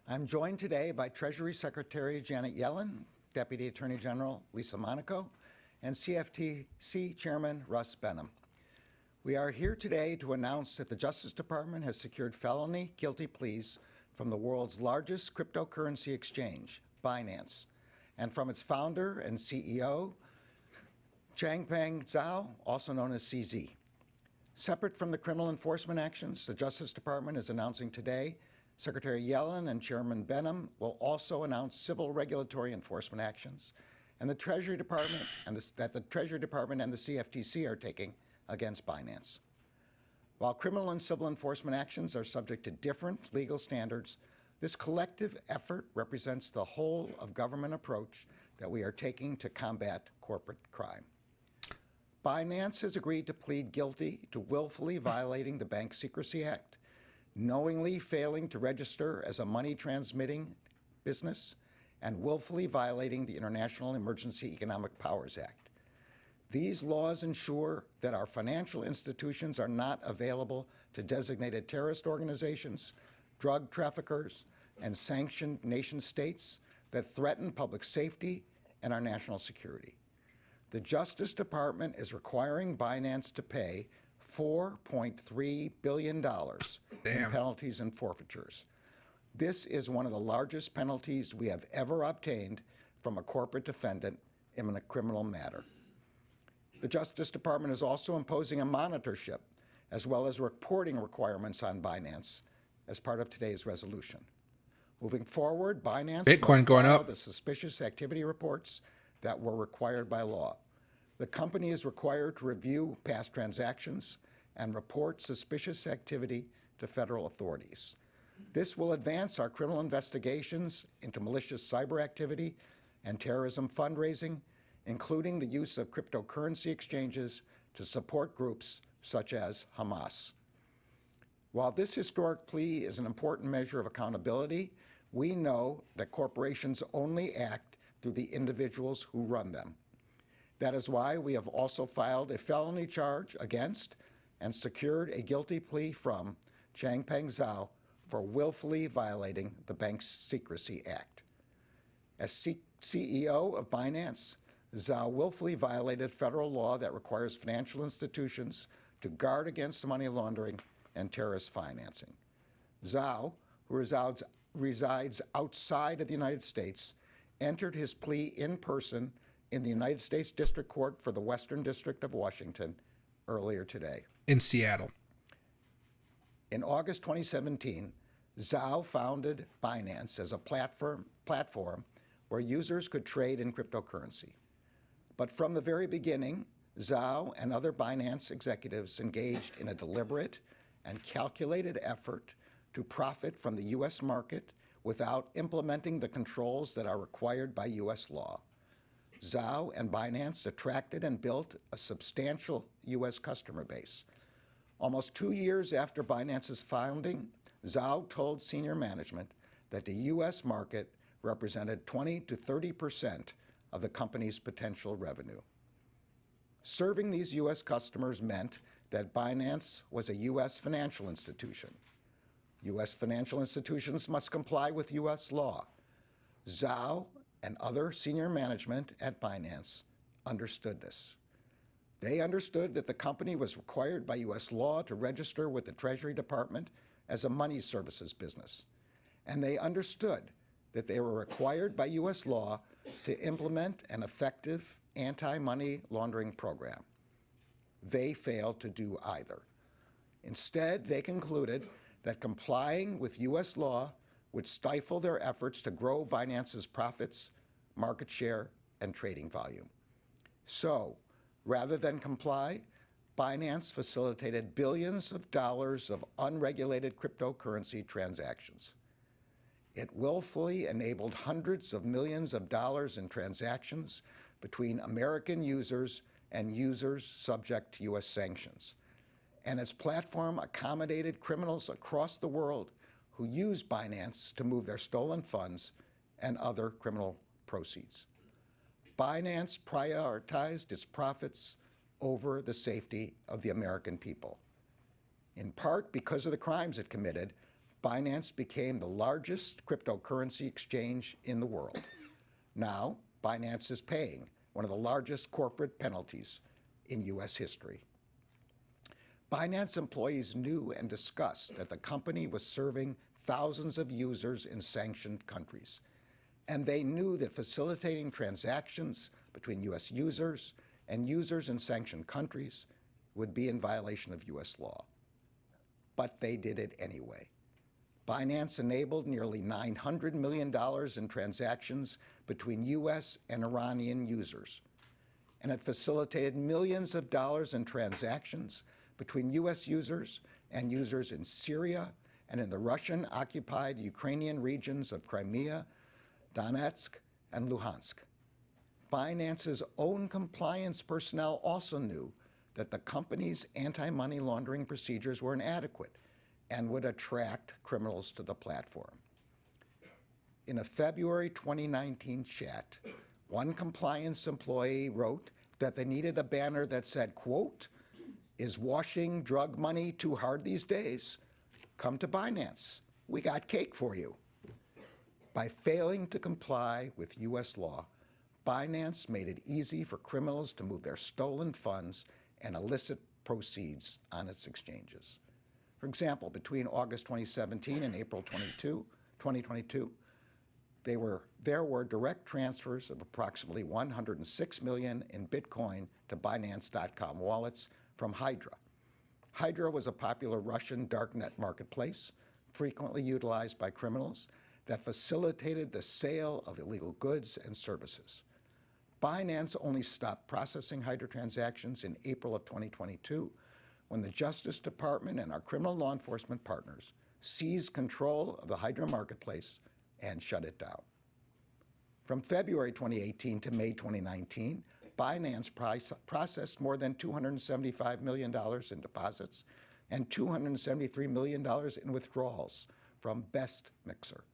I'm joined today by Treasury Secretary Janet Yellen, Deputy Attorney General Lisa Monaco, and CFTC Chairman Russ Benham. We are here today to announce that the Justice Department has secured felony guilty pleas from the world's largest cryptocurrency exchange, Binance, and from its founder and CEO, Changpeng Zhao, also known as CZ. Separate from the criminal enforcement actions the Justice Department is announcing today, Secretary Yellen and Chairman Benham will also announce civil regulatory enforcement actions and the Treasury Department that the Treasury Department and the CFTC are taking against Binance. While criminal and civil enforcement actions are subject to different legal standards, this collective effort represents the whole of government approach that we are taking to combat corporate crime. Binance has agreed to plead guilty to willfully violating the Bank Secrecy Act, knowingly failing to register as a money transmitting business, and willfully violating the International Emergency Economic Powers Act. These laws ensure that our financial institutions are not available to designated terrorist organizations, drug traffickers, and sanctioned nation states that threaten public safety and our national security. The Justice Department is requiring Binance to pay $4.3 billion in penalties and forfeitures. This is one of the largest penalties we have ever obtained from a corporate defendant in a criminal matter. The Justice Department is also imposing a monitorship as well as reporting requirements on Binance as part of today's resolution. Moving forward, Binance Bitcoin going up. The suspicious activity reports that were required by law. The company is required to review past transactions and report suspicious activity to federal authorities. This will advance our criminal investigations into malicious cyber activity and terrorism fundraising, including the use of cryptocurrency exchanges to support groups such as Hamas. While this historic plea is an important measure of accountability, we know that corporations only act through the individuals who run them. That is why we have also filed a felony charge against and secured a guilty plea from Changpeng Zhao for willfully violating the Bank Secrecy Act. As CEO of Binance, Zhao willfully violated federal law that requires financial institutions to guard against money laundering and terrorist financing. Zhao, who resides outside of the United States, entered his plea in person in the United States District Court for the Western District of Washington earlier today. In Seattle. In August 2017, Zhao founded Binance as a platform where users could trade in cryptocurrency. But from the very beginning, Zhao and other Binance executives engaged in a deliberate and calculated effort to profit from the U.S. market without implementing the controls that are required by U.S. law. Zhao and Binance attracted and built a substantial U.S. customer base. Almost 2 years after Binance's founding, Zhao told senior management that the U.S. market represented 20 to 30% of the company's potential revenue. Serving these U.S. customers meant that Binance was a U.S. financial institution. U.S. financial institutions must comply with U.S. law. Zhao and other senior management at Binance understood this. They understood that the company was required by U.S. law to register with the Treasury Department as a money services business. And they understood that they were required by U.S. law to implement an effective anti-money laundering program. They failed to do either. Instead, they concluded that complying with U.S. law would stifle their efforts to grow Binance's profits, market share, and trading volume. So, rather than comply, Binance facilitated billions of dollars of unregulated cryptocurrency transactions. It willfully enabled hundreds of millions of dollars in transactions between American users and users subject to U.S. sanctions. And its platform accommodated criminals across the world who use Binance to move their stolen funds and other criminal proceeds. Binance prioritized its profits over the safety of the American people. In part because of the crimes it committed, Binance became the largest cryptocurrency exchange in the world. Now, Binance is paying one of the largest corporate penalties in U.S. history. Binance employees knew and discussed that the company was serving thousands of users in sanctioned countries. And they knew that facilitating transactions between U.S. users and users in sanctioned countries would be in violation of U.S. law. But they did it anyway. Binance enabled nearly $900 million in transactions between U.S. and Iranian users. And it facilitated millions of dollars in transactions between U.S. users and users in Syria and in the Russian-occupied Ukrainian regions of Crimea, Donetsk, and Luhansk. Binance's own compliance personnel also knew that the company's anti-money laundering procedures were inadequate and would attract criminals to the platform. In a February 2019 chat, one compliance employee wrote that they needed a banner that said, quote, "Is washing drug money too hard these days? Come to Binance. We got cake for you." By failing to comply with U.S. law, Binance made it easy for criminals to move their stolen funds and illicit proceeds on its exchanges. For example, between August 2017 and April 2022, there were direct transfers of approximately $106 million in Bitcoin to Binance.com wallets from Hydra. Hydra was a popular Russian darknet marketplace, frequently utilized by criminals, that facilitated the sale of illegal goods and services. Binance only stopped processing Hydra transactions in April of 2022, when the Justice Department and our criminal law enforcement partners seized control of the Hydra marketplace and shut it down. From February 2018 to May 2019, Binance processed more than $275 million in deposits and $273 million in withdrawals from Best Mixer.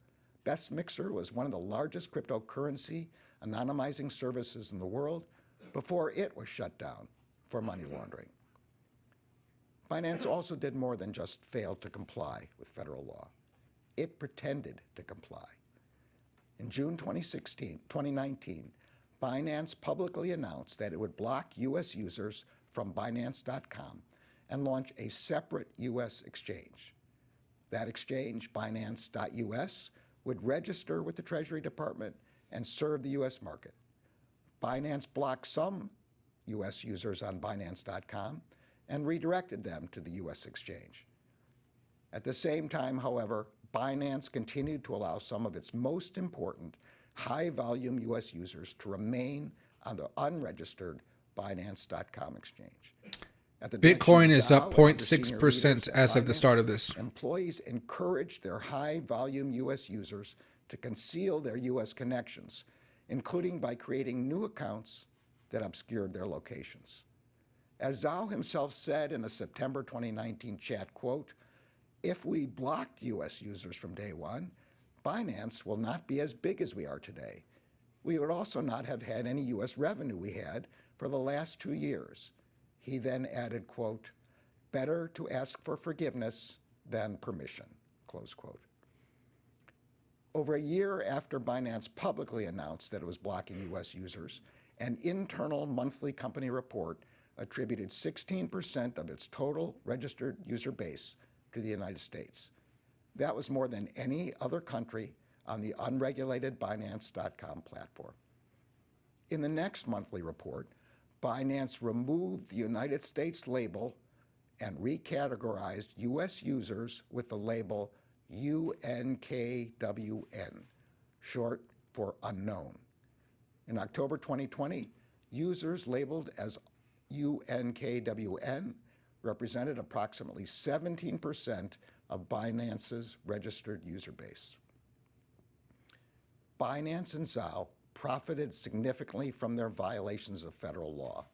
Best Mixer was one of the largest cryptocurrency anonymizing services in the world before it was shut down for money laundering. Binance also did more than just fail to comply with federal law. It pretended to comply. In June 2019, Binance publicly announced that it would block U.S. users from Binance.com and launch a separate U.S. exchange. That exchange, Binance.us, would register with the Treasury Department and serve the U.S. market. Binance blocked some U.S. users on Binance.com and redirected them to the U.S. exchange. At the same time, however, Binance continued to allow some of its most important high-volume U.S. users to remain on the unregistered Binance.com exchange. At the direction Bitcoin of is up Zhao and other senior 0.6% leaders at as of the start Binance, of this. employees encouraged their high-volume U.S. users to conceal their U.S. connections, including by creating new accounts that obscured their locations. As Zhao himself said in a September 2019 chat, quote, "If we blocked U.S. users from day one, Binance will not be as big as we are today. We would also not have had any U.S. revenue we had for the last 2 years." He then added, quote, "Better to ask for forgiveness than permission," close quote. Over a year after Binance publicly announced that it was blocking U.S. users, an internal monthly company report attributed 16% of its total registered user base to the United States. That was more than any other country on the unregulated Binance.com platform. In the next monthly report, Binance removed the United States label and recategorized U.S. users with the label UNKWN, short for unknown. In October 2020, users labeled as UNKWN represented approximately 17% of Binance's registered user base. Binance and Zhao profited significantly from their violations of federal law.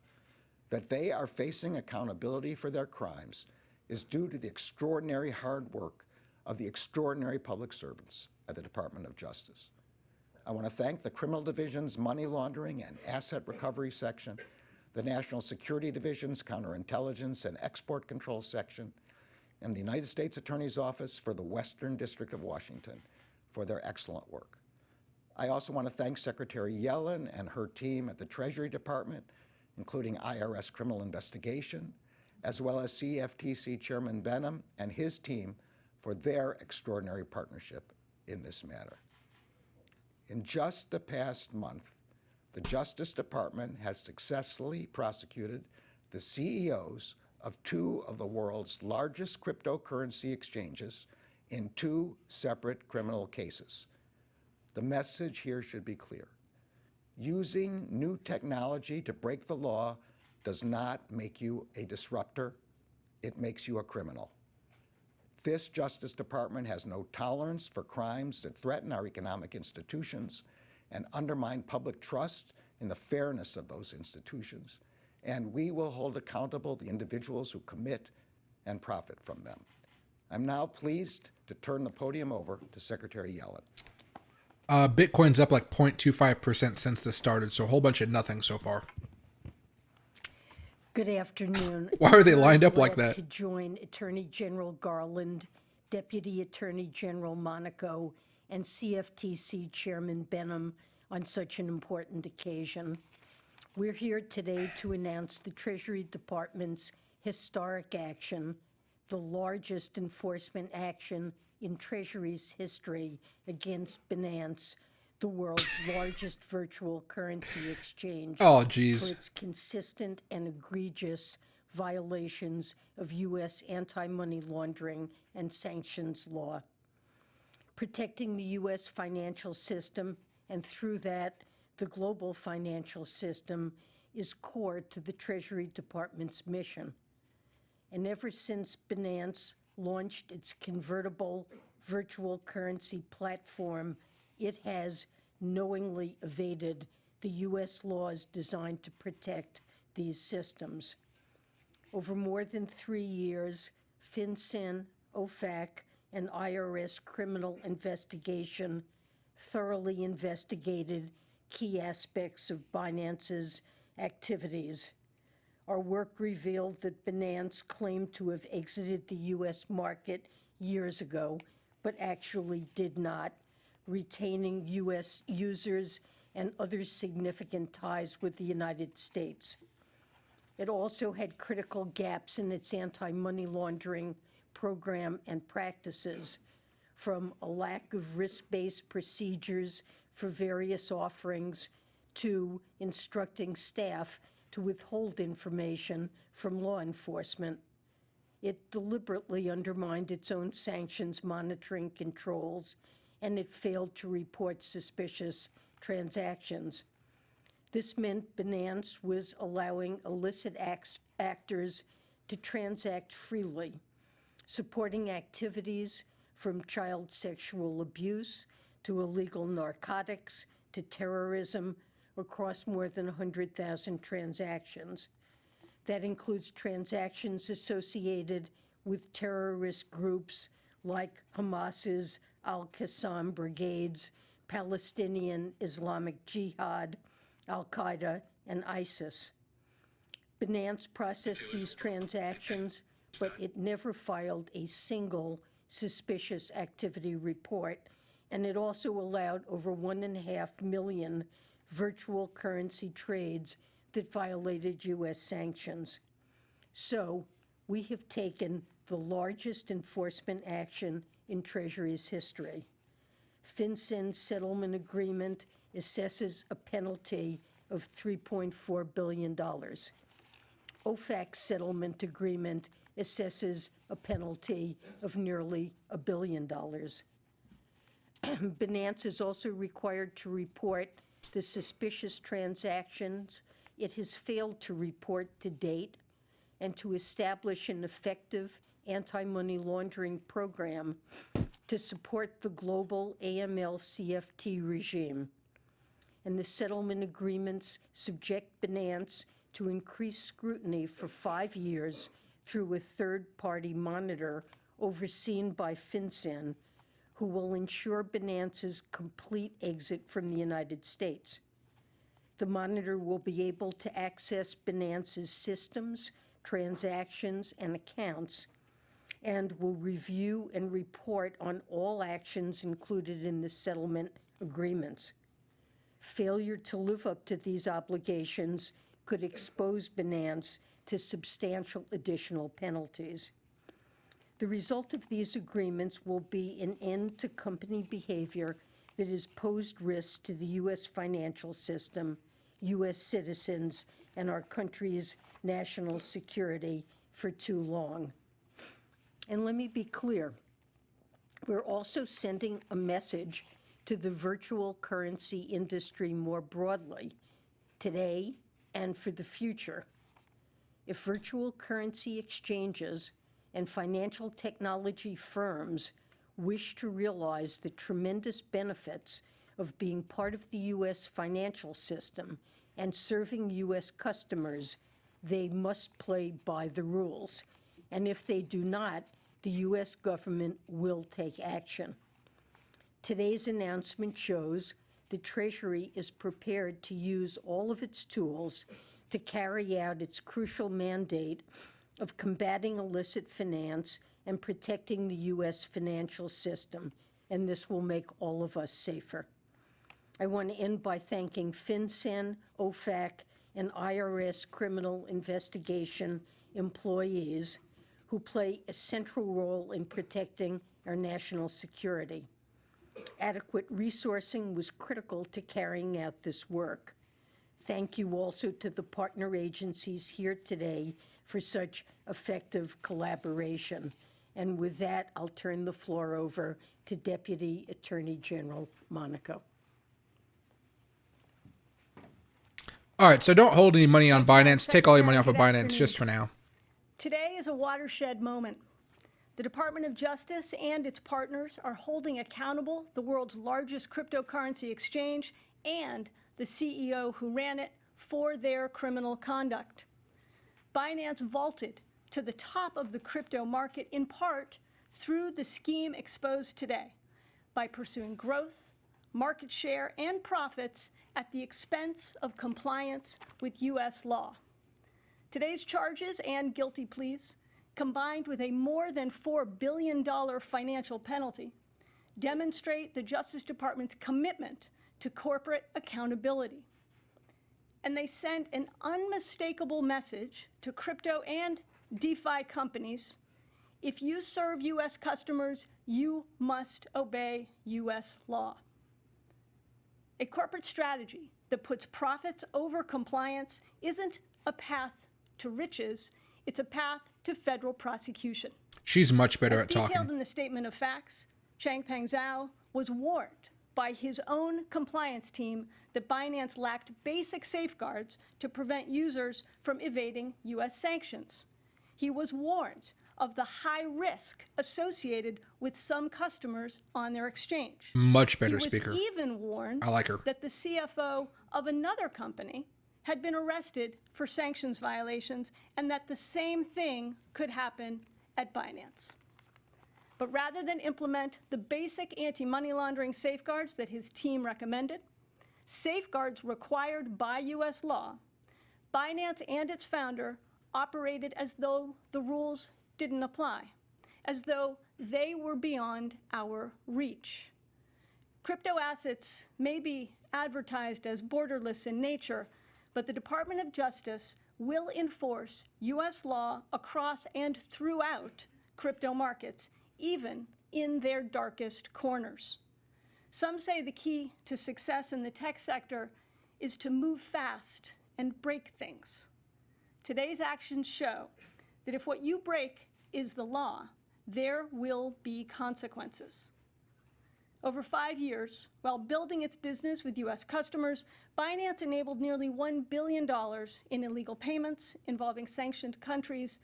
That they are facing accountability for their crimes is due to the extraordinary hard work of the extraordinary public servants at the Department of Justice. I want to thank the Criminal Division's Money Laundering and Asset Recovery Section, the National Security Division's Counterintelligence and Export Control Section, and the United States Attorney's Office for the Western District of Washington for their excellent work. I also want to thank Secretary Yellen and her team at the Treasury Department, including IRS Criminal Investigation, as well as CFTC Chairman Benham and his team for their extraordinary partnership in this matter. In just the past month, the Justice Department has successfully prosecuted the CEOs of 2 of the world's largest cryptocurrency exchanges in 2 separate criminal cases. The message here should be clear. Using new technology to break the law does not make you a disruptor. It makes you a criminal. This Justice Department has no tolerance for crimes that threaten our economic institutions and undermine public trust in the fairness of those institutions. And we will hold accountable the individuals who commit and profit from them. I'm now pleased to turn the podium over to Secretary Yellen. Bitcoin's up like 0.25% since this started, so a whole bunch of nothing so far. Good afternoon. Why are they I'm lined up like glad that? To join Attorney General Garland, Deputy Attorney General Monaco, and CFTC Chairman Benham on such an important occasion. We're here today to announce the Treasury Department's historic action, the largest enforcement action in Treasury's history against Binance, the world's largest virtual currency exchange, Oh, for geez. its consistent and egregious violations of U.S. anti-money laundering and sanctions law. Protecting the U.S. financial system, and through that, the global financial system, is core to the Treasury Department's mission. And ever since Binance launched its convertible virtual currency platform, it has knowingly evaded the U.S. laws designed to protect these systems. Over more than 3 years, FinCEN, OFAC, and IRS criminal investigation thoroughly investigated key aspects of Binance's activities. Our work revealed that Binance claimed to have exited the U.S. market years ago, but actually did not, retaining U.S. users and other significant ties with the United States. It also had critical gaps in its anti-money laundering program and practices, from a lack of risk-based procedures for various offerings to instructing staff to withhold information from law enforcement. It deliberately undermined its own sanctions monitoring controls, and it failed to report suspicious transactions. This meant Binance was allowing illicit actors to transact freely, supporting activities from child sexual abuse to illegal narcotics to terrorism across more than 100,000 transactions. That includes transactions associated with terrorist groups like Hamas's Al-Qassam brigades, Palestinian Islamic Jihad, Al-Qaeda, and ISIS. Binance processed these transactions, but it never filed a single suspicious activity report, and it also allowed over 1.5 million virtual currency trades that violated U.S. sanctions. So we have taken the largest enforcement action in Treasury's history. FinCEN's settlement agreement assesses a penalty of $3.4 billion. OFAC's settlement agreement assesses a penalty of nearly $1 billion. Binance is also required to report the suspicious transactions it has failed to report to date and to establish an effective anti-money laundering program to support the global AML-CFT regime. And the settlement agreements subject Binance to increased scrutiny for 5 years through a third-party monitor overseen by FinCEN, who will ensure Binance's complete exit from the United States. The monitor will be able to access Binance's systems, transactions, and accounts, and will review and report on all actions included in the settlement agreements. Failure to live up to these obligations could expose Binance to substantial additional penalties. The result of these agreements will be an end to company behavior that has posed risks to the U.S. financial system, U.S. citizens, and our country's national security for too long. And let me be clear, we're also sending a message to the virtual currency industry more broadly, today and for the future. If virtual currency exchanges and financial technology firms wish to realize the tremendous benefits of being part of the U.S. financial system and serving U.S. customers, they must play by the rules. And if they do not, the U.S. government will take action. Today's announcement shows the Treasury is prepared to use all of its tools to carry out its crucial mandate of combating illicit finance and protecting the U.S. financial system, and this will make all of us safer. I want to end by thanking FinCEN, OFAC, and IRS criminal investigation employees who play a central role in protecting our national security. Adequate resourcing was critical to carrying out this work. Thank you also to the partner agencies here today for such effective collaboration. And with that, I'll turn the floor over to Deputy Attorney General Monaco. All right, so don't hold any money on Binance. Take all your money off of Binance just for now. Today is a watershed moment. The Department of Justice and its partners are holding accountable the world's largest cryptocurrency exchange and the CEO who ran it for their criminal conduct. Binance vaulted to the top of the crypto market in part through the scheme exposed today by pursuing growth, market share, and profits at the expense of compliance with U.S. law. Today's charges and guilty pleas, combined with a more than $4 billion financial penalty, demonstrate the Justice Department's commitment to corporate accountability. And they sent an unmistakable message to crypto and DeFi companies: if you serve U.S. customers, you must obey U.S. law. A corporate strategy that puts profits over compliance isn't a path to riches, it's a path to federal prosecution. She's much better at As detailed talking. in the statement of facts, Changpeng Zhao was warned by his own compliance team that Binance lacked basic safeguards to prevent users from evading U.S. sanctions. He was warned of the high risk associated with some customers on their exchange. Much better He speaker. was even warned I like her. that the CFO of another company had been arrested for sanctions violations and that the same thing could happen at Binance. But rather than implement the basic anti-money laundering safeguards that his team recommended, safeguards required by U.S. law, Binance and its founder operated as though the rules didn't apply, as though they were beyond our reach. Crypto assets may be advertised as borderless in nature, but the Department of Justice will enforce U.S. law across and throughout crypto markets, even in their darkest corners. Some say the key to success in the tech sector is to move fast and break things. Today's actions show that if what you break is the law, there will be consequences. Over 5 years, while building its business with U.S. customers, Binance enabled nearly $1 billion in illegal payments involving sanctioned countries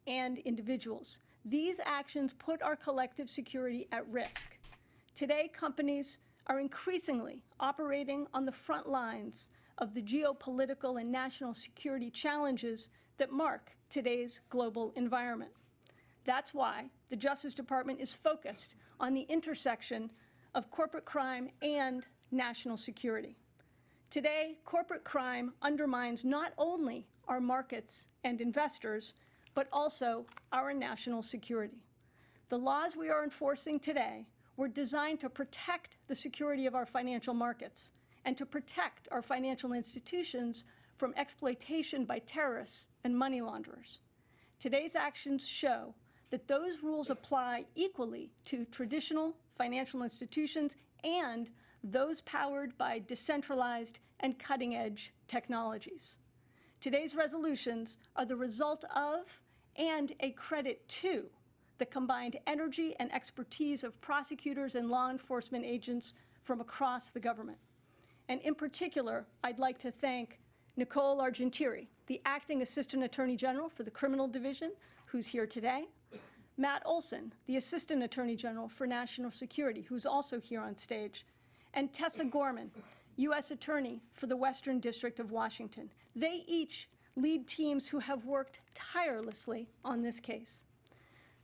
and individuals. These actions put our collective security at risk. Today, companies are increasingly operating on the front lines of the geopolitical and national security challenges that mark today's global environment. That's why the Justice Department is focused on the intersection of corporate crime and national security. Today, corporate crime undermines not only our markets and investors, but also our national security. The laws we are enforcing today were designed to protect the security of our financial markets and to protect our financial institutions from exploitation by terrorists and money launderers. Today's actions show that those rules apply equally to traditional financial institutions and those powered by decentralized and cutting-edge technologies. Today's resolutions are the result of and a credit to the combined energy and expertise of prosecutors and law enforcement agents from across the government. And in particular, I'd like to thank Nicole Argentieri, the Acting Assistant Attorney General for the Criminal Division, who's here today, Matt Olson, the Assistant Attorney General for National Security, who's also here on stage, and Tessa Gorman, U.S. Attorney for the Western District of Washington. They each lead teams who have worked tirelessly on this case.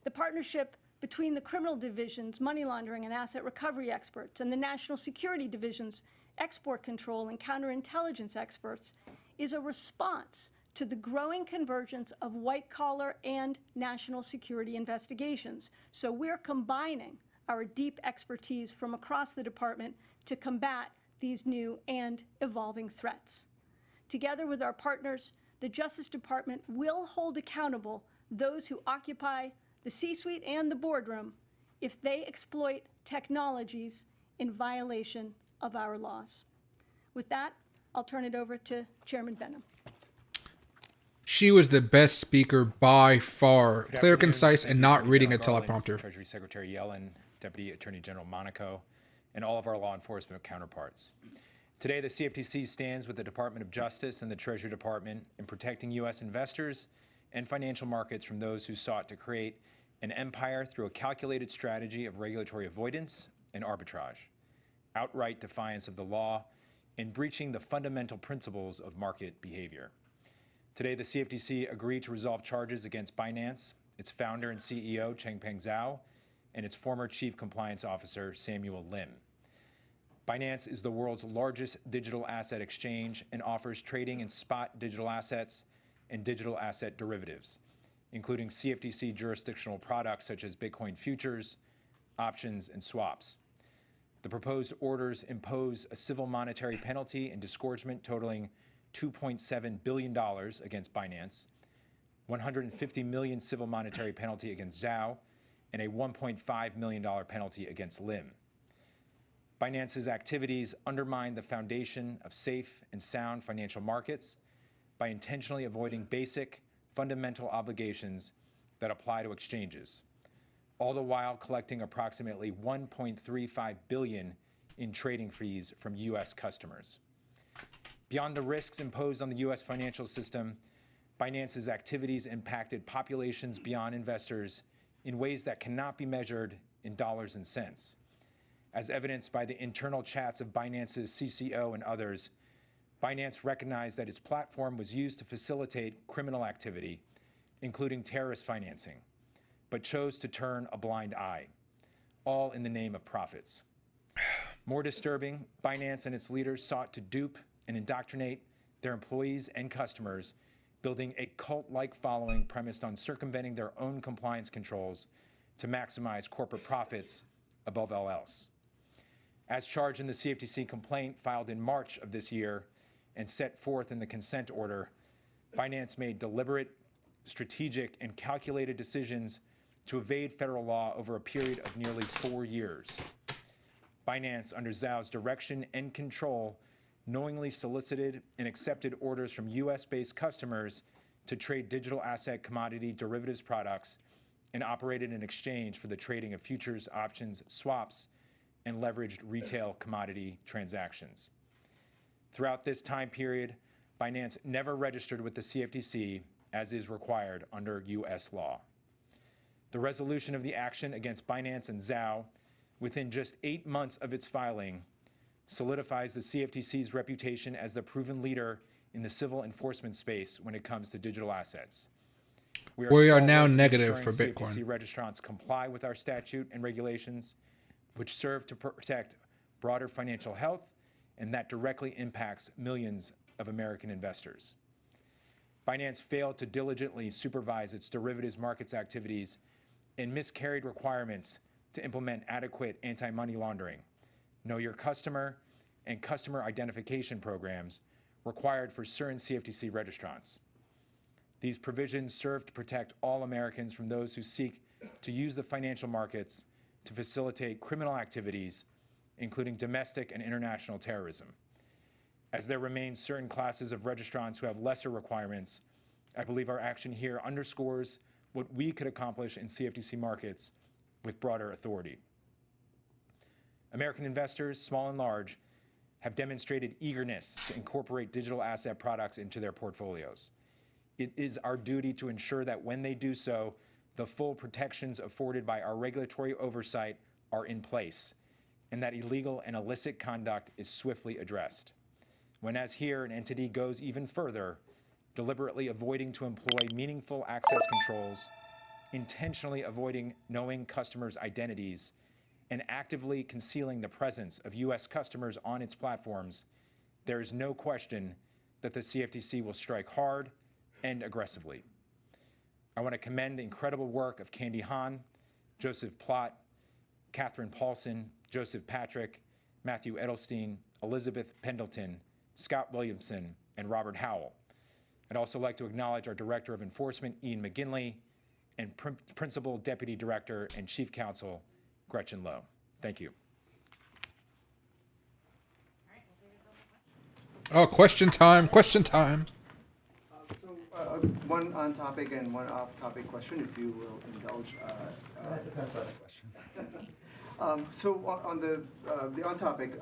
The partnership between the Criminal Division's money laundering and asset recovery experts and the National Security Division's export control and counterintelligence experts is a response to the growing convergence of white-collar and national security investigations. So we're combining our deep expertise from across the department to combat these new and evolving threats. Together with our partners, the Justice Department will hold accountable those who occupy the C-suite and the boardroom if they exploit technologies in violation of our laws. With that, I'll turn it over to Chairman Benham. She was the best speaker by far. Good Clear, afternoon. concise, Thank and you, not Attorney reading a General Garland, teleprompter. Treasury Secretary Yellen, Deputy Attorney General Monaco, and all of our law enforcement counterparts. Today, the CFTC stands with the Department of Justice and the Treasury Department in protecting U.S. investors and financial markets from those who sought to create an empire through a calculated strategy of regulatory avoidance and arbitrage, outright defiance of the law, and breaching the fundamental principles of market behavior. Today, the CFTC agreed to resolve charges against Binance, its founder and CEO, Changpeng Zhao, and its former Chief Compliance Officer, Samuel Lim. Binance is the world's largest digital asset exchange and offers trading in spot digital assets and digital asset derivatives, including CFTC jurisdictional products such as Bitcoin futures, options, and swaps. The proposed orders impose a civil monetary penalty and disgorgement totaling $2.7 billion against Binance, $150 million civil monetary penalty against Zhao, and a $1.5 million penalty against Lim. Binance's activities undermine the foundation of safe and sound financial markets by intentionally avoiding basic, fundamental obligations that apply to exchanges, all the while collecting approximately $1.35 billion in trading fees from U.S. customers. Beyond the risks imposed on the U.S. financial system, Binance's activities impacted populations beyond investors in ways that cannot be measured in dollars and cents. As evidenced by the internal chats of Binance's CCO and others, Binance recognized that its platform was used to facilitate criminal activity, including terrorist financing, but chose to turn a blind eye, all in the name of profits. More disturbing, Binance and its leaders sought to dupe and indoctrinate their employees and customers, building a cult-like following premised on circumventing their own compliance controls to maximize corporate profits above all else. As charged in the CFTC complaint filed in March of this year and set forth in the consent order, Binance made deliberate, strategic, and calculated decisions to evade federal law over a period of nearly 4 years. Binance, under Zhao's direction and control, knowingly solicited and accepted orders from US-based customers to trade digital asset commodity derivatives products and operated an exchange for the trading of futures, options, swaps, and leveraged retail commodity transactions. Throughout this time period, Binance never registered with the CFTC as is required under US law. The resolution of the action against Binance and Zhao within just 8 months of its filing solidifies the CFTC's reputation as the proven leader in the civil enforcement space when it comes to digital assets. We are now stalwart in negative ensuring for CFTC Bitcoin. registrants comply with our statute and regulations, which serve to protect broader financial health and that directly impacts millions of American investors. Binance failed to diligently supervise its derivatives markets activities and miscarried requirements to implement adequate anti-money laundering, know your customer, and customer identification programs required for certain CFTC registrants. These provisions serve to protect all Americans from those who seek to use the financial markets to facilitate criminal activities, including domestic and international terrorism. As there remain certain classes of registrants who have lesser requirements, I believe our action here underscores what we could accomplish in CFTC markets with broader authority. American investors, small and large, have demonstrated eagerness to incorporate digital asset products into their portfolios. It is our duty to ensure that when they do so, the full protections afforded by our regulatory oversight are in place, and that illegal and illicit conduct is swiftly addressed. When, as here, an entity goes even further, deliberately avoiding to employ meaningful access controls, intentionally avoiding knowing customers' identities, and actively concealing the presence of US customers on its platforms, there is no question that the CFTC will strike hard and aggressively. I want to commend the incredible work of Candy Hahn, Joseph Plott, Catherine Paulson, Joseph Patrick, Matthew Edelstein, Elizabeth Pendleton, Scott Williamson, and Robert Howell. I'd also like to acknowledge our Director of Enforcement, Ian McGinley, and Principal Deputy Director and Chief Counsel, Gretchen Lowe. Thank you. Oh, question time, question time. One on topic and one off topic question, if you will indulge. That depends on the question. So on the on topic,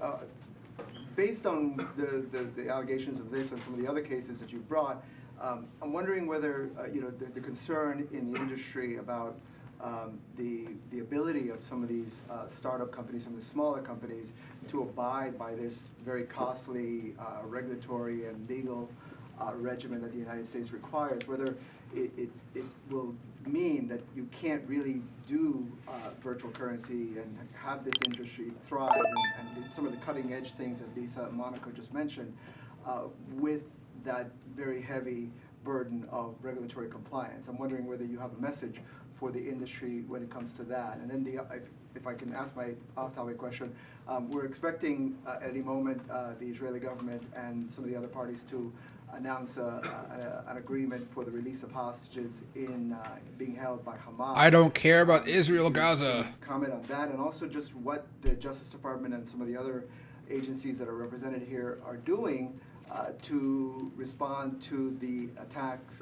based on the allegations of this and some of the other cases that you brought, I'm wondering whether the concern in the industry about the ability of some of these startup companies, some of the smaller companies, to abide by this very costly regulatory and legal regimen that the United States requires, whether it will mean that you can't really do virtual currency and have this industry thrive and some of the cutting edge things that Lisa and Monaco just mentioned with that very heavy burden of regulatory compliance. I'm wondering whether you have a message for the industry when it comes to that. And then if I can ask my off-topic question, we're expecting at any moment the Israeli government and some of the other parties to announce an agreement for the release of hostages being held by Hamas. I don't care about Israel, Gaza. Comment on that, and also just what the Justice Department and some of the other agencies that are represented here are doing to respond to the attacks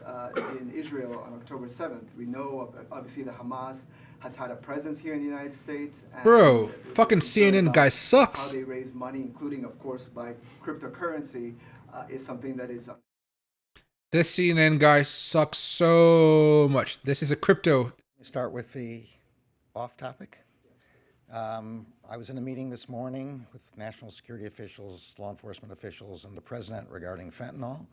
in Israel on October 7th. We know, obviously, that Hamas has had a presence here in the United States. And Bro, fucking CNN guy sucks. How they raise money, including, of course, by cryptocurrency, is something that is This CNN guy sucks so much. This is a crypto. Let me start with the off topic. I was in a meeting this morning with national security officials, law enforcement officials, and the president regarding fentanyl.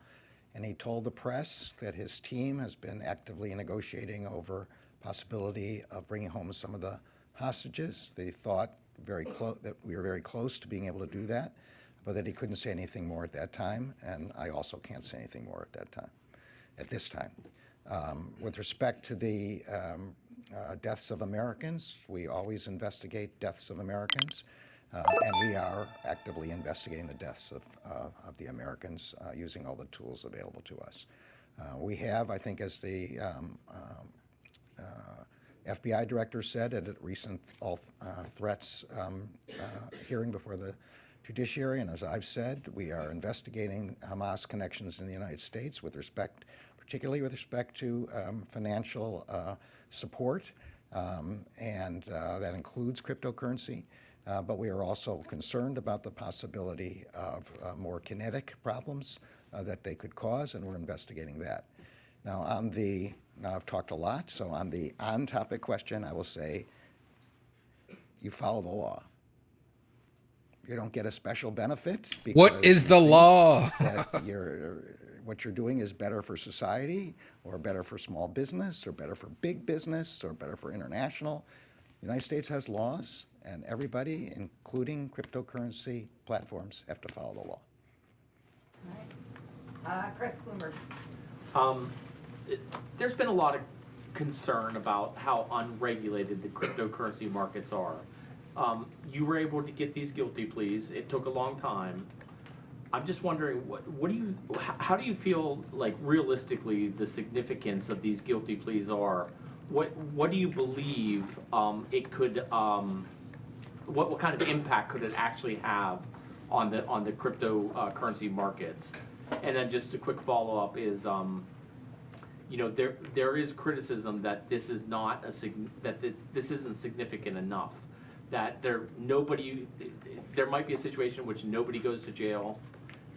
And he told the press that his team has been actively negotiating over possibility of bringing home some of the hostages. They thought that we were very close to being able to do that, but that he couldn't say anything more at that time. And I also can't say anything more at this time. With respect to the deaths of Americans, we always investigate deaths of Americans, and we are actively investigating the deaths of the Americans using all the tools available to us. We have, I think, as the FBI director said at a recent all threats hearing before the judiciary, and as I've said, we are investigating Hamas connections in the United States particularly with respect to financial support, and that includes cryptocurrency. But we are also concerned about the possibility of more kinetic problems that they could cause, and we're investigating that. Now, I've talked a lot, so on the on-topic question, I will say you follow the law. You don't get a special benefit. What is the law? What you're doing is better for society, or better for small business, or better for big business, or better for international. The United States has laws, and everybody, including cryptocurrency platforms, have to follow the law. Chris Bloomberg. There's been a lot of concern about how unregulated the cryptocurrency markets are. You were able to get these guilty pleas. It took a long time. I'm just wondering, how do you feel like realistically the significance of these guilty pleas are? What do you believe it could? What kind of impact could it actually have on the cryptocurrency markets? And then just a quick follow up is, there is criticism that this is not this isn't significant enough. That there might be a situation in which nobody goes to jail,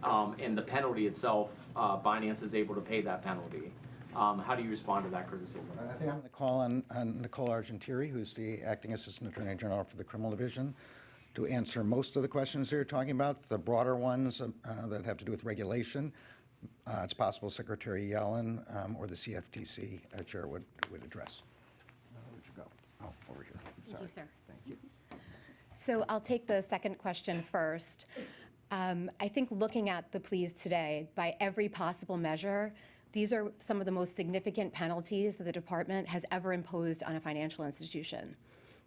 and the penalty itself, Binance is able to pay that penalty. How do you respond to that criticism? I think I'm going to call on Nicole Argentieri, who's the Acting Assistant Attorney General for the Criminal Division, to answer most of the questions you're talking about. The broader ones that have to do with regulation, it's possible Secretary Yellen or the CFTC chair would address. Where'd you go? Oh, over here. Thank you, sir. Thank you. So I'll take the second question first. I think looking at the pleas today, by every possible measure, these are some of the most significant penalties that the department has ever imposed on a financial institution.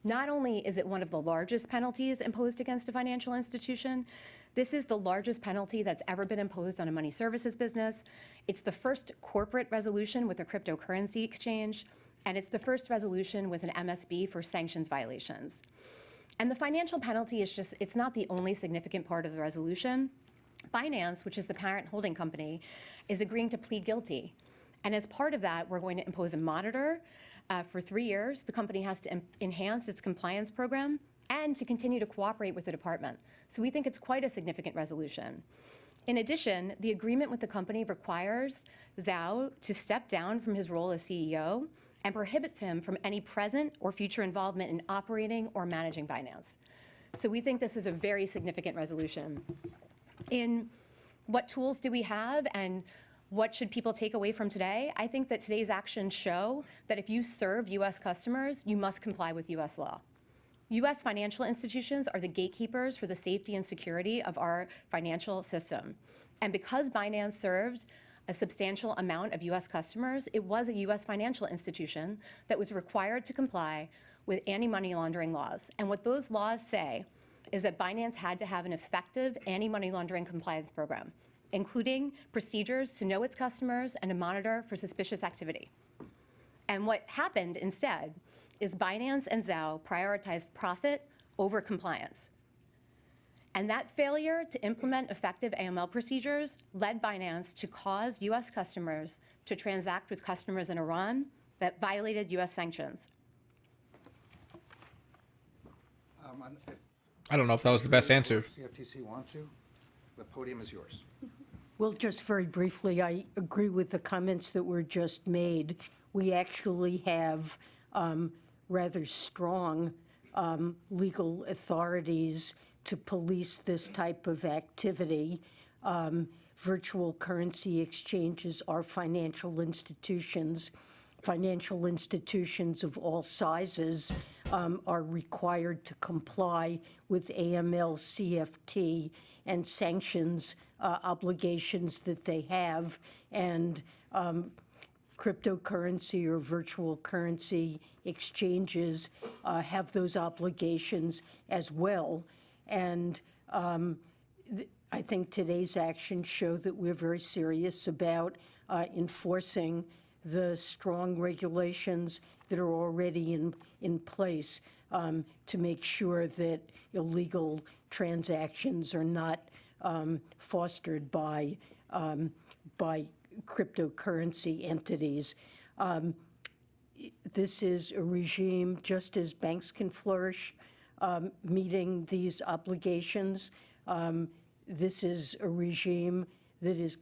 Not only is it one of the largest penalties imposed against a financial institution, this is the largest penalty that's ever been imposed on a money services business. It's the first corporate resolution with a cryptocurrency exchange, and it's the first resolution with an MSB for sanctions violations. And the financial penalty is it's not the only significant part of the resolution. Binance, which is the parent holding company, is agreeing to plead guilty. And as part of that, we're going to impose a monitor for 3 years. The company has to enhance its compliance program and to continue to cooperate with the department. So we think it's quite a significant resolution. In addition, the agreement with the company requires Zhao to step down from his role as CEO and prohibits him from any present or future involvement in operating or managing Binance. So we think this is a very significant resolution. In what tools do we have and what should people take away from today? I think that today's actions show that if you serve US customers, you must comply with US law. US financial institutions are the gatekeepers for the safety and security of our financial system. And because Binance served a substantial amount of US customers, it was a US financial institution that was required to comply with anti-money laundering laws. And what those laws say is that Binance had to have an effective anti-money laundering compliance program, including procedures to know its customers and to monitor for suspicious activity. And what happened instead is Binance and Zhao prioritized profit over compliance. And that failure to implement effective AML procedures led Binance to cause US customers to transact with customers in Iran that violated US sanctions. I don't know if that was the best answer. CFTC want to? The podium is yours. Well, just very briefly, I agree with the comments that were just made. We actually have rather strong legal authorities to police this type of activity. Virtual currency exchanges are financial institutions. Financial institutions of all sizes are required to comply with AML, CFT, and sanctions obligations that they have. And cryptocurrency or virtual currency exchanges have those obligations as well. And I think today's actions show that we're very serious about enforcing the strong regulations that are already in place to make sure that illegal transactions are not fostered by cryptocurrency entities. This is a regime, just as banks can flourish, meeting these obligations. This is a regime that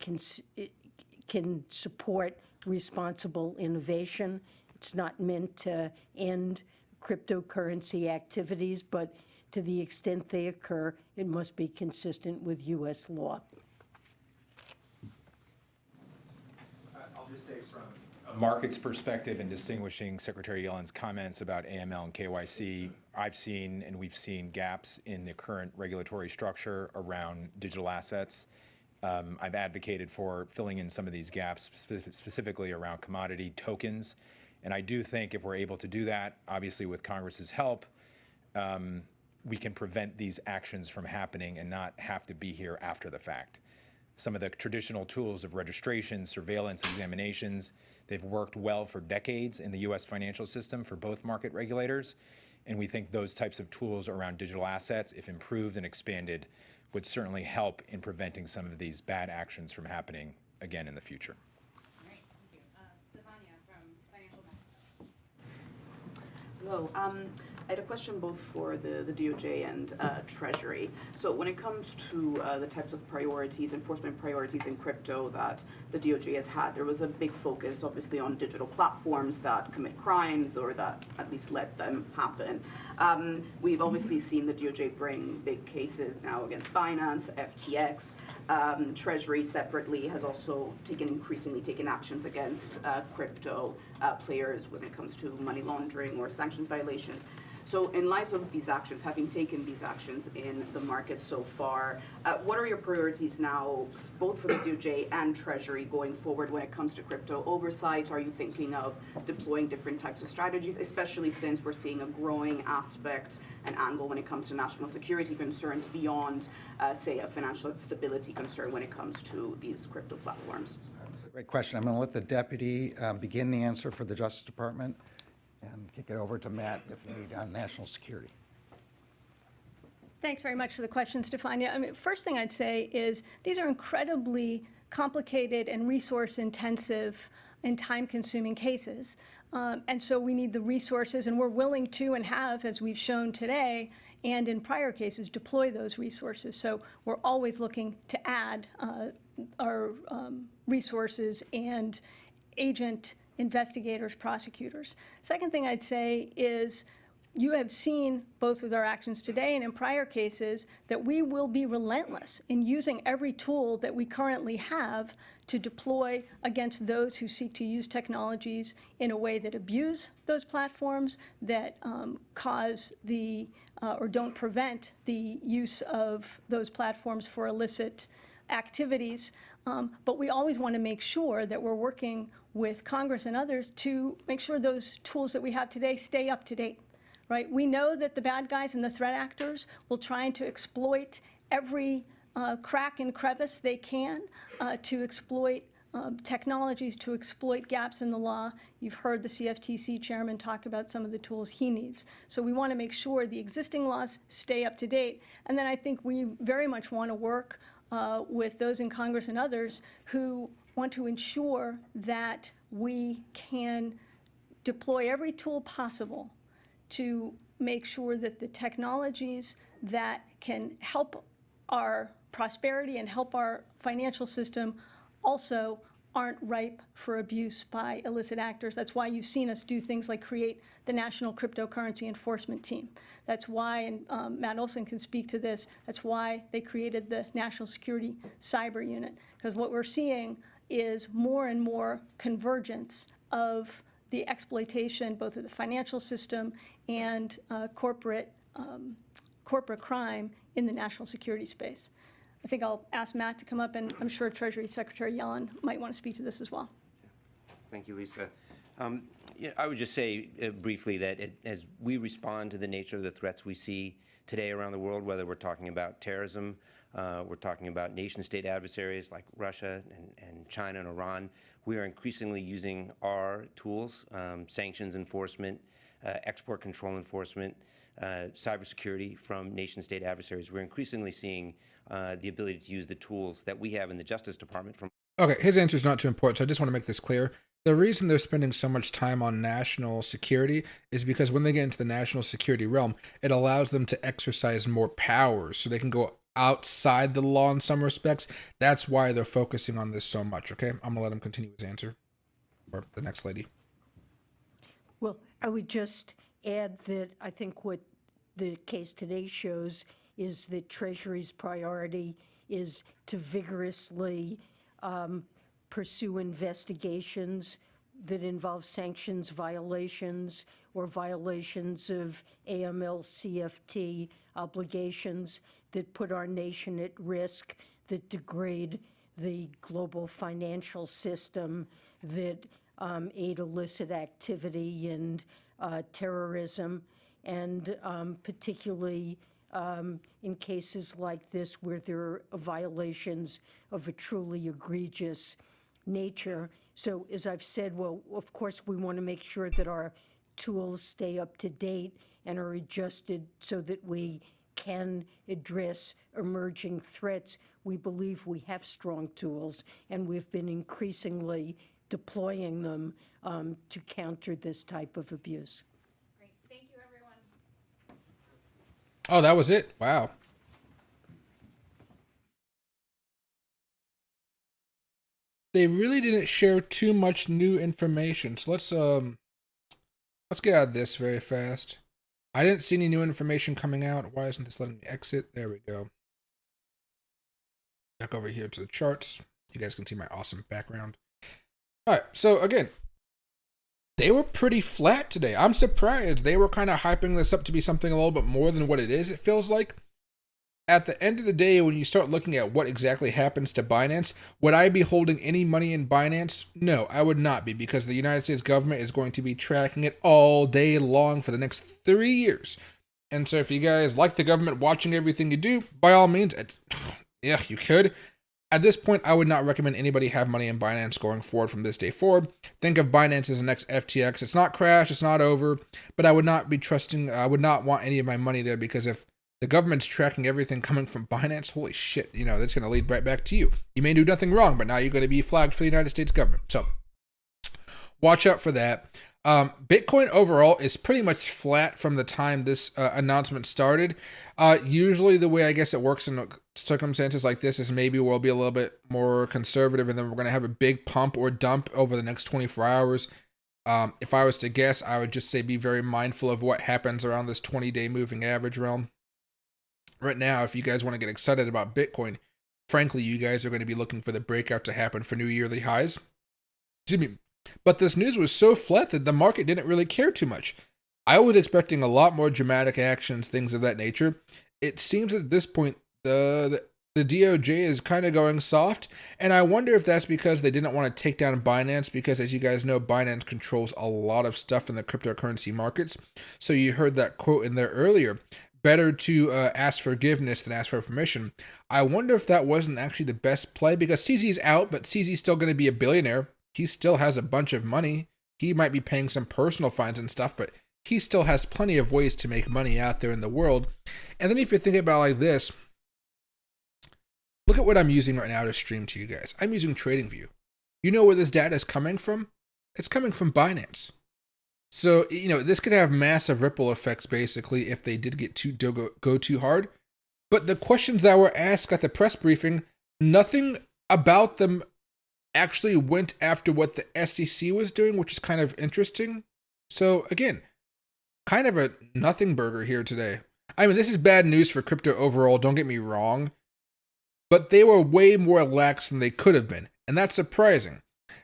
can support responsible innovation. It's not meant to end cryptocurrency activities, but to the extent they occur, it must be consistent with U.S. law. I'll just say from a market's perspective in distinguishing Secretary Yellen's comments about AML and KYC, I've seen and we've seen gaps in the current regulatory structure around digital assets. I've advocated for filling in some of these gaps, specifically around commodity tokens. And I do think if we're able to do that, obviously with Congress's help, we can prevent these actions from happening and not have to be here after the fact. Some of the traditional tools of registration, surveillance, examinations, they've worked well for decades in the US financial system for both market regulators. And we think those types of tools around digital assets, if improved and expanded, would certainly help in preventing some of these bad actions from happening again in the future. All right, thank you. Stefania from Financial Times. Hello. I had a question both for the DOJ and Treasury. So when it comes to the types of priorities, enforcement priorities in crypto that the DOJ has had, there was a big focus obviously on digital platforms that commit crimes or that at least let them happen. We've obviously seen the DOJ bring big cases now against Binance, FTX. Treasury separately has also increasingly taken actions against crypto players when it comes to money laundering or sanctions violations. So in light of these actions, having taken these actions in the market so far, what are your priorities now, both for the DOJ and Treasury going forward when it comes to crypto oversight? Are you thinking of deploying different types of strategies, especially since we're seeing a growing aspect and angle when it comes to national security concerns beyond, say, a financial stability concern when it comes to these crypto platforms? Great question. I'm going to let the deputy begin the answer for the Justice Department and kick it over to Matt if you need on national security. Thanks very much for the question, Stefania. I mean, first thing I'd say is these are incredibly complicated and resource-intensive and time-consuming cases. And so we need the resources, and we're willing to and have, as we've shown today and in prior cases, deploy those resources. So we're always looking to add our resources and agent investigators, prosecutors. Second thing I'd say is you have seen, both with our actions today and in prior cases, that we will be relentless in using every tool that we currently have to deploy against those who seek to use technologies in a way that abuse those platforms, that cause the, or don't prevent the use of those platforms for illicit activities. But we always want to make sure that we're working with Congress and others to make sure those tools that we have today stay up to date, right? We know that the bad guys and the threat actors will try to exploit every crack and crevice they can to exploit technologies, to exploit gaps in the law. You've heard the CFTC chairman talk about some of the tools he needs. So we want to make sure the existing laws stay up to date. And then I think we very much want to work with those in Congress and others who want to ensure that we can deploy every tool possible to make sure that the technologies that can help our prosperity and help our financial system also aren't ripe for abuse by illicit actors. That's why you've seen us do things like create the National Cryptocurrency Enforcement Team. That's why, and Matt Olson can speak to this, that's why they created the National Security Cyber Unit. Because what we're seeing is more and more convergence of the exploitation, both of the financial system and corporate crime in the national security space. I think I'll ask Matt to come up, and I'm sure Treasury Secretary Yellen might want to speak to this as well. Thank you, Lisa. Yeah, I would just say briefly that as we respond to the nature of the threats we see today around the world, whether we're talking about terrorism, we're talking about nation-state adversaries like Russia and China and Iran, we are increasingly using our tools, sanctions enforcement, export control enforcement, cybersecurity from nation-state adversaries. We're increasingly seeing the ability to use the tools that we have in the Justice Department from. Okay, his answer is not too important, so I just want to make this clear. The reason they're spending so much time on national security is because when they get into the national security realm, it allows them to exercise more powers, so they can go outside the law in some respects. That's why they're focusing on this so much, okay? I'm going to let him continue his answer. Or the next lady. Well, I would just add that I think what the case today shows is that Treasury's priority is to vigorously pursue investigations that involve sanctions violations or violations of AML-CFT obligations that put our nation at risk, that degrade the global financial system, that aid illicit activity and terrorism, and particularly in cases like this where there are violations of a truly egregious nature. So as I've said, well, of course, we want to make sure that our tools stay up to date and are adjusted so that we can address emerging threats. We believe we have strong tools, and we've been increasingly deploying them to counter this type of abuse. Great. Thank you, everyone. Oh, that was it? Wow. They really didn't share too much new information. So let's get out of this very fast. I didn't see any new information coming out. Why isn't this letting me exit? There we go. Back over here to the charts. You guys can see my awesome background. All right, so again, they were pretty flat today. I'm surprised. They were kind of hyping this up to be something a little bit more than what it is, it feels like. At the end of the day, when you start looking at what exactly happens to Binance, would I be holding any money in Binance? No, I would not be, because the United States government is going to be tracking it all day long for the next 3 years. And so if you guys like the government watching everything you do, by all means, yeah, you could. At this point, I would not recommend anybody have money in Binance going forward from this day forward. Think of Binance as the next FTX. It's not crashed, it's not over, but I would not be trusting, I would not want any of my money there, because if the government's tracking everything coming from Binance, holy shit, you know, that's going to lead right back to you. You may do nothing wrong, but now you're going to be flagged for the United States government. So watch out for that. Bitcoin overall is pretty much flat from the time this announcement started. Usually the way I guess it works in circumstances like this is maybe we'll be a little bit more conservative, and then we're going to have a big pump or dump over the next 24 hours. If I was to guess, I would just say be very mindful of what happens around this 20-day moving average realm. Right now, if you guys want to get excited about Bitcoin, frankly, you guys are going to be looking for the breakout to happen for new yearly highs. Excuse me. But this news was so flat that the market didn't really care too much. I was expecting a lot more dramatic actions, things of that nature. It seems at this point, the DOJ is kind of going soft, and I wonder if that's because they didn't want to take down Binance, because as you guys know, Binance controls a lot of stuff in the cryptocurrency markets. So you heard that quote in there earlier. Better to ask forgiveness than ask for permission. I wonder if that wasn't actually the best play, because CZ's out, but CZ's still going to be a billionaire. He still has a bunch of money. He might be paying some personal fines and stuff, but he still has plenty of ways to make money out there in the world. And then if you think about it like this, look at what I'm using right now to stream to you guys. I'm using TradingView. You know where this data is coming from? It's coming from Binance. So, you know, this could have massive ripple effects, basically, if they did get go too hard. But the questions that were asked at the press briefing, nothing about them actually went after what the SEC was doing, which is kind of interesting. So again, kind of a nothing burger here today. I mean, this is bad news for crypto overall, don't get me wrong, but they were way more lax than they could have been, and that's surprising.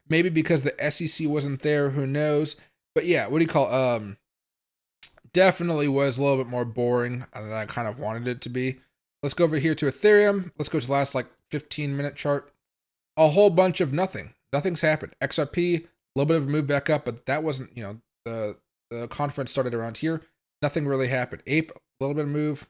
Maybe because the SEC wasn't there, who knows? But yeah, what do you call definitely was a little bit more boring than I kind of wanted it to be. Let's go over here to Ethereum. Let's go to the last like 15-minute chart. A whole bunch of nothing. Nothing's happened. XRP, a little bit of a move back up, but that wasn't, the conference started around here. Nothing really happened. Ape, a little bit of move.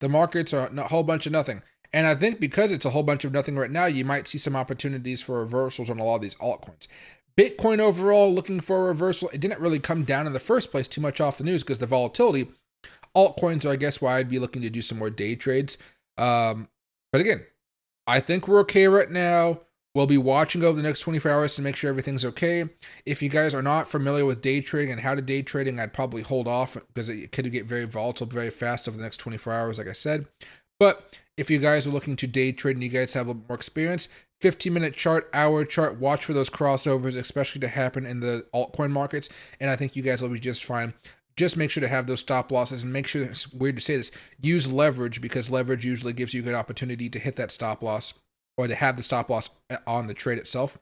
The markets are a whole bunch of nothing. And I think because it's a whole bunch of nothing right now, you might see some opportunities for reversals on a lot of these altcoins. Bitcoin overall looking for a reversal. It didn't really come down in the first place too much off the news because the volatility. Altcoins are, I guess, why I'd be looking to do some more day trades. But again, I think we're okay right now. We'll be watching over the next 24 hours to make sure everything's okay. If you guys are not familiar with day trading and how to day trading, I'd probably hold off because it could get very volatile very fast over the next 24 hours, like I said. But if you guys are looking to day trade and you guys have a little more experience, 15-minute chart, hour chart, watch for those crossovers, especially to happen in the altcoin markets. And I think you guys will be just fine. Just make sure to have those stop losses and make sure, it's weird to say this, use leverage because leverage usually gives you a good opportunity to hit that stop loss or to have the stop loss on the trade itself.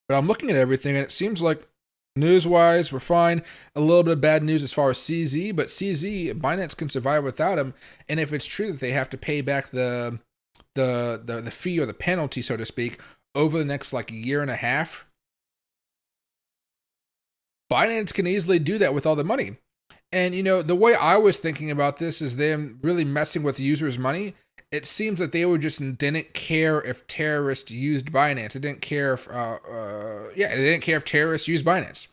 But I'm looking at everything and it seems like news-wise, we're fine. A little bit of bad news as far as CZ, but CZ, Binance can survive without him. And if it's true that they have to pay back the fee or the penalty, so to speak, over the next like year and a half, Binance can easily do that with all the money. And, the way I was thinking about this is them really messing with users' money. It seems that they didn't care if terrorists used Binance. They didn't care if, they didn't care if terrorists used Binance.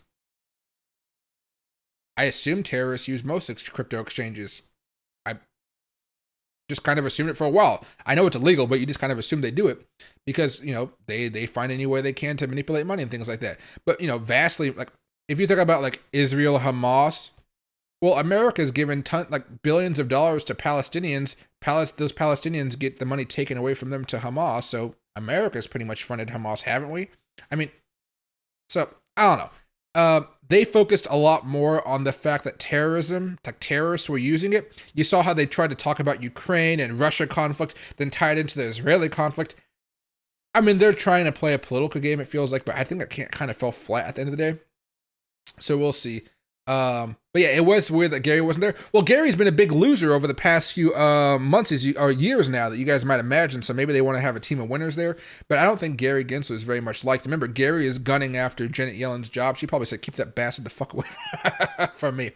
I assume terrorists use most crypto exchanges. I just kind of assumed it for a while. I know it's illegal, but you just kind of assume they do it because, they find any way they can to manipulate money and things like that. But, vastly, like, if you think about like Israel, Hamas, well, America's given billions of dollars to Palestinians. Those Palestinians get the money taken away from them to Hamas. So America's pretty much funded Hamas, haven't we? I mean, so I don't know. They focused a lot more on the fact that terrorists were using it. You saw how they tried to talk about Ukraine and Russia conflict, then tied into the Israeli conflict. I mean, they're trying to play a political game, it feels like, but I think that kind of fell flat at the end of the day. So we'll see. But yeah, it was weird that Gary wasn't there. Well, Gary's been a big loser over the past few months or years now that you guys might imagine. So maybe they want to have a team of winners there. But I don't think Gary Gensler is very much liked. Remember, Gary is gunning after Janet Yellen's job. She probably said, keep that bastard the fuck away from me.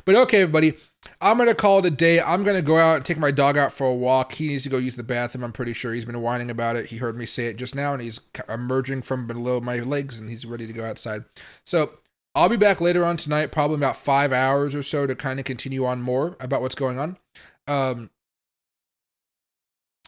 But okay, everybody, I'm going to call it a day. I'm going to go out and take my dog out for a walk. He needs to go use the bathroom. I'm pretty sure he's been whining about it. He heard me say it just now, and he's emerging from below my legs, and he's ready to go outside. So I'll be back later on tonight, probably about 5 hours or so to kind of continue on more about what's going on. And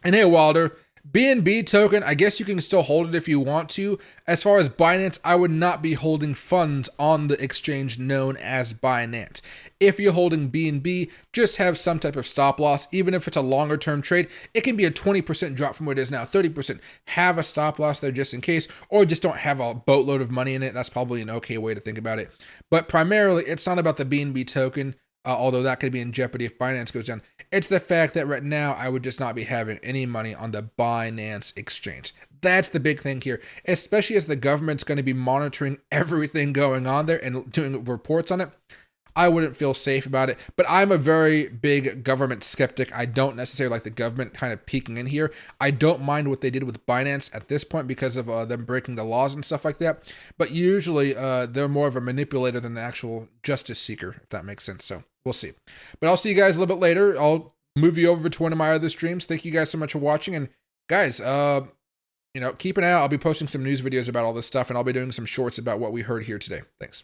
hey, Wilder, BNB token, I guess you can still hold it if you want to. As far as Binance, I would not be holding funds on the exchange known as Binance. If you're holding BNB, just have some type of stop loss. Even if it's a longer term trade, it can be a 20% drop from what it is now, 30%. Have a stop loss there just in case, or just don't have a boatload of money in it. That's probably an okay way to think about it. But primarily, it's not about the BNB token. Although that could be in jeopardy if Binance goes down. It's the fact that right now I would just not be having any money on the Binance exchange. That's the big thing here, especially as the government's going to be monitoring everything going on there and doing reports on it. I wouldn't feel safe about it, but I'm a very big government skeptic. I don't necessarily like the government kind of peeking in here. I don't mind what they did with Binance at this point because of them breaking the laws and stuff like that. But usually they're more of a manipulator than an actual justice seeker, if that makes sense. So we'll see. But I'll see you guys a little bit later. I'll move you over to one of my other streams. Thank you guys so much for watching. And guys, keep an eye out. I'll be posting some news videos about all this stuff, and I'll be doing some shorts about what we heard here today. Thanks.